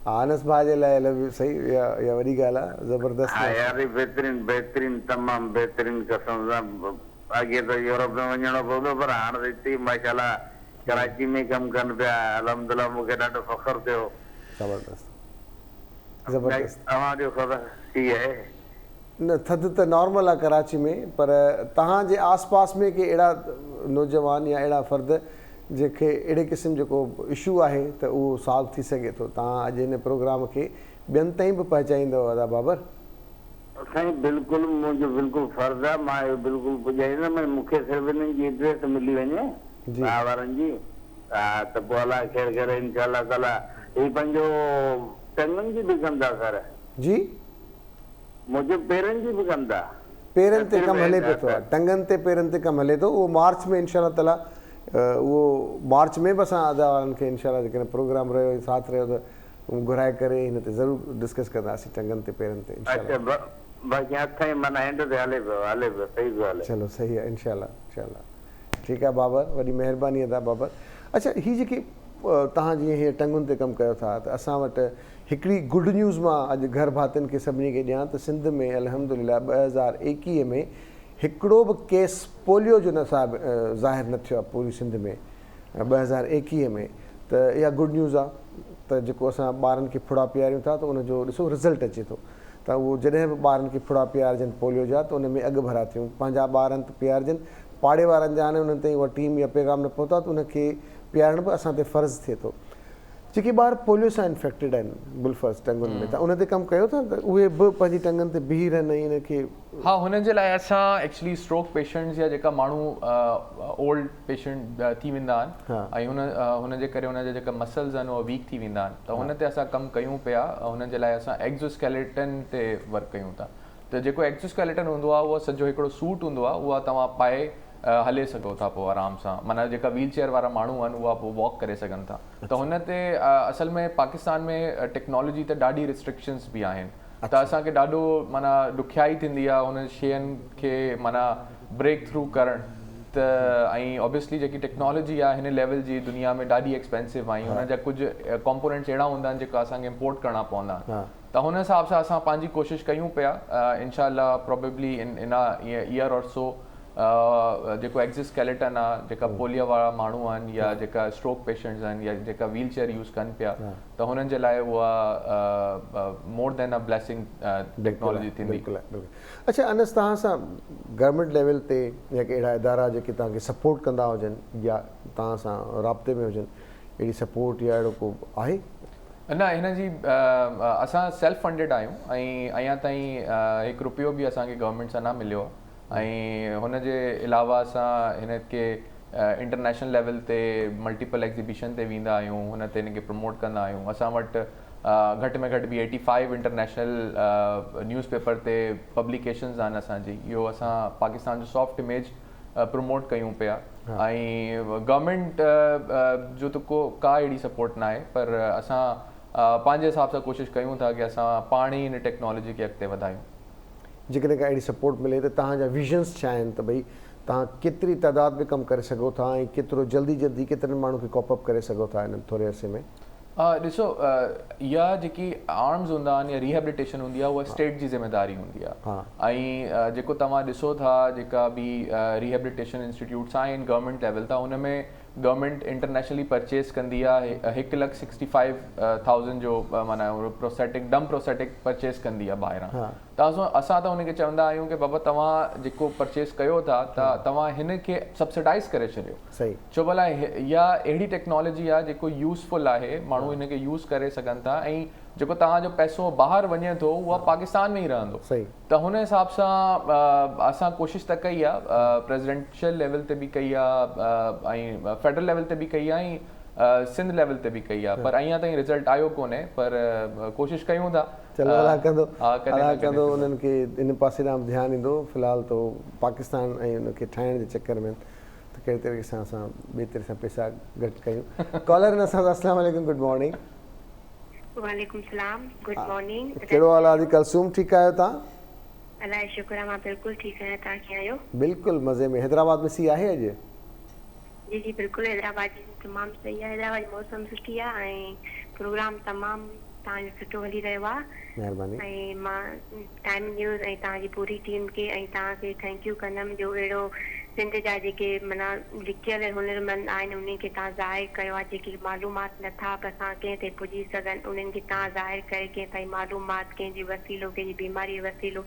[SPEAKER 1] Anas भाउ जे लाइ आई लव यू, सही, इहा वॾी ॻाल्हि आहे, ज़बरदस्त।
[SPEAKER 6] हा यार, बहितरीन तमामु बहितरीन कसम सां। अॻे त यूरोप में वञणो पवंदो, पर हाणे हिते माशाल्लाह कराची में कमु कनि पिया, अल्हम्दुलिल्लाह मूंखे ॾाढो फ़ख्रु थियो।
[SPEAKER 1] ज़बरदस्त ज़बरदस्त।
[SPEAKER 6] तव्हांजो ख़बर थी आहे
[SPEAKER 1] न, थधि त नॉर्मल आहे कराची में, पर तव्हांजे आस पास में के अहिड़ा नौजवान या अहिड़ा फ़र्द जंहिंखे अहिड़े क़िस्म जेको इशू आहे त उहो सॉल्व थी सघे थो, तव्हां अॼु हिन प्रोग्राम खे ॿियनि ताईं बि पहुचाईंदव अदा बाबर?
[SPEAKER 6] साईं बिल्कुलु, मुंहिंजो बिल्कुलु फर्ज़ु आहे, मां इहो बिल्कुलु पुॼाईंदुमि। मूंखे सिर्फ़ु हिननि जी एड्रेस मिली वञे भाउ वारनि जी, त पोइ अलाह ख़ैर करे इंशाअल्लाह ताला। ही पंहिंजो टंगनि जी बि कंदा सर? जी,
[SPEAKER 1] मुंहिंजो
[SPEAKER 6] पेरनि जी बि कंदा?
[SPEAKER 1] पेरनि ते कमु हले पियो थो, टंगनि ते पेरनि ते कमु हले थो। उहो मार्च में इंशाअल्लाह ताला, उहो मार्च में बि असां अदा वारनि खे इंशाअल्लाह जेकॾहिं प्रोग्राम रहियो साथ रहियो त घुराए करे हिन ते ज़रूरु डिस्कस कंदासीं, टंगनि ते पेरनि ते इंशाअल्लाह।
[SPEAKER 6] बाक़ी हथ ई माना हैंड ते हले पियो, सही ॻाल्हि आहे।
[SPEAKER 1] चलो सही आहे, इंशाअल्लाह इंशाअल्लाह। ठीकु आहे बाबर, वॾी महिरबानी अदा बाबर। अच्छा, हीअ जेकी तव्हां जीअं हीअ टंगुनि ते कमु कयो था, त असां वटि हिकिड़ी गुड न्यूज़ मां अॼु घर भातियुनि खे सभिनी खे ॾियां त सिंध में अल्हम्दुलिल्लाह 2021 में हिकिड़ो बि केस पोलियो जो न ज़ाहिर न थियो आहे पूरी सिंध में 2021 में। त इहा गुड न्यूज़ आहे त जेको असां ॿारनि खे फुड़ा पीआरियूं था त उनजो ॾिसो रिज़ल्ट अचे थो। त उहो जॾहिं बि ॿारनि खे फुड़ा पीआरजनि पोलियो जा, त उन में अॻु भरा थियूं, पंहिंजा ॿारनि ते पीआरजनि, पाड़े वारनि जा आहिनि उन्हनि ताईं उहा टीम या पैगाम न पहुता, त उनखे पीआरणु बि असां ते फ़र्ज़ु थिए थो। जेके ॿार पोलियो सां इन्फेक्टेड आहिनि बुलफर्स टंगुनि में, त उन ते कमु कयो था त उहे बि पंहिंजी टंगनि ते बीह रहनि ऐं इनखे?
[SPEAKER 3] हाँ, हुन जे लाइ असां एक्चुअली स्ट्रोक पेशेंट्स या जेका माण्हू ओल्ड पेशेंट थी वेंदा आहिनि ऐं हुन जे करे हुन जा जेका मसल्स आहिनि उहे वीक थी वेंदा आहिनि, त हुन ते असां कमु कयूं पिया। हुन जे लाइ असां एक्ज़ोस्केलेटन ते वर्क कयूं था। त जेको एक्ज़ोस्केलेटन हूंदो आहे उहो सॼो हिकिड़ो सूट हूंदो आहे, उहा तव्हां पाए हले सघो था पोइ आराम सां, माना जेका व्हील चेयर वारा माण्हू आहिनि उहा पोइ वॉक करे सघनि था। त हुन ते असल में पाकिस्तान में टेक्नोलॉजी ते ॾाढी रिस्ट्रिक्शन्स बि आहिनि, त असांखे ॾाढो माना ॾुखियाई थींदी आहे हुन शयुनि खे माना ब्रेक थ्रू करणु। त ऐं ऑब्वियसली जेकी टेक्नोलॉजी आहे हिन लेवल जी दुनिया में ॾाढी एक्सपेंसिव आहे, हुन जा कुझु कॉम्पोनेंट्स अहिड़ा हूंदा आहिनि जेका असांखे इम्पोर्ट करणा पवंदा आहिनि। त हुन हिसाब सां असां पंहिंजी कोशिशि कयूं पिया, इनशाअल्लाह प्रोबेबली इन ईयर और सो जेको एक्ज़ोस्केलेटन आहे, जेका पोलियो वारा माण्हू आहिनि या जेका स्ट्रोक पेशेंट्स आहिनि या जेका व्हील चेयर यूज़ कनि पिया, त हुननि जे लाइ उहा more than a blessing technology थींदी।
[SPEAKER 1] बिल्कुलु। अच्छा अनस, तव्हां सां गवर्नमेंट लेवल ते या के अहिड़ा इदारा जेके तव्हांखे सपोर्ट कंदा हुजनि या तव्हां सां राब्ते में हुजनि, अहिड़ी सपोर्ट या अहिड़ो को आहे?
[SPEAKER 3] न, हिन जी असां सेल्फ फंडेड आहियूं ऐं अञा ताईं हिकु रुपयो बि असांखे गवर्नमेंट सां न मिलियो आहे। ऐं हुन जे अलावा असां हिन खे इंटरनेशनल लेवल ते मल्टीपल एग्ज़िबिशन ते वेंदा आहियूं, हुन ते हिन खे प्रमोट कंदा आहियूं। असां वटि घटि में घटि बि 85 इंटरनेशनल न्यूज़पेपर ते पब्लिकेशन्स आहिनि असांजी। इहो असां पाकिस्तान जो सॉफ्ट इमेज प्रमोट कयूं पिया। ऐं गवर्नमेंट जो त का अहिड़ी सपोर्ट न आहे, पर असां पंहिंजे हिसाब सां कोशिशि कयूं था की असां पाण ई हिन टेक्नोलॉजी खे अॻिते वधायूं।
[SPEAKER 1] जेकॾहिं का अहिड़ी सपोर्ट मिले त तव्हांजा विजन्स छा आहिनि, त भई तव्हां केतिरी तइदाद में कमु करे सघो था ऐं केतिरो जल्दी केतिरनि माण्हू खे कॉपअप करे सघो था हिन थोरे अरसे में?
[SPEAKER 3] ॾिसो, इहा जेकी आर्म्स हूंदा आहिनि या रिहेबिलिटेशन हूंदी आहे उहा स्टेट जी ज़िम्मेदारी हूंदी आहे। ऐं जेको तव्हां ॾिसो था जेका बि रिहेबिलिटेशन इंस्टीट्यूट्स आहिनि गवर्नमेंट लेवल तां, हुन में गवर्नमेंट इंटरनेशनली परचेस कंदी आहे 1,65,000 जो माना प्रोस्थेटिक डम प्रोस्थेटिक परचेस कंदी आहे ॿाहिरां। त असां त हुनखे चवंदा आहियूं की बाबा तव्हां जेको परचेस कयो था त तव्हां हिन खे सब्सिडाइज़ करे छॾियो।
[SPEAKER 1] सही
[SPEAKER 3] छो भला इहा अहिड़ी टेक्नोलॉजी आहे जेको यूज़फुल आहे, माण्हू हिन खे यूज़ करे सघनि था ऐं जेको तव्हांजो पैसो ॿाहिरि वञे थो उहा पाकिस्तान में ई रहंदो।
[SPEAKER 1] सही।
[SPEAKER 3] त हुन हिसाब सां असां कोशिशि त कई आहे, प्रेसिडेंशियल लेवल ते बि कई आहे ऐं फेडरल लेवल ते बि कई आहे ऐं सिंध लेवल ते बि कई आहे, पर अञा ताईं रिज़ल्ट आयो कोन्हे, पर कोशिशि कयूं था।
[SPEAKER 1] चलो अलाह कंदो उन्हनि खे इन पासे ॾांहुं ध्यानु ईंदो। फ़िलहाल तो पाकिस्तान ऐं उनखे ठाहिण जे चकर में त कहिड़े तरीक़े सां असां ॿिए तरह सां पैसा घटि कयूं। कॉलर न सां अस्सलाम वालेकुम, गुड मॉर्निंग।
[SPEAKER 5] वालेकुम सलाम, गुड मॉर्निंग।
[SPEAKER 1] कहिड़ो हाल आहे? कलसूम ठीकु आहियो तव्हां?
[SPEAKER 5] अलाह शुक्र आहे, मां बिल्कुलु ठीकु आहियां। तव्हां कीअं आहियो?
[SPEAKER 1] बिल्कुलु मज़े में। हैदराबाद में सी आहे अॼु?
[SPEAKER 5] जी जी बिल्कुलु, हैदराबाद जी तमामु सही आहे। हैदराबाद जी मौसम सुठी आहे ऐं प्रोग्राम तमामु तव्हांजो सुठो हली रहियो आहे।
[SPEAKER 1] महिरबानी।
[SPEAKER 5] ऐं मां टाइम न्यूज़ ऐं तव्हांजी पूरी टीम खे ऐं तव्हांखे थैंक यू कंदमि जो अहिड़ो सिंध जा जेके माना लिखियल हुनरमंद आहिनि उन्हनि खे तव्हां ज़ाहिर कयो आहे। जेकी मालूमात नथा बि असां कंहिं ते पुॼी सघनि उन्हनि खे तव्हां ज़ाहिर करे कंहिं ताईं मालूमात कंहिंजी वसीलो कंहिंजी बीमारी वसीलो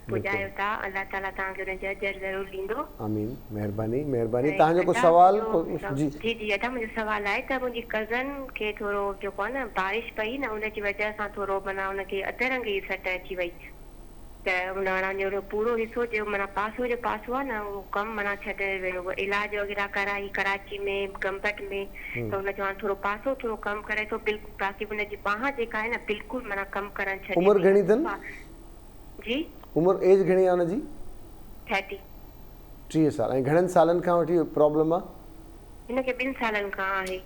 [SPEAKER 5] पुॼायो था। अलाह ताला तव्हांखे हुनजो अजर ज़रूरु ॾींदो।
[SPEAKER 1] आमीन। महिरबानी महिरबानी। तव्हांजो को सवाल?
[SPEAKER 5] जी जी अदा, मुंहिंजो सवाल आहे त मुंहिंजी कज़न खे थोरो जेको आहे न बारिश पई न उनजी वजह सां थोरो माना हुनखे अधरंग जी सट अची वई, त हुन पूरो हिसो जो माना पासो जो पासो आहे न उहो कमु माना छॾे वियो। इलाज वग़ैरह कराई कराची में गंबट में, त हुनजो हाणे थोरो पासो थोरो कमु करे थो बिल्कुलु, बाक़ी हुनजी बांह जेका आहे न बिल्कुलु माना कमु करणु छॾे।
[SPEAKER 1] उमिरि घणी अथनि?
[SPEAKER 5] जी
[SPEAKER 1] उमिरि एज घणी आहे हुनजी? 30 साल। ऐं घणनि सालनि खां वठी प्रॉब्लम आहे?
[SPEAKER 5] हिनखे 2 सालनि खां आहे।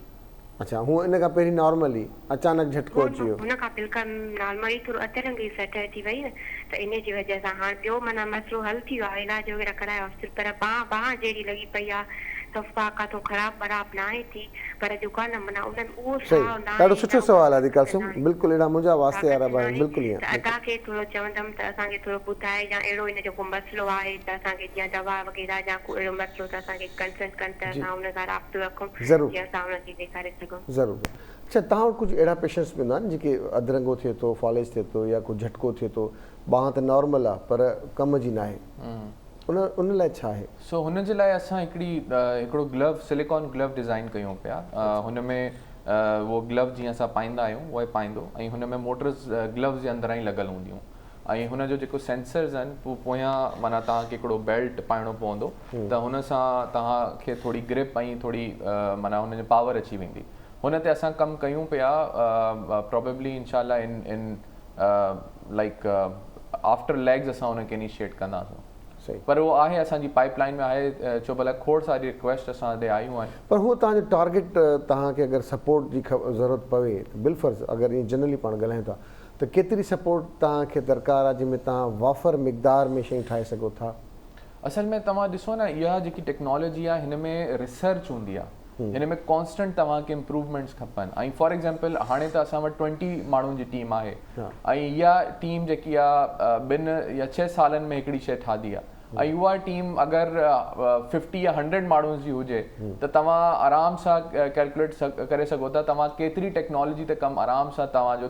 [SPEAKER 1] अच्छा, हूअ इन खां पहिरीं नॉर्मली अचानक झटको अची वियो?
[SPEAKER 5] हुन खां बिल्कुलु नॉर्मली थोरो अधरंग जी सट अची वई न, त इन जी वजह सां हाणे ॿियो माना मसइलो हल थी वियो आहे, इलाज वग़ैरह करायो आहे, पर बांह जहिड़ी लॻी पई आहे सफ़ा काथो ख़राब बराब न आहे थी, पर जेको आहे न माना उन्हनि उहो
[SPEAKER 1] ॾाढो सुठो सवाल आहे कलसूम। बिल्कुलु अहिड़ा मुंहिंजा वास्ते वारा बिल्कुलु ईअं
[SPEAKER 5] अदा खे थोरो चवंदमि त असांखे थोरो ॿुधाए या अहिड़ो इन जो को मसइलो आहे त असांखे जीअं दवा वग़ैरह या को अहिड़ो मसइलो त असांखे कंसल्ट कनि त असां हुन सां राब्तो रखूं जीअं असां हुनखे ॾेखारे सघूं।
[SPEAKER 1] ज़रूरु। अच्छा, तव्हां वटि कुझु अहिड़ा पेशेंट्स बि हूंदा आहिनि जेके अधरंगो थिए थो, फॉलेज थिए थो या कुझु झटको थिए थो, बांह त नॉर्मल आहे पर कम जी न आहे, उन लाइ छा आहे?
[SPEAKER 3] सो हुन जे लाइ असां हिकिड़ो ग्लव सिलिकॉन ग्लव डिज़ाइन कयूं पिया। हुन में वो ग्लव जीअं असां पाईंदा आहियूं उहे पाईंदो ऐं हुन में मोटर्स ग्लव्स जे अंदरां ई लॻल हूंदियूं ऐं हुन जो जेको सेंसर्स आहिनि पोइ पोयां माना तव्हांखे हिकिड़ो बेल्ट पाइणो पवंदो त हुन सां तव्हांखे थोरी ग्रिप ऐं थोरी माना हुन जो पावर अची वेंदी हुन ते असां कमु कयूं पिया प्रोबेबली इनशाला इन लाइक आफ्टर लेग्स असां हुनखे इनिशिएट कंदासीं
[SPEAKER 1] सही
[SPEAKER 3] पर उहो आहे असांजी पाइपलाइन में आहे छो भला खोड़ सारी रिक्वेस्ट असां ॾे आयूं आहिनि
[SPEAKER 1] पर हू तव्हांजो टारगेट तव्हांखे अगरि सपोर्ट जी ज़रूरत पवे त बिलफर्ज़ अगरि ईअं जनरली पाण ॻाल्हायूं था त केतिरी सपोर्ट तव्हांखे दरकार आहे जंहिंमें तव्हां वाफ़र मिक़दार में शयूं ठाहे सघो था
[SPEAKER 3] असल में तव्हां ॾिसो न इहा जेकी टेक्नोलॉजी आहे हिन में रिसर्च हूंदी आहे हिन में कॉन्स्टेंट तव्हांखे इम्प्रूवमेंट्स खपनि ऐं फॉर एग्ज़ाम्पल हाणे त असां वटि 20 माण्हुनि जी टीम आहे ऐं इहा टीम जेकी आहे 2 या 6 सालनि में हिकिड़ी शइ ठाही आहे ऐं उहा टीम अगरि 50 या 100 माण्हुनि जी हुजे त तव्हां आराम सां कैलकुलेट करे सघो था तव्हां केतिरी टेक्नोलॉजी ते कमु आराम सां तव्हांजो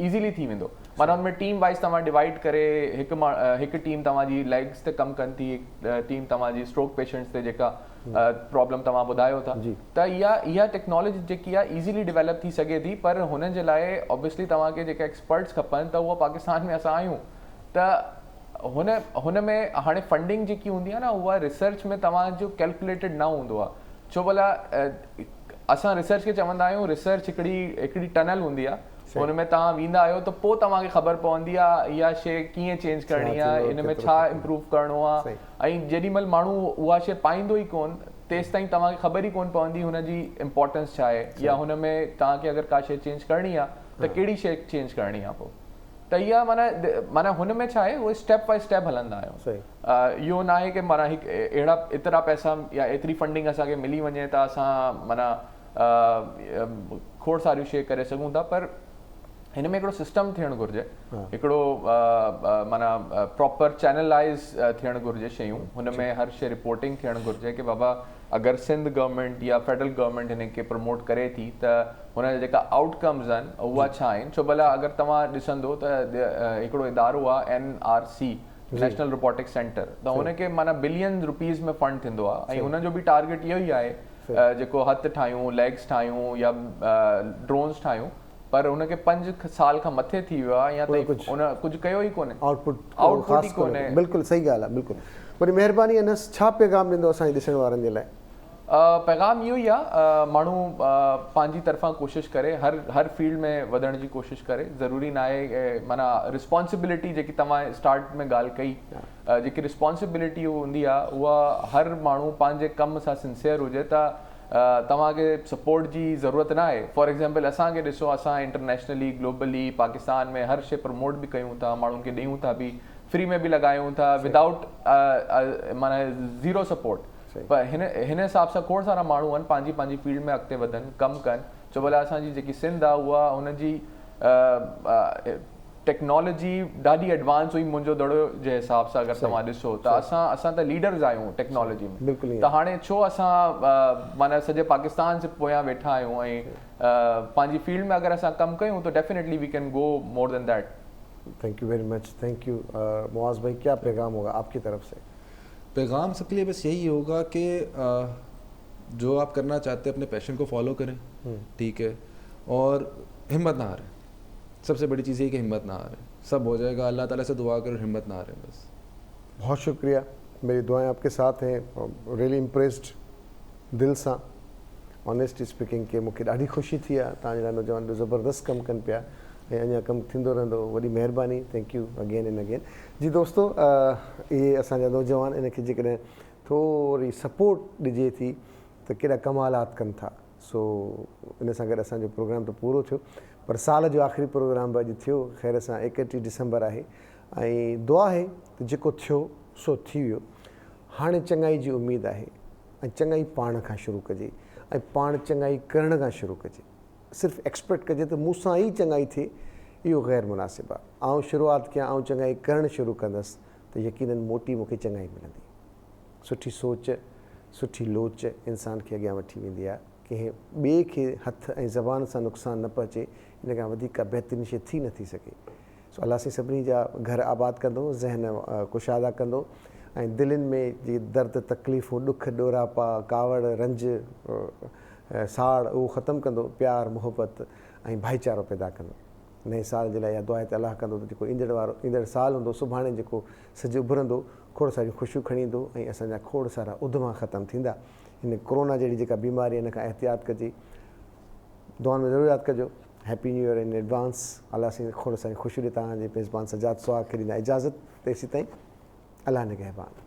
[SPEAKER 3] ईज़ीली थी वेंदो माना हुन में टीम वाइज़ तव्हां डिवाइड करे हिकु टीम तव्हांजी लेग्स ते कमु कनि थी हिकु टीम तव्हांजी स्ट्रोक पेशेंट्स ते जेका प्रॉब्लम तव्हां ॿुधायो था त इहा टेक्नोलॉजी जेकी आहे ईज़ीली डेवलप थी सघे थी पर हुन जे लाइ ऑब्वियसली तव्हांखे जेके एक्सपर्ट्स खपनि त उहा पाकिस्तान में असां आहियूं त हुन में हाणे फंडिंग जेकी हूंदी आहे न उहा रिसर्च में तव्हांजो कैलकुलेटेड न हूंदो आहे छो भला असां रिसर्च खे चवंदा आहियूं रिसर्च हिकिड़ी टनल हूंदी आहे हुन में तव्हां वेंदा आहियो त पोइ तव्हांखे ख़बर पवंदी आहे इहा शइ कीअं चेंज करणी आहे इन में छा इम्प्रूव करिणो आहे ऐं जेॾीमहिल माण्हू उहा शइ पाईंदो ई कोन तेसि ताईं तव्हांखे ख़बर ई कोन पवंदी हुनजी इम्पोर्टेंस छा आहे या हुन में तव्हांखे अगरि का शइ चेंज करणी आहे त कहिड़ी शइ चेंज करणी आहे पोइ त इहा माना हुन में छा आहे उहे स्टेप बाय स्टेप हलंदा आहियूं इहो न आहे की माना अहिड़ा एतिरा पैसा या एतिरी फंडिंग असांखे मिली वञे त असां माना खोड़ सारियूं शइ करे सघूं था पर हिन में हिकिड़ो सिस्टम थियणु घुरिजे हिकिड़ो माना प्रॉपर चैनलाइज़ थियणु घुरिजे शयूं हुन में हर शइ रिपोर्टिंग थियणु घुरिजे की बाबा अगरि सिंध गवर्नमेंट या फेडरल गवर्नमेंट हिन खे प्रमोट करे थी त हुन जा जेका आउटकम्स आहिनि उहा छा आहिनि छो भला अगरि तव्हां ॾिसंदो त हिकिड़ो इदारो आहे NRC नेशनल रोबोटिक्स सेंटर त हुनखे माना बिलियन रुपीज़ में फंड थींदो आहे ऐं हुनजो बि टारगेट इहो ई आहे जेको हथ ठाहियूं लेग्स ठाहियूं या ड्रोन्स ठाहियूं पर हुनखे 5 साल खां मथे थी वियो आहे या कुझु कयो ई कोन्हे आउटपुट ई कोन्हे
[SPEAKER 1] बिल्कुलु सही ॻाल्हि आहे बिल्कुलु वरी महिरबानी अनस छा पैगाम ॾींदो असांजे ॾिसण वारनि जे लाइ
[SPEAKER 3] पैगाम इहो ई आहे माण्हू पंहिंजी तरफ़ां कोशिशि करे हर फील्ड में वधण जी कोशिशि करे ज़रूरी न आहे माना रिस्पॉन्सिबिलिटी जेकी तव्हां स्टार्ट में ॻाल्हि कई जेकी रिस्पॉन्सिबिलिटी हूंदी आहे उहा हर माण्हू पंहिंजे कम सां सिंसियर हुजे त तव्हांखे सपोर्ट जी ज़रूरत न आहे फॉर एग्ज़ाम्पल असांखे ॾिसो असां इंटरनेशनली ग्लोबली पाकिस्तान में हर शइ प्रमोट बि कयूं था माण्हुनि खे ॾियूं था बि फ्री में बि लॻायूं था विदाउट माना ज़ीरो सपोर्ट पर हिन हिसाब सां खोड़ सारा माण्हू आहिनि पंहिंजी फील्ड में अॻिते वधनि कमु कनि छो भला असांजी जेकी सिंध आहे उहा हुनजी टेक्नोलॉजी ॾाढी एडवांस हुई मुंहिंजो दड़ो जे हिसाब सां अगरि तव्हां ॾिसो त असां त लीडर्स आहियूं टेक्नोलॉजी में त हाणे छो असां माना सॼे पाकिस्तान से पोयां वेठा आहियूं ऐं पंहिंजी फील्ड में अगरि असां कमु कयूं त definitely we can go more than that
[SPEAKER 1] thank you very much thank you Muaz भाई क्या पैगाम होगा आपकी तरफ से
[SPEAKER 4] पैगाम सबके लिए बस यही होगा कि जो आप करना चाहते हैं अपने पैशन को फॉलो करें ठीक है और हिम्मत ना हारें सबसे बड़ी चीज़ ये कि हिम्मत ना हारें सब हो जाएगा अल्लाह ताला से दुआ करो हिम्मत ना हारें बस
[SPEAKER 1] बहुत शुक्रिया मेरी दुआएं आपके साथ हैं रियली इम्प्रेस्ड दिल सां ऑनेस्टली स्पीकिंग के मूंखे ॾाढी ख़ुशी थी आहे तव्हांजा नौजवान बि ज़बरदस्त कमु कनि पिया ऐं अञा कमु थींदो रहंदो वॾी महिरबानी thank you again and again जी दोस्तो इहे असांजा नौजवान इनखे जेकॾहिं थोरी सपोर्ट ॾिजे थी त कहिड़ा कमालात कनि था सो इन सां गॾु असांजो प्रोग्राम त पूरो थियो पर साल जो आख़िरी प्रोग्राम बि अॼु थियो ख़ैर सां 31 डिसंबर आहे ऐं दुआ आहे त जेको थियो सो थी वियो हाणे चङाई जी उमेदु आहे ऐं चङाई पाण खां शुरू कजे ऐं पाण चङाई करण खां शुरू कजे सिर्फ़ु एक्सपेक्ट कजे त मूंसां ई चङाई थिए इहो ग़ैर मुनासिबु आहे आउं शुरूआति कयां आउं चङाई करणु शुरू कंदसि त यकीनन मोटी मूंखे चङाई मिलंदी सुठी सोच सुठी लोच इंसान खे अॻियां वठी वेंदी आहे कंहिं ॿिए खे हथ ऐं ज़बान सां नुक़सानु न पहुचे इन खां वधीक बहितरीन शइ थी नथी सघे सो अलाह साईं सभिनी जा घर आबाद कंदो ज़हन कुशादा कंदो ऐं दिलनि में जी दर्द तकलीफ़ूं ॾुख ॾोरापा कावड़ रंज साड़ उहो ख़तमु कंदो, प्यार मुहबत ऐं भाईचारो पैदा कंदो। नए साल जे लाइ इहा दुआ ते अलाह कंदो त जेको ईंदड़ साल हूंदो, सुभाणे जेको सिजु उभरंदो, खोड़ सारियूं ख़ुशियूं खणी ईंदो ऐं असांजा खोड़ सारा उधमा ख़तमु थींदा। हिन कोरोना जहिड़ी जेका बीमारी हिन खां एहतियात कजे, दुआनि में ज़रूरु यादि कजो। Happy new year in advance. Allah Sain खोड़ सारियूं ख़ुशियूं ॾे। तव्हांजे मेज़बान सजाद सुहाग खे ॾींदा इजाज़त। तेसीं ताईं अलाह निगहबान।